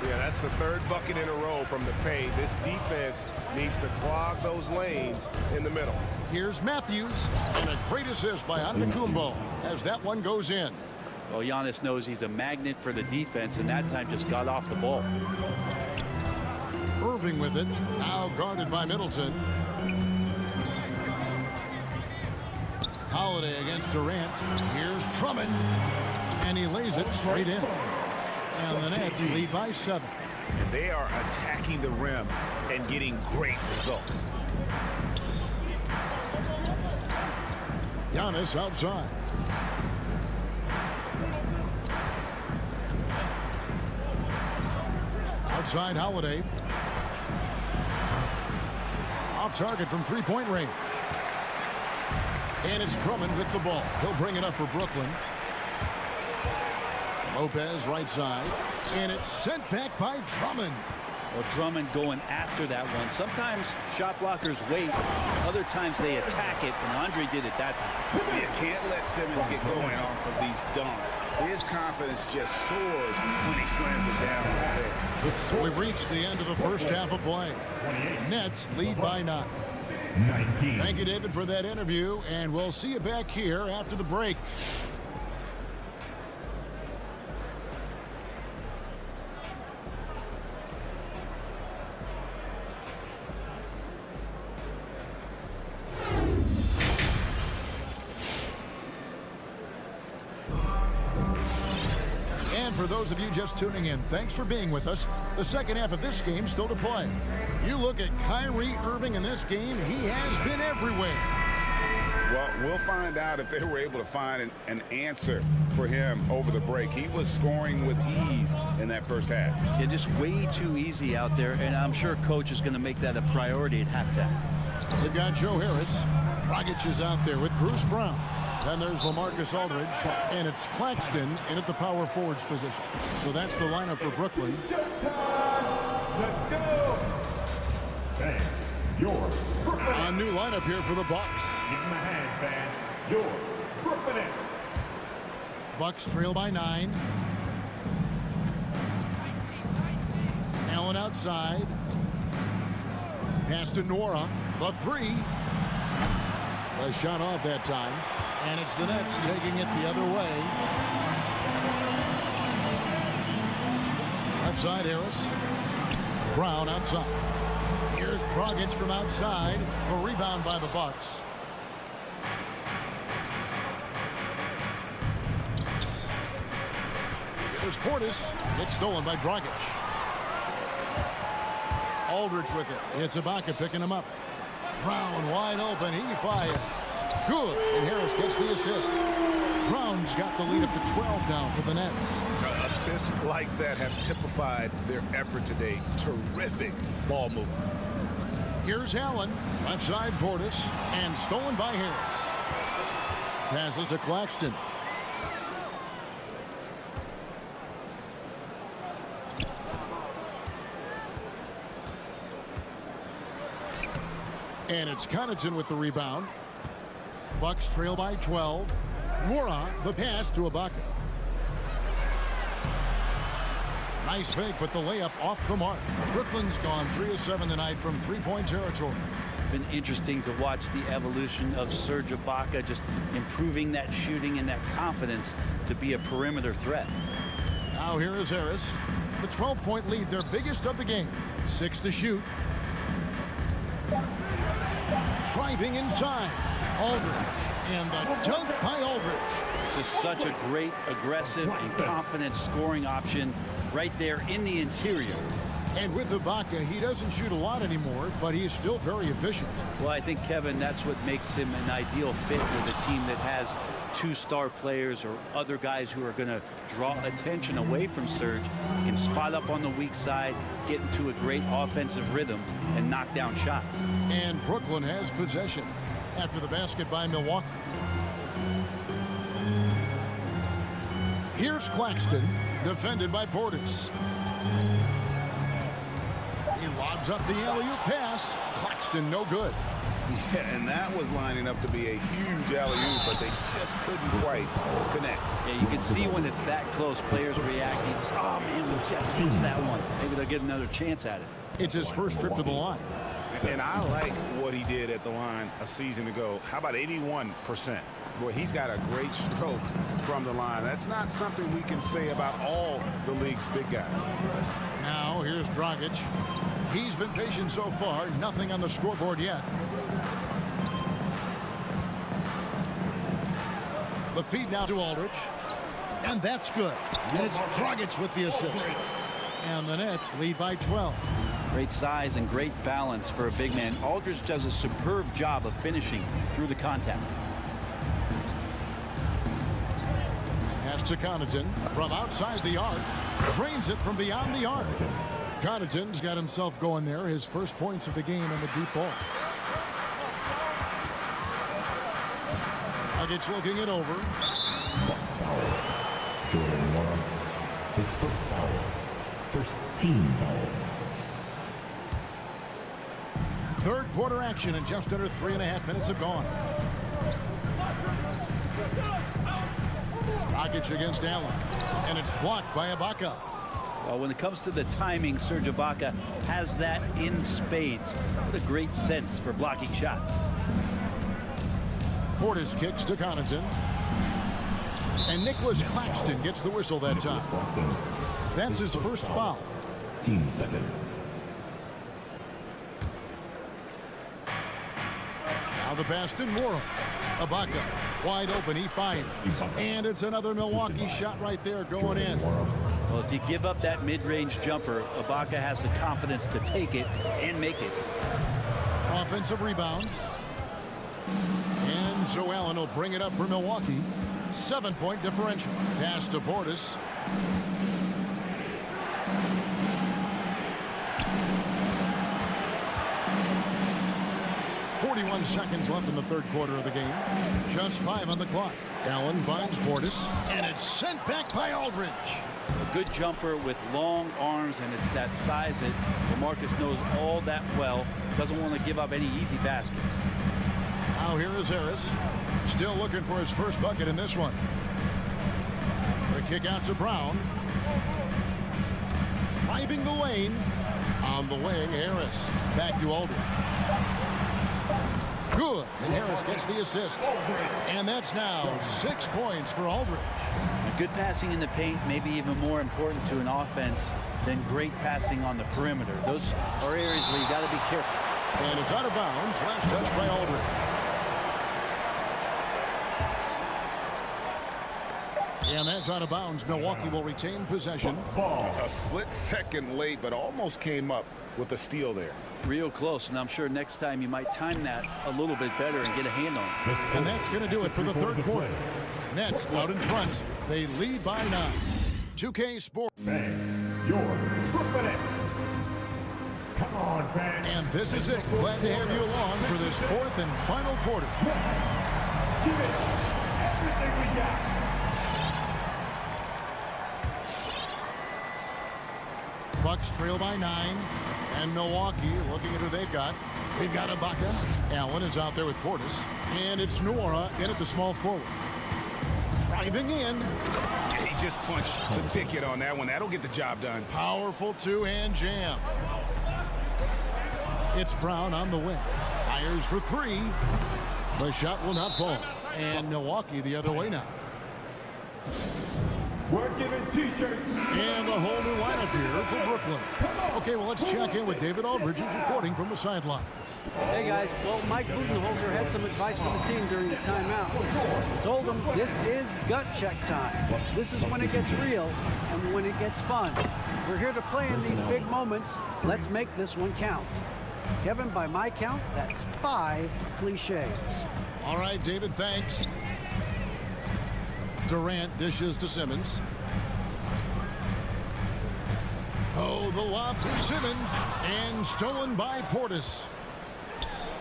Yeah, that's the 3rd bucket in a row from the paint. This defense needs to clog those lanes in the middle. Here's Matthews, and a great assist by Antetokounmpo as that one goes in. Well, Giannis knows he's a magnet for the defense, and that time just got off the ball. Irving with it, now guarded by Middleton. Holiday against Durant. Here's Drummond, and he lays it straight in. And the Nets lead by 7. And they are attacking the rim and getting great results. Giannis outside. Outside Holiday. Off target from 3-point range. And it's Drummond with the ball. He'll bring it up for Brooklyn. Lopez right side. And it's sent back by Drummond. Well, Drummond going after that one. Sometimes shot blockers wait. Other times they attack it, and Andre did it that time. You can't let Simmons get going off of these dunks. His confidence just soars when he slams it down. So we've reached the end of the first half of play. Nets lead by 9. 19. Thank you, David, for that interview, and we'll see you back here after the break. for those of you just tuning in, thanks for being with us. The second half of this game still to play. You look at Kyrie Irving in this game, he has been everywhere. Well, we'll find out if they were able to find an answer for him over the break. He was scoring with ease in that first half. Yeah, just way too easy out there, and I'm sure coach is going to make that a priority at halftime. They've got Joe Harris. Dragic is out there with Bruce Brown. Then there's LaMarcus Aldridge, and it's Claxton in at the power forwards position. So that's the lineup for Brooklyn. Let's go. Bang. Your Brooklyn. A new lineup here for the Bucks. Give him a hand, fan. Your Brooklyn Nets. Bucks trail by 9. Allen outside. Pass to Nora. The 3. A shot off that time. And it's the Nets taking it the other way. Left side, Harris. Brown outside. Here's Dragic from outside. A rebound by the Bucks. Here's Portis. It's stolen by Dragic. Aldridge with it. It's Ibaka picking him up. Brown wide open. He fires. Good. And Harris gets the assist. Brown's got the lead up to 12 now for the Nets. Assists like that have typified their effort today. Terrific ball movement. Here's Allen. Left side Portis. And stolen by Harris. Passes to Claxton. And it's Connaughton with the rebound. Bucks trail by 12. Nora, the pass to Ibaka. Nice fake, but the layup off the mark. Brooklyn's gone 3 of 7 tonight from three-point territory. Been interesting to watch the evolution of Serge Ibaka, just improving that shooting and that confidence to be a perimeter threat. Now here is Harris. The 12-point lead, their biggest of the game. 6 to shoot. Driving inside. Aldridge. And the dunk by Aldridge. Just such a great, aggressive, and confident scoring option right there in the interior. And with Ibaka, he doesn't shoot a lot anymore, but he's still very efficient. Well, I think, Kevin, that's what makes him an ideal fit with a team that has 2 star players or other guys who are going to draw attention away from Serge. He can spot up on the weak side, get into a great offensive rhythm, and knock down shots. And Brooklyn has possession after the basket by Milwaukee. Here's Claxton, defended by Portis. He lobs up the alley-oop pass. Claxton no good. Yeah, and that was lining up to be a huge alley-oop, but they just couldn't quite connect. Yeah, you can see when it's that close, players reacting. Oh, man, we just missed that one. Maybe they'll get another chance at it. It's his first trip to the line. And I like what he did at the line a season ago. How about 81%? Boy, he's got a great stroke from the line. That's not something we can say about all the league's big guys. Now, here's Dragic. He's been patient so far. Nothing on the scoreboard yet. The feed now to Aldridge. And that's good. And it's Dragic with the assist. And the Nets lead by 12. Great size and great balance for a big man. Aldridge does a superb job of finishing through the contact. Pass to Connaughton from outside the arc. Drains it from beyond the arc. Connaughton's got himself going there. His first points of the game on the deep ball. Dragic looking it over. Jordan Nora, his first foul. First team foul. Third quarter action and just under 3.5 minutes have gone. Dragic against Allen. And it's blocked by Ibaka. Well, when it comes to the timing, Serge Ibaka has that in spades. What a great sense for blocking shots. Portis kicks to Connaughton. And Nicholas Claxton gets the whistle that time. That's his first foul. Team second. Now the pass to Nora. Ibaka wide open. He fires. And it's another Milwaukee shot right there going in. Well, if you give up that mid-range jumper, Ibaka has the confidence to take it and make it. Offensive rebound. And Joe Allen will bring it up for Milwaukee. 7-point differential. Pass to Portis. Seconds left in the third quarter of the game. Just 5 on the clock. Allen finds Portis, and it's sent back by Aldridge. A good jumper with long arms, and it's that size that LaMarcus knows all that well. Doesn't want to give up any easy baskets. Now here is Harris. Still looking for his first bucket in this one. The kick out to Brown. Driving the lane. On the wing, Harris. Back to Aldridge. Good, and Harris gets the assist. And that's now 6 points for Aldridge. Good passing in the paint may be even more important to an offense than great passing on the perimeter. Those are areas where you got to be careful. And it's out of bounds. Last touch by Aldridge. And that's out of bounds. Milwaukee will retain possession. A split second late, but almost came up with a steal there. Real close, and I'm sure next time you might time that a little bit better and get a hand on it. And that's going to do it for the third quarter. Nets out in front. They lead by 9. 2K Sports. Your Brooklyn Nets. Come on, fans. And this is it. Glad to have you along for this fourth and final quarter. Give it everything we got. Bucks trail by 9. And Milwaukee looking at who they've got. They've got Ibaka. Allen is out there with Portis. And it's Nwora in at the small forward. Driving in. He just punched the ticket on that one. That'll get the job done. Powerful two-hand jam. It's Brown on the wing. Fires for 3. The shot will not fall. And Milwaukee the other way now. We're giving T-shirts. And a whole new lineup here for Brooklyn. Okay, well, let's check in with David Aldridge, who's reporting from the sidelines. Hey, guys. Well, Mike Budenholzer had some advice for the team during the timeout. He told them this is gut check time. This is when it gets real and when it gets fun. We're here to play in these big moments. Let's make this one count. Kevin, by my count, that's 5 cliches. All right, David, thanks. Durant dishes to Simmons. Oh, the lob to Simmons. And stolen by Portis.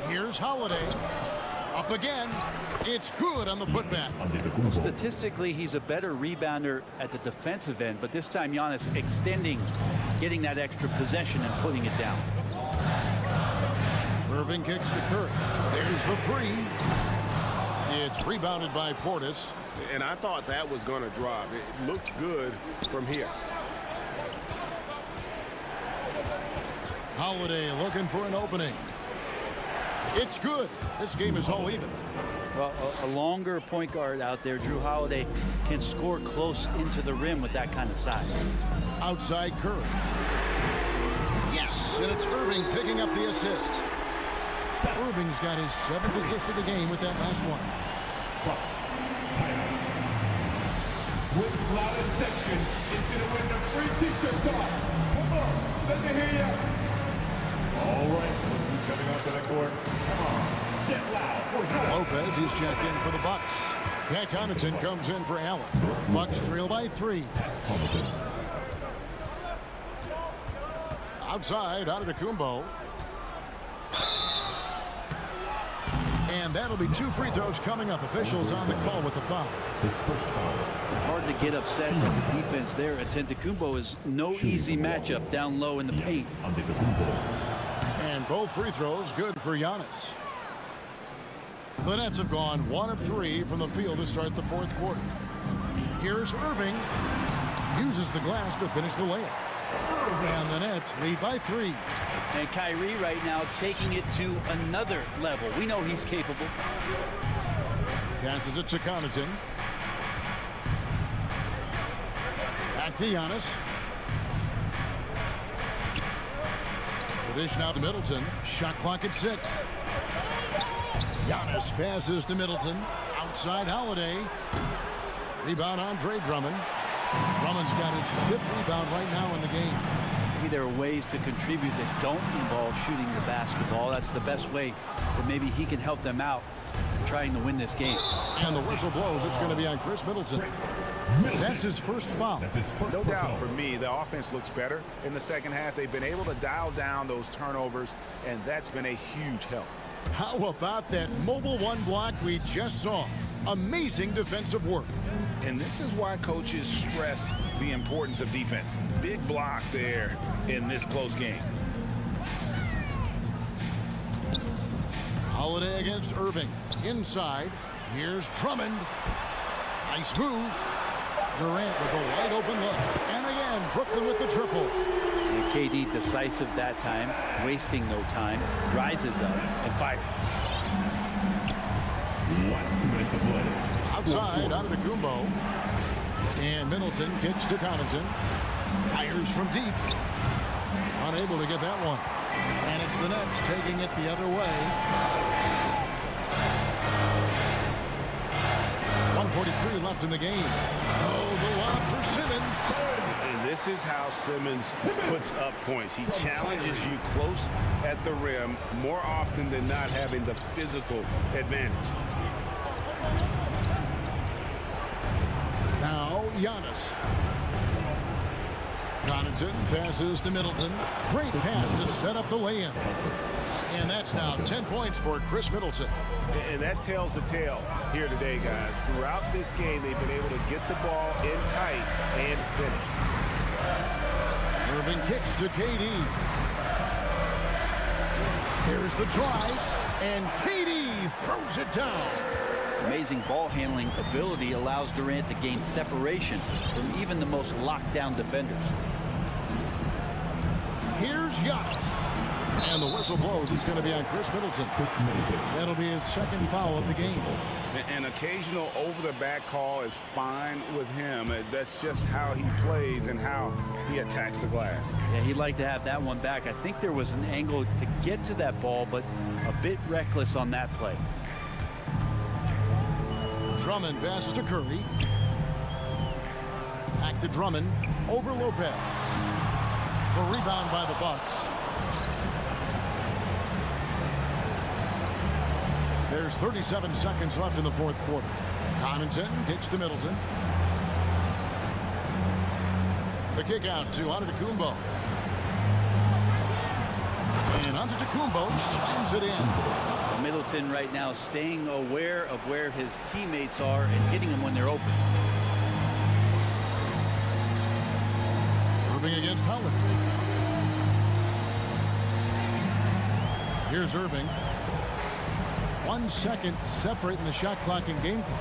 Here's Holiday. Up again. It's good on the putback. Statistically, he's a better rebounder at the defensive end, but this time Giannis extending, getting that extra possession and putting it down. Irving kicks to Curry. There's the 3. It's rebounded by Portis. And I thought that was going to drop. It looked good from here. Holiday looking for an opening. It's good. This game is all even. Well, a longer point guard out there, Drew Holiday, can score close into the rim with that kind of size. Outside Curry. Yes, and it's Irving picking up the assist. Irving's got his 7th assist of the game with that last one. With loudest section, it's going to win the free t-shirt toss. Come on, let me hear ya. All right, who's coming onto the court? Come on, get loud. Lopez is checked in for the Bucks. Pat Connaughton comes in for Allen. Bucks trail by 3. Outside, Antetokounmpo. And that'll be 2 free throws coming up. Officials on the call with the foul. His first foul. Hard to get upset at the defense there. Antetokounmpo is no easy matchup down low in the paint. And both free throws good for Giannis. The Nets have gone 1 of 3 from the field to start the fourth quarter. Here's Irving. Uses the glass to finish the layup. And the Nets lead by 3. And Kyrie right now taking it to another level. We know he's capable. Passes it to Connaughton. Back to Giannis. The dish now to Middleton. Shot clock at 6. Giannis passes to Middleton. Outside Holiday. Rebound Andre Drummond. Drummond's got his 5th rebound right now in the game. Maybe there are ways to contribute that don't involve shooting the basketball. That's the best way that maybe he can help them out trying to win this game. And the whistle blows. It's going to be on Chris Middleton. That's his first foul. No doubt for me, the offense looks better in the second half. They've been able to dial down those turnovers, and that's been a huge help. How about that mobile one block we just saw? Amazing defensive work. And this is why coaches stress the importance of defense. Big block there in this close game. Holiday against Irving. Inside. Here's Drummond. Nice move. Durant with a wide open look. And again, Brooklyn with the triple. And KD decisive that time, wasting no time, rises up and fires. Outside, Antetokounmpo. And Middleton kicks to Connaughton. Fires from deep. Unable to get that one. And it's the Nets taking it the other way. 1:43 left in the game. Oh, the lob for Simmons. And this is how Simmons puts up points. He challenges you close at the rim more often than not, having the physical advantage. Now, Giannis. Connaughton passes to Middleton. Great pass to set up the lay-in. And that's now 10 points for Chris Middleton. And that tells the tale here today, guys. Throughout this game, they've been able to get the ball in tight and finish. Irving kicks to KD. Here's the drive, and KD throws it down. Amazing ball handling ability allows Durant to gain separation from even the most locked down defenders. Here's Giannis. And the whistle blows. It's going to be on Chris Middleton. That'll be his second foul of the game. An occasional over-the-back call is fine with him. That's just how he plays and how he attacks the glass. Yeah, he'd like to have that one back. I think there was an angle to get to that ball, but a bit reckless on that play. Drummond passes to Curry. Back to Drummond. Over Lopez. The rebound by the Bucks. There's 37 seconds left in the fourth quarter. Connaughton kicks to Middleton. The kick out to Antetokounmpo. And Antetokounmpo slams it in. Middleton right now staying aware of where his teammates are and hitting them when they're open. Irving against Howard. Here's Irving. 1 second separating the shot clock and game clock.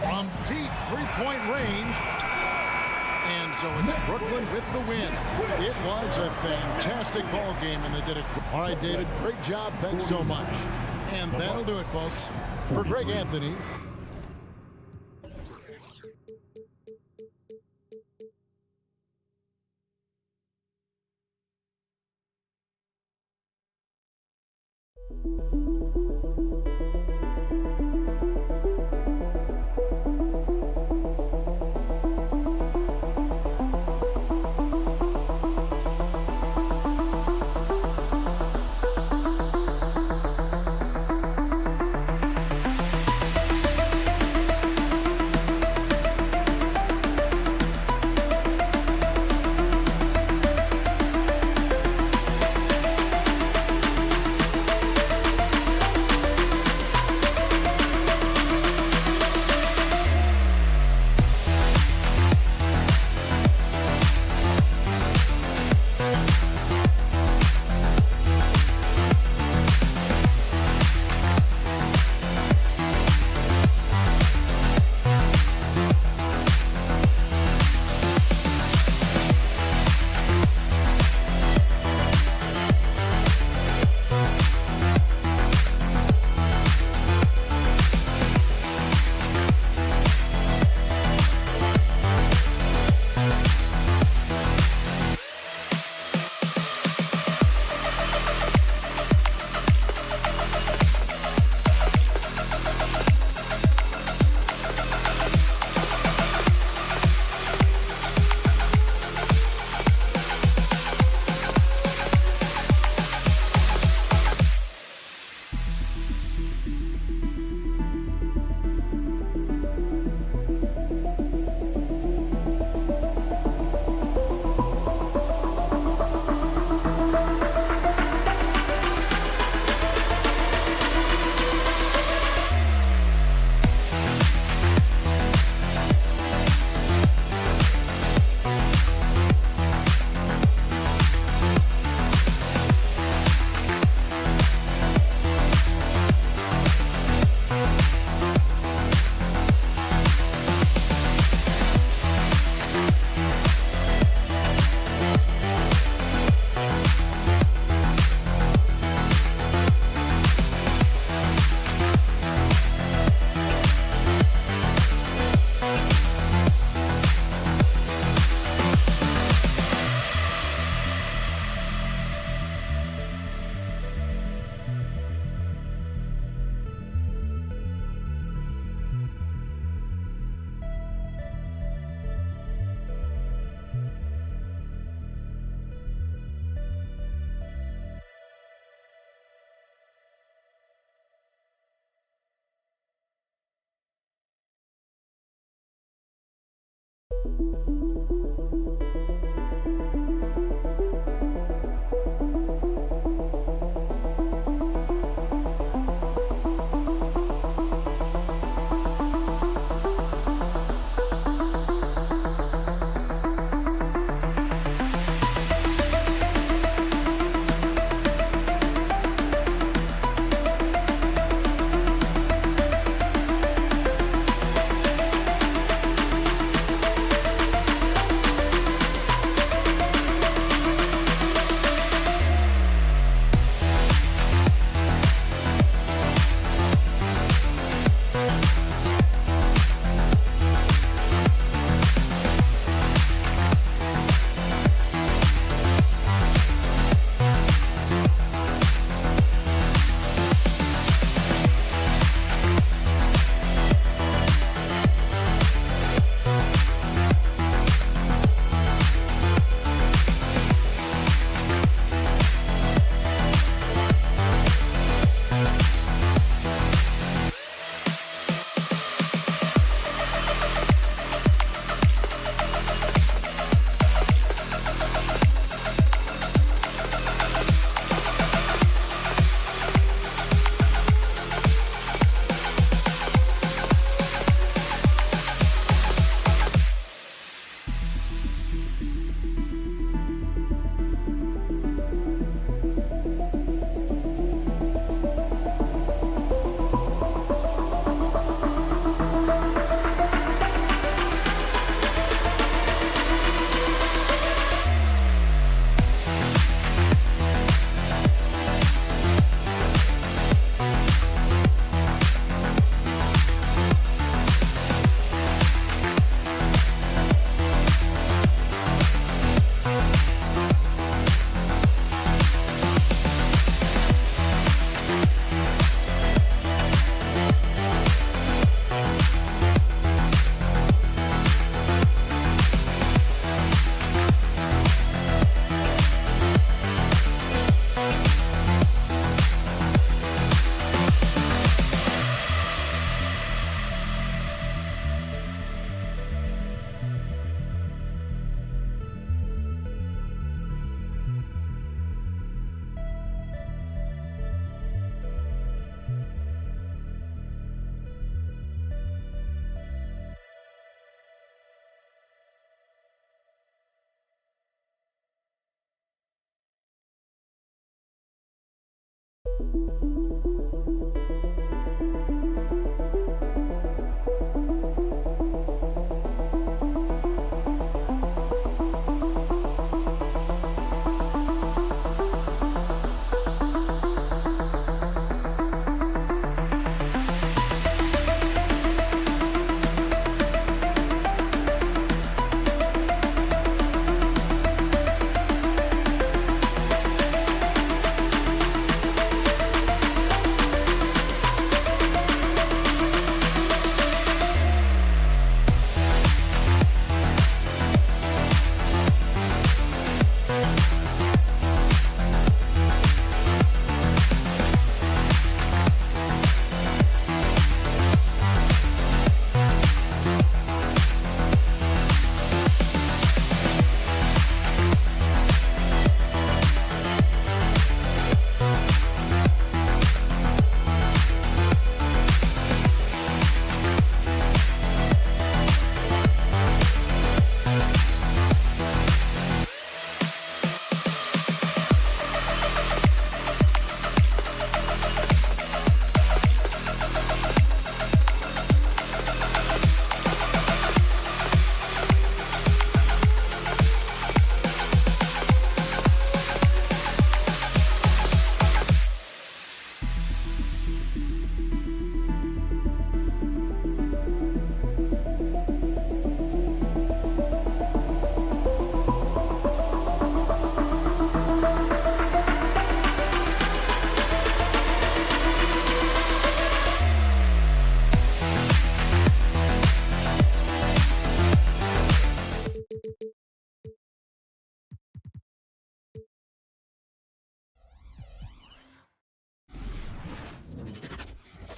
From deep three-point range. And so it's Brooklyn with the win. It was a fantastic ball game, and they did it. All right, David, great job. Thanks so much. And that'll do it, folks. For Greg Anthony.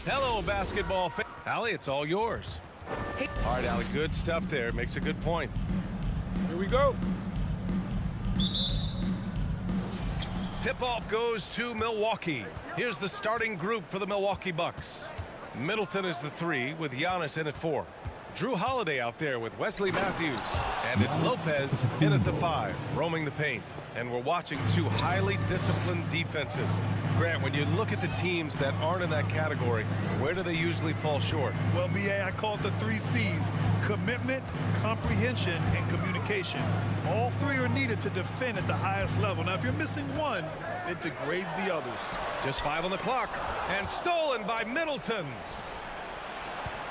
Hello, basketball fan. Allie, it's all yours. All right, Allie, good stuff there. Makes a good point. Here we go. Tip-off goes to Milwaukee. Here's the starting group for the Milwaukee Bucks. Middleton is the 3 with Giannis in at 4. Drew Holiday out there with Wesley Matthews. And it's Lopez in at the 5, roaming the paint. And we're watching two highly disciplined defenses. Grant, when you look at the teams that aren't in that category, where do they usually fall short? Well, BA, I call it the 3 C's: commitment, comprehension, and communication. All 3 are needed to defend at the highest level. Now, if you're missing one, it degrades the others. Just 5 on the clock, and stolen by Middleton.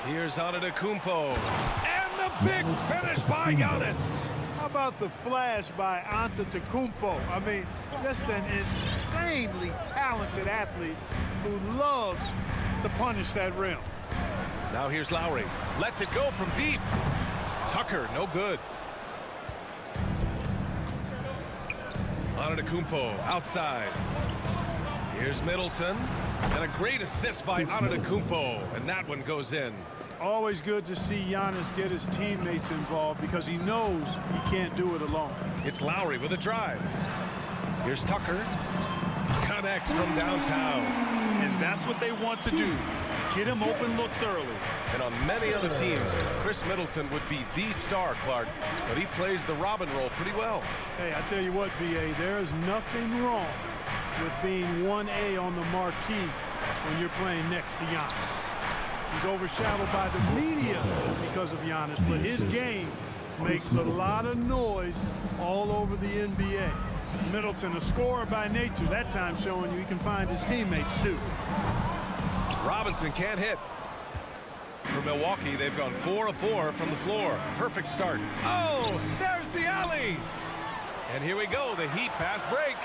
Here's Antetokounmpo, and the big finish by Giannis. How about the flash by Antetokounmpo? I mean, just an insanely talented athlete who loves to punish that rim. Now here's Lowry. Lets it go from deep. Tucker, no good. Antetokounmpo outside. Here's Middleton. And a great assist by Antetokounmpo. And that one goes in. Always good to see Giannis get his teammates involved because he knows he can't do it alone. It's Lowry with a drive. Here's Tucker. Connects from downtown. And that's what they want to do. Get him open looks early. And on many other teams, Chris Middleton would be the star, Clark, but he plays the Robin role pretty well. Hey, I tell you what, BA, there is nothing wrong with being 1A on the marquee when you're playing next to Giannis. He's overshadowed by the media because of Giannis, but his game makes a lot of noise all over the NBA. Middleton, a scorer by nature, that time showing you he can find his teammates too. Robinson can't hit. For Milwaukee, they've gone 4 of 4 from the floor. Perfect start. Oh, there's the alley. And here we go, the Heat fast break.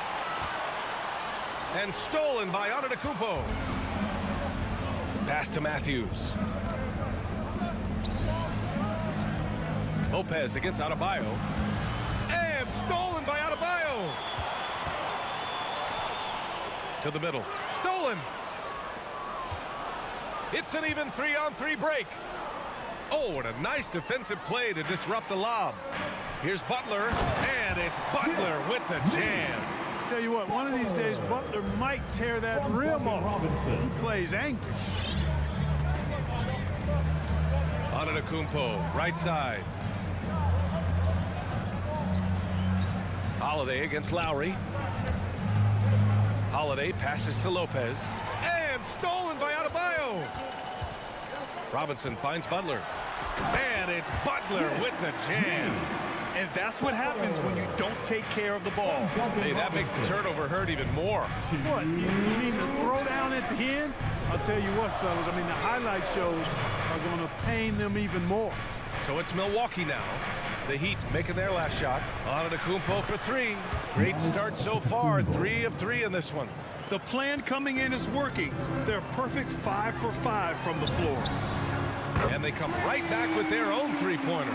And stolen by Antetokounmpo. Pass to Matthews. Lopez against Adebayo. And stolen by Adebayo. To the middle. Stolen. It's an even 3-on-3 break. Oh, and a nice defensive play to disrupt the lob. Here's Butler, and it's Butler with the jam. Tell you what, one of these days, Butler might tear that rim off. He plays angry. Antetokounmpo, right side. Holiday against Lowry. Holiday passes to Lopez. And stolen by Adebayo. Robinson finds Butler. And it's Butler with the jam. And that's what happens when you don't take care of the ball. Hey, that makes the turnover hurt even more. What, you mean the throw down at the end? I'll tell you what, fellas, I mean, the highlight shows are going to pain them even more. So it's Milwaukee now. The Heat making their last shot. Antetokounmpo for three. Great start so far. 3 of 3 in this one. The plan coming in is working. They're perfect 5 for 5 from the floor. And they come right back with their own three-pointer.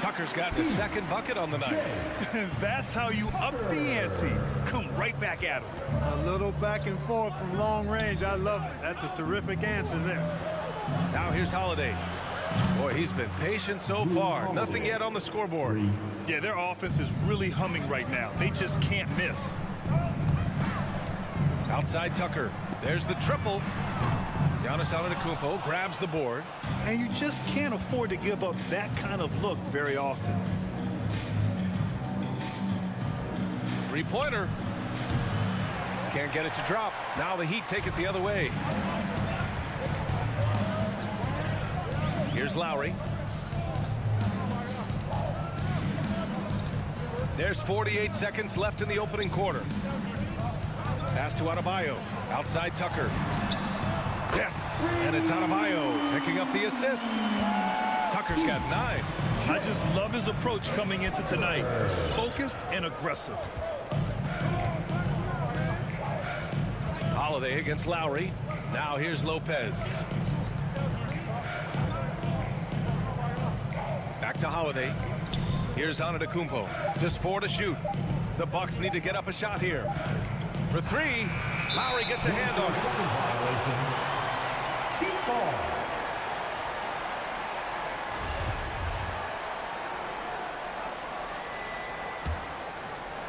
Tucker's gotten his second bucket on the night. That's how you up the ante. Come right back at him. A little back and forth from long range. I love it. That's a terrific answer there. Now here's Holiday. Boy, he's been patient so far. Nothing yet on the scoreboard. Yeah, their offense is really humming right now. They just can't miss. Outside Tucker. There's the triple. Giannis Antetokounmpo grabs the board. And you just can't afford to give up that kind of look very often. Three-pointer. Can't get it to drop. Now the Heat take it the other way. Here's Lowry. There's 48 seconds left in the opening quarter. Pass to Adebayo. Outside Tucker. Yes, and it's Adebayo picking up the assist. Tucker's got 9. I just love his approach coming into tonight. Focused and aggressive. Holiday against Lowry. Now here's Lopez. Back to Holiday. Here's Antetokounmpo. Just 4 to shoot. The Bucks need to get up a shot here. For 3, Lowry gets a hand on it.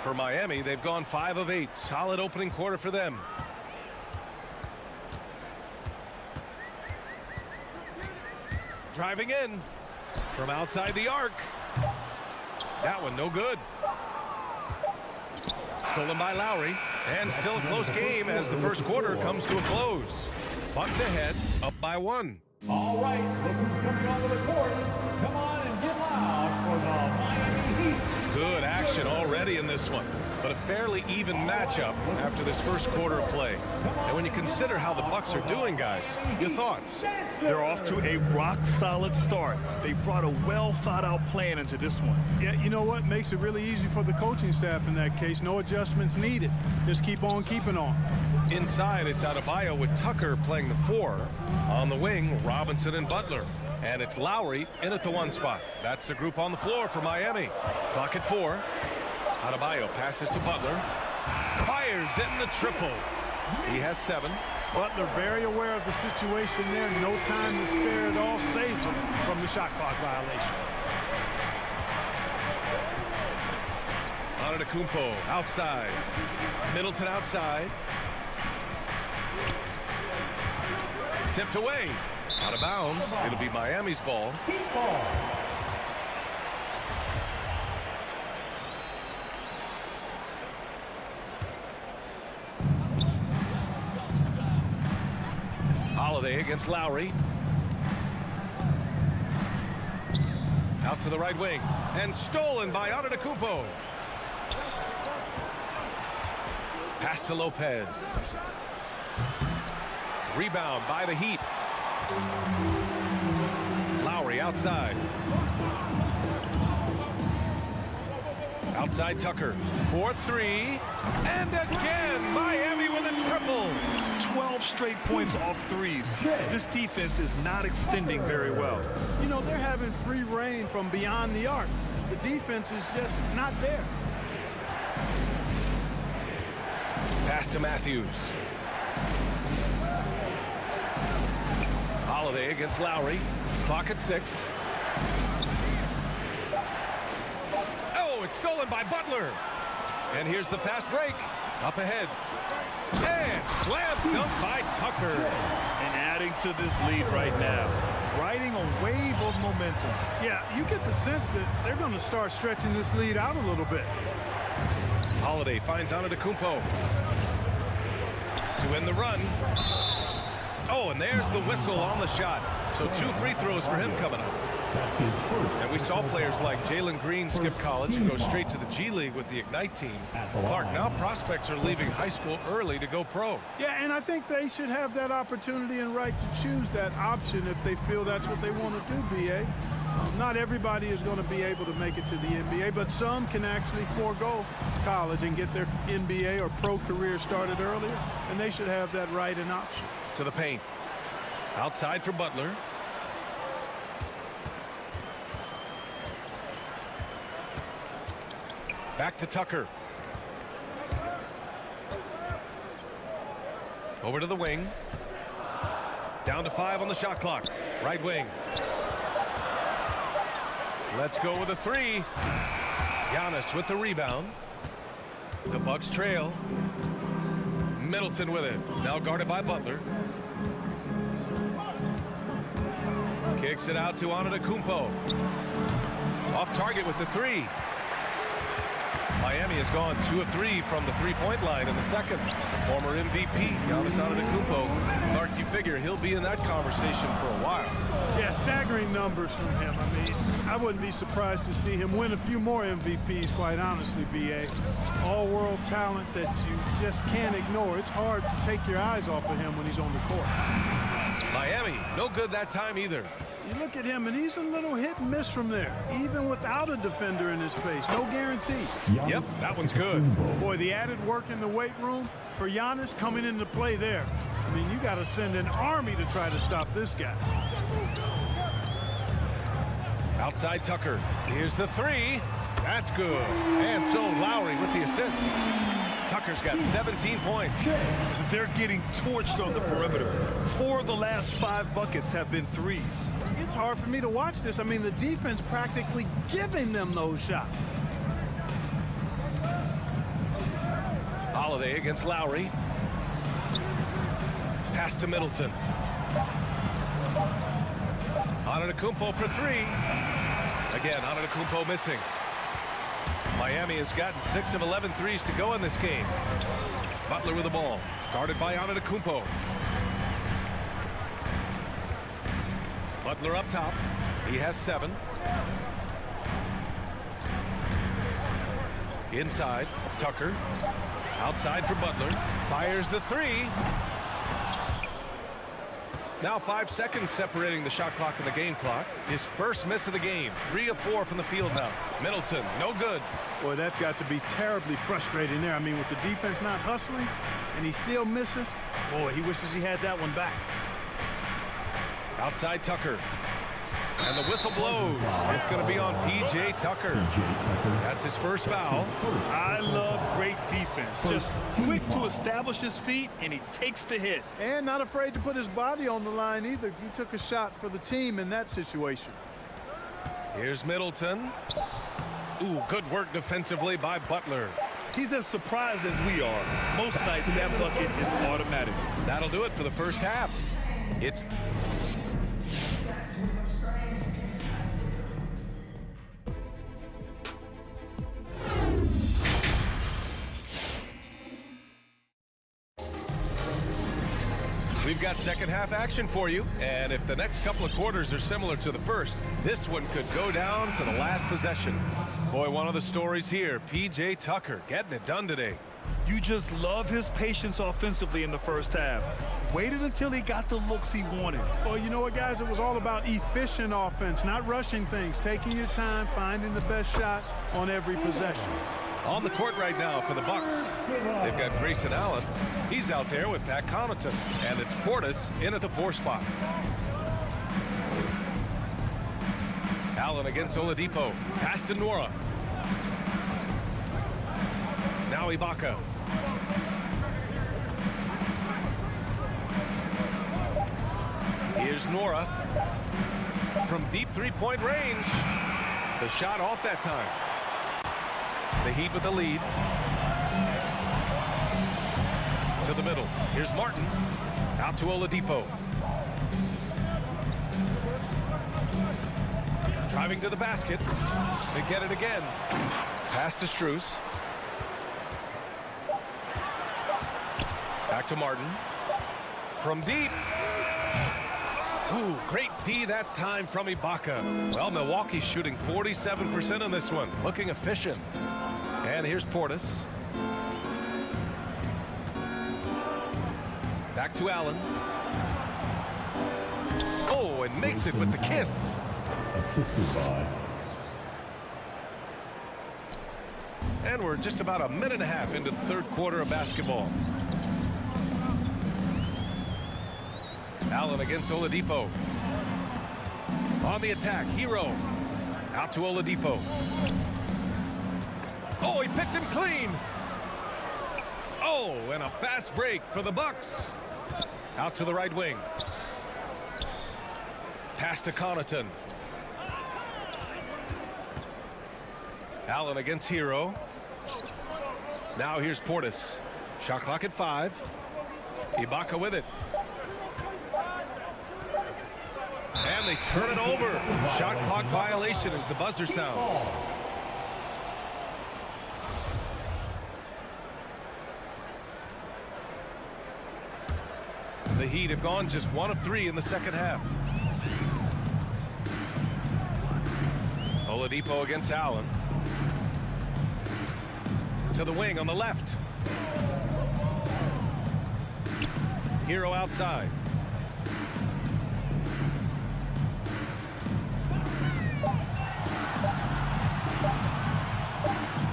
For Miami, they've gone 5 of 8. Solid opening quarter for them. Driving in from outside the arc. That one no good. Stolen by Lowry. And still a close game as the first quarter comes to a close. Bucks ahead, up by 1. All right, look who's coming onto the court. Come on and get loud for the Miami Heat. Good action already in this one, but a fairly even matchup after this first quarter of play. And when you consider how the Bucks are doing, guys, your thoughts? They're off to a rock-solid start. They brought a well-thought-out plan into this one. Yeah, you know what? Makes it really easy for the coaching staff in that case. No adjustments needed. Just keep on keeping on. Inside, it's Adebayo with Tucker playing the 4. On the wing, Robinson and Butler. And it's Lowry in at the 1 spot. That's the group on the floor for Miami. Clock at 4. Adebayo passes to Butler. Fires in the triple. He has 7. Butler very aware of the situation there. No time to spare at all. Saves him from the shot clock violation. Antetokounmpo outside. Middleton outside. Tipped away. Out of bounds. It'll be Miami's ball. Holiday against Lowry. Out to the right wing. And stolen by Antetokounmpo. Pass to Lopez. Rebound by the Heat. Lowry outside. Outside Tucker. 4-3. And again, Miami with a triple. 12 straight points off threes. This defense is not extending very well. You know, they're having free reign from beyond the arc. The defense is just not there. Pass to Matthews. Holiday against Lowry. Clock at 6. Oh, it's stolen by Butler. And here's the fast break. Up ahead. And slam dunk by Tucker. And adding to this lead right now. Riding a wave of momentum. Yeah, you get the sense that they're going to start stretching this lead out a little bit. Holiday finds Antetokounmpo. to win the run. Oh, and there's the whistle on the shot. So 2 free throws for him coming up. That's his first. And we saw players like Jalen Green skip college and go straight to the G League with the Ignite team. Clark, now prospects are leaving high school early to go pro. Yeah, and I think they should have that opportunity and right to choose that option if they feel that's what they want to do, B.A. Not everybody is going to be able to make it to the NBA, but some can actually forego college and get their NBA or pro career started earlier, and they should have that right and option. To the paint. Outside for Butler. Back to Tucker. Over to the wing. Down to 5 on the shot clock. Right wing. Let's go with a 3. Giannis with the rebound. The Bucks trail. Middleton with it. Now guarded by Butler. Kicks it out to Antetokounmpo. Off target with the 3. Miami has gone 2 of 3 from the three-point line in the second. Former MVP Giannis Antetokounmpo. Clark, you figure he'll be in that conversation for a while. Yeah, staggering numbers from him. I mean, I wouldn't be surprised to see him win a few more MVPs, quite honestly, B.A. All-world talent that you just can't ignore. It's hard to take your eyes off of him when he's on the court. Miami, no good that time either. You look at him, and he's a little hit and miss from there, even without a defender in his face. No guarantees. Yep, that one's good. Boy, the added work in the weight room for Giannis coming into play there. I mean, you got to send an army to try to stop this guy. Outside Tucker. Here's the 3. That's good. And so Lowry with the assist. Tucker's got 17 points. They're getting torched on the perimeter. 4 of the last 5 buckets have been threes. It's hard for me to watch this. I mean, the defense practically giving them those shots. Holiday against Lowry. Pass to Middleton. Antetokounmpo for 3. Again, Antetokounmpo missing. Miami has gotten 6 of 11 threes to go in this game. Butler with the ball. Guarded by Antetokounmpo. Butler up top. He has 7. Inside, Tucker. Outside for Butler. Fires the 3. Now 5 seconds separating the shot clock and the game clock. His first miss of the game. 3 of 4 from the field now. Middleton, no good. Boy, that's got to be terribly frustrating there. I mean, with the defense not hustling and he still misses, boy, he wishes he had that one back. Outside Tucker. And the whistle blows. It's going to be on P.J. Tucker. That's his first foul. I love great defense. Just quick to establish his feet, and he takes the hit. And not afraid to put his body on the line either. He took a shot for the team in that situation. Here's Middleton. Ooh, good work defensively by Butler. He's as surprised as we are. Most nights that bucket is automatic. That'll do it for the first half. It's We've got second half action for you, and if the next couple of quarters are similar to the first, this one could go down to the last possession. Boy, one of the stories here, P.J. Tucker getting it done today. You just love his patience offensively in the first half. Waited until he got the looks he wanted. Well, you know what, guys? It was all about efficient offense, not rushing things, taking your time, finding the best shot on every possession. On the court right now for the Bucks, they've got Grayson Allen. He's out there with Pat Connaughton, and it's Portis in at the 4 spot. Allen against Oladipo. Pass to Nora. Now Ibaka. Here's Nora. From deep three-point range. The shot off that time. The Heat with the lead. To the middle. Here's Martin. Out to Oladipo. Driving to the basket. They get it again. Pass to Strus. Back to Martin. From deep. Ooh, great D that time from Ibaka. Well, Milwaukee's shooting 47% on this one. Looking efficient. And here's Portis. Back to Allen. Oh, and makes it with the kiss. Assisted by. And we're just about a minute and a half into the third quarter of basketball. Allen against Oladipo. On the attack, Hero. Out to Oladipo. Oh, he picked him clean. Oh, and a fast break for the Bucks. Out to the right wing. Pass to Connaughton. Allen against Hero. Now here's Portis. Shot clock at 5. Ibaka with it. And they turn it over. Shot clock violation as the buzzer sounds. The Heat have gone just 1 of 3 in the second half. Oladipo against Allen. To the wing on the left. Hero outside.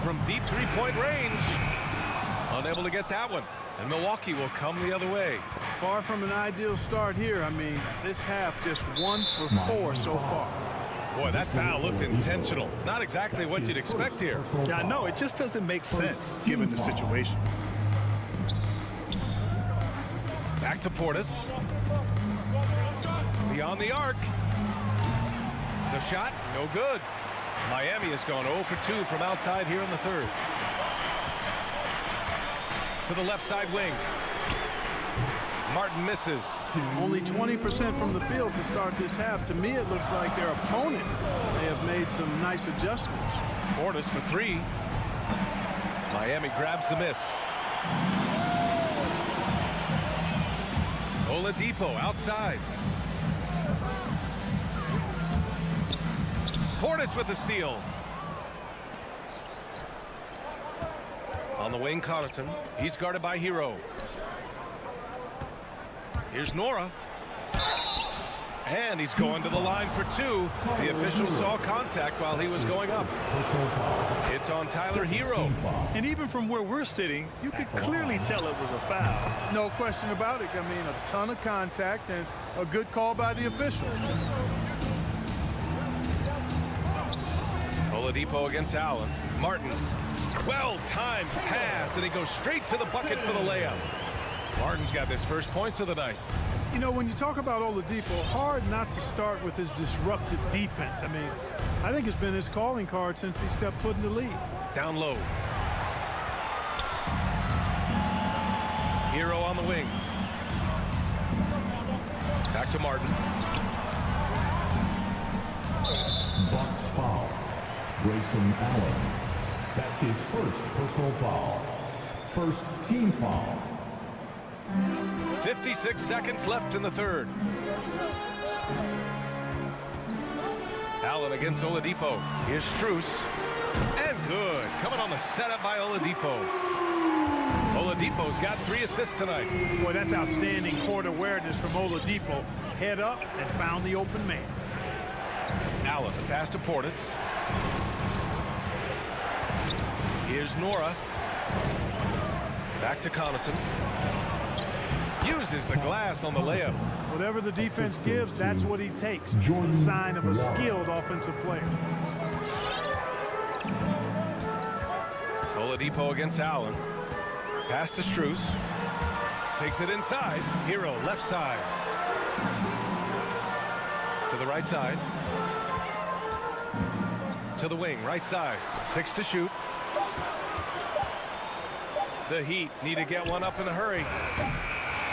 From deep three-point range. Unable to get that one. And Milwaukee will come the other way. Far from an ideal start here. I mean, this half just 1 for 4 so far. Boy, that foul looked intentional. Not exactly what you'd expect here. Yeah, no, it just doesn't make sense given the situation. Back to Portis. Beyond the arc. The shot, no good. Miami has gone 0 for 2 from outside here in the third. To the left side wing. Martin misses. Only 20% from the field to start this half. To me, it looks like their opponent may have made some nice adjustments. Portis for 3. Miami grabs the miss. Oladipo outside. Portis with the steal. On the wing, Connaughton. He's guarded by Hero. Here's Nora. And he's going to the line for 2. The official saw contact while he was going up. It's on Tyler Hero. And even from where we're sitting, you could clearly tell it was a foul. No question about it. I mean, a ton of contact and a good call by the official. Oladipo against Allen. Martin. Well-timed pass, and he goes straight to the bucket for the layup. Martin's got his first points of the night. You know, when you talk about Oladipo, hard not to start with his disruptive defense. I mean, I think it's been his calling card since he stepped foot in the league. Down low. Hero on the wing. Back to Martin. Bucks foul. Grayson Allen. That's his first personal foul. First team foul. 56 seconds left in the third. Allen against Oladipo. Here's Strus. And good. Coming on the setup by Oladipo. Oladipo's got 3 assists tonight. Boy, that's outstanding court awareness from Oladipo. Head up and found the open man. Allen, the pass to Portis. Here's Nora. Back to Connaughton. Uses the glass on the layup. Whatever the defense gives, that's what he takes. A sign of a skilled offensive player. Oladipo against Allen. Pass to Strus. Takes it inside. Hero left side. To the right side. To the wing, right side. 6 to shoot. The Heat need to get one up in a hurry.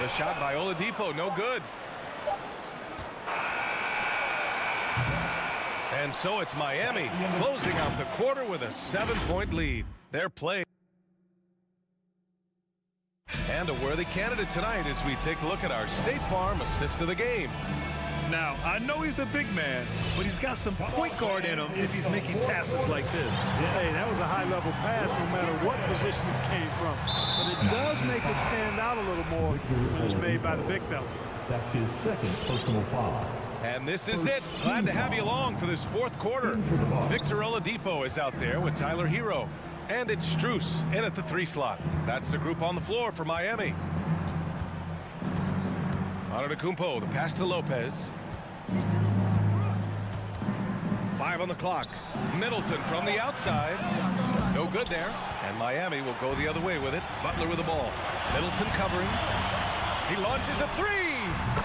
The shot by Oladipo, no good. And so it's Miami closing out the quarter with a 7-point lead. Their play. And a worthy candidate tonight as we take a look at our State Farm assist of the game. Now, I know he's a big man, but he's got some point guard in him if he's making passes like this. Hey, that was a high-level pass no matter what position it came from. But it does make it stand out a little more when it's made by the big fella. That's his second personal foul. And this is it. Glad to have you along for this fourth quarter. Victor Oladipo is out there with Tyler Hero. And it's Strus in at the 3 slot. That's the group on the floor for Miami. Antetokounmpo, the pass to Lopez. 5 on the clock. Middleton from the outside. No good there. And Miami will go the other way with it. Butler with the ball. Middleton covering. He launches a 3.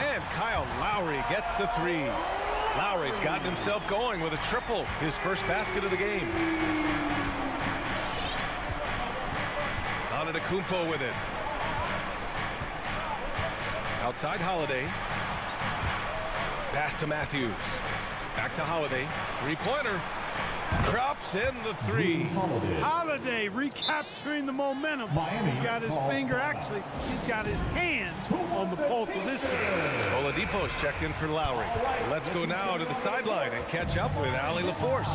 And Kyle Lowry gets the 3. Lowry's gotten himself going with a triple. His first basket of the game. Antetokounmpo with it. Outside Holiday. Pass to Matthews. Back to Holiday. 3-pointer. Drops in the 3. Holiday recapturing the momentum. He's got his finger, actually, he's got his hands on the pulse of this game. Oladipo's checked in for Lowry. Let's go now to the sideline and catch up with Allie LaForce.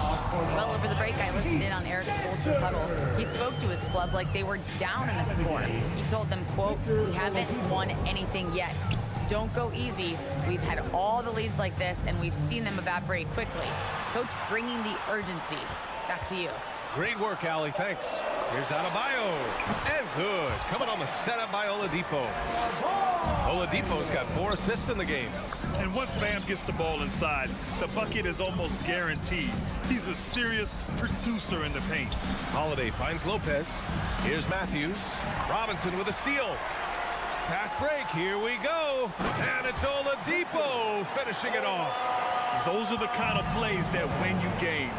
Well, over the break, I listened in on Eric Spoelstra's huddle. He spoke to his club like they were down in a score. He told them, quote, "We haven't won anything yet. Don't go easy. We've had all the leads like this, and we've seen them evaporate quickly." Coach bringing the urgency. Back to you. Great work, Allie. Thanks. Here's Adebayo. And good. Coming on the setup by Oladipo. Oladipo's got 4 assists in the game. And once Bam gets the ball inside, the bucket is almost guaranteed. He's a serious producer in the paint. Holiday finds Lopez. Here's Matthews. Robinson with a steal. Fast break. Here we go. And it's Oladipo finishing it off. Those are the kind of plays that win you games.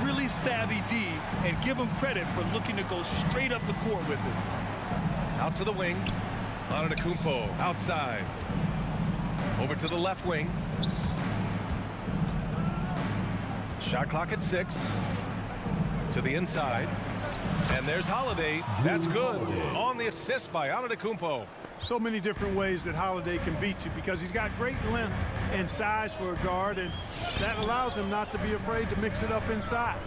Really savvy D, and give him credit for looking to go straight up the court with it. Out to the wing. Antetokounmpo outside. Over to the left wing. Shot clock at 6. To the inside. And there's Holiday. That's good. On the assist by Antetokounmpo. So many different ways that Holiday can beat you because he's got great length and size for a guard, and that allows him not to be afraid to mix it up inside.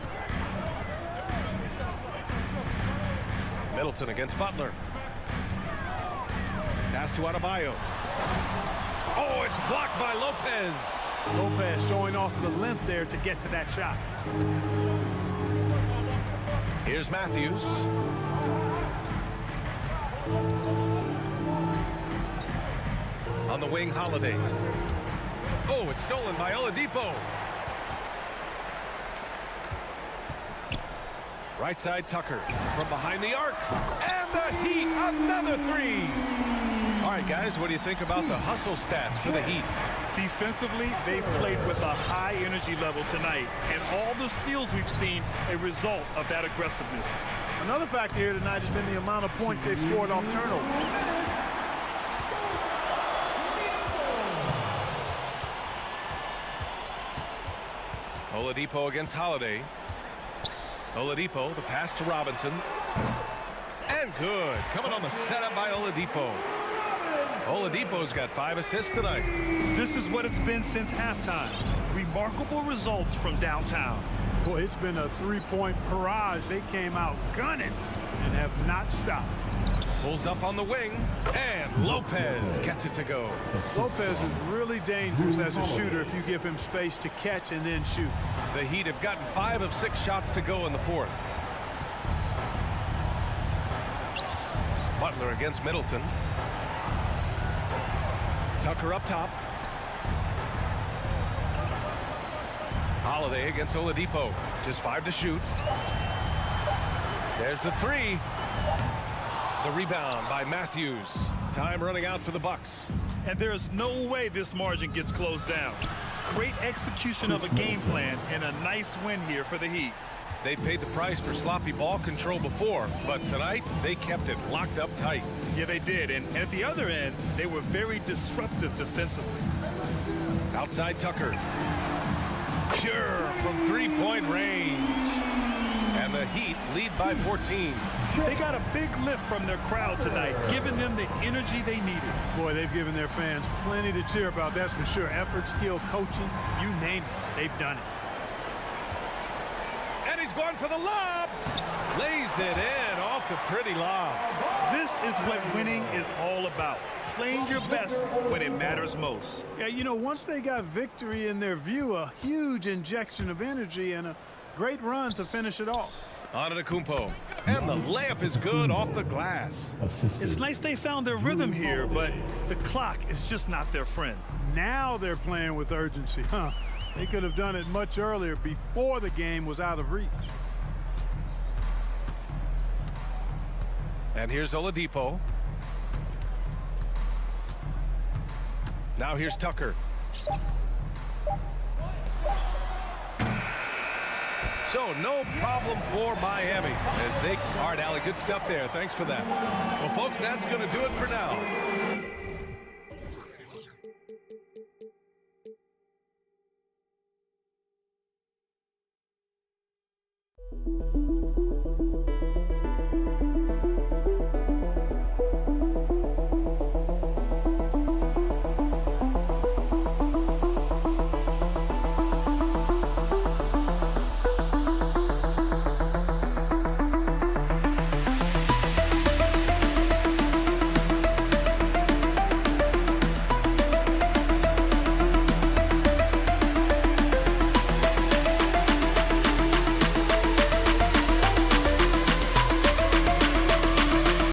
Middleton against Butler. Pass to Adebayo. Oh, it's blocked by Lopez. Lopez showing off the length there to get to that shot. Here's Matthews. On the wing, Holiday. Oh, it's stolen by Oladipo. Right side, Tucker. From behind the arc. And the Heat, another 3. All right, guys, what do you think about the hustle stats for the Heat? Defensively, they've played with a high energy level tonight, and all the steals we've seen a result of that aggressiveness. Another factor here tonight has been the amount of points they've scored off turnover. Oladipo against Holiday. Oladipo, the pass to Robinson. And good. Coming on the setup by Oladipo. Oladipo's got 5 assists tonight. This is what it's been since halftime. Remarkable results from downtown. Boy, it's been a 3-point barrage. They came out gunning and have not stopped. Pulls up on the wing, and Lopez gets it to go. Lopez is really dangerous as a shooter if you give him space to catch and then shoot. The Heat have gotten 5 of 6 shots to go in the 4th. Butler against Middleton. Tucker up top. Holiday against Oladipo. Just 5 to shoot. There's the 3. The rebound by Matthews. Time running out for the Bucks. And there's no way this margin gets closed down. Great execution of a game plan and a nice win here for the Heat. They paid the price for sloppy ball control before, but tonight they kept it locked up tight. Yeah, they did. And at the other end, they were very disruptive defensively. Outside Tucker. Pure from 3-point range. And And the Heat lead by 14. They got a big lift from their crowd tonight, giving them the energy they needed. Boy, they've given their fans plenty to cheer about, that's for sure. Effort, skill, coaching, you name it, they've done it. And he's going for the lob. Lays it in off the pretty lob. This is what winning is all about. Playing your best when it matters most. Yeah, you know, once they got victory in their view, a huge injection of energy and a great run to finish it off. Antetokounmpo. And the layup is good off the glass. It's nice they found their rhythm here, but the clock is just not their friend. Now they're playing with urgency, huh? They could have done it much earlier, before the game was out of reach. And here's Oladipo. Now here's Tucker. So no problem for Miami as they... All right, Allie, good stuff there. Thanks for that. Well, folks, that's going to do it for now.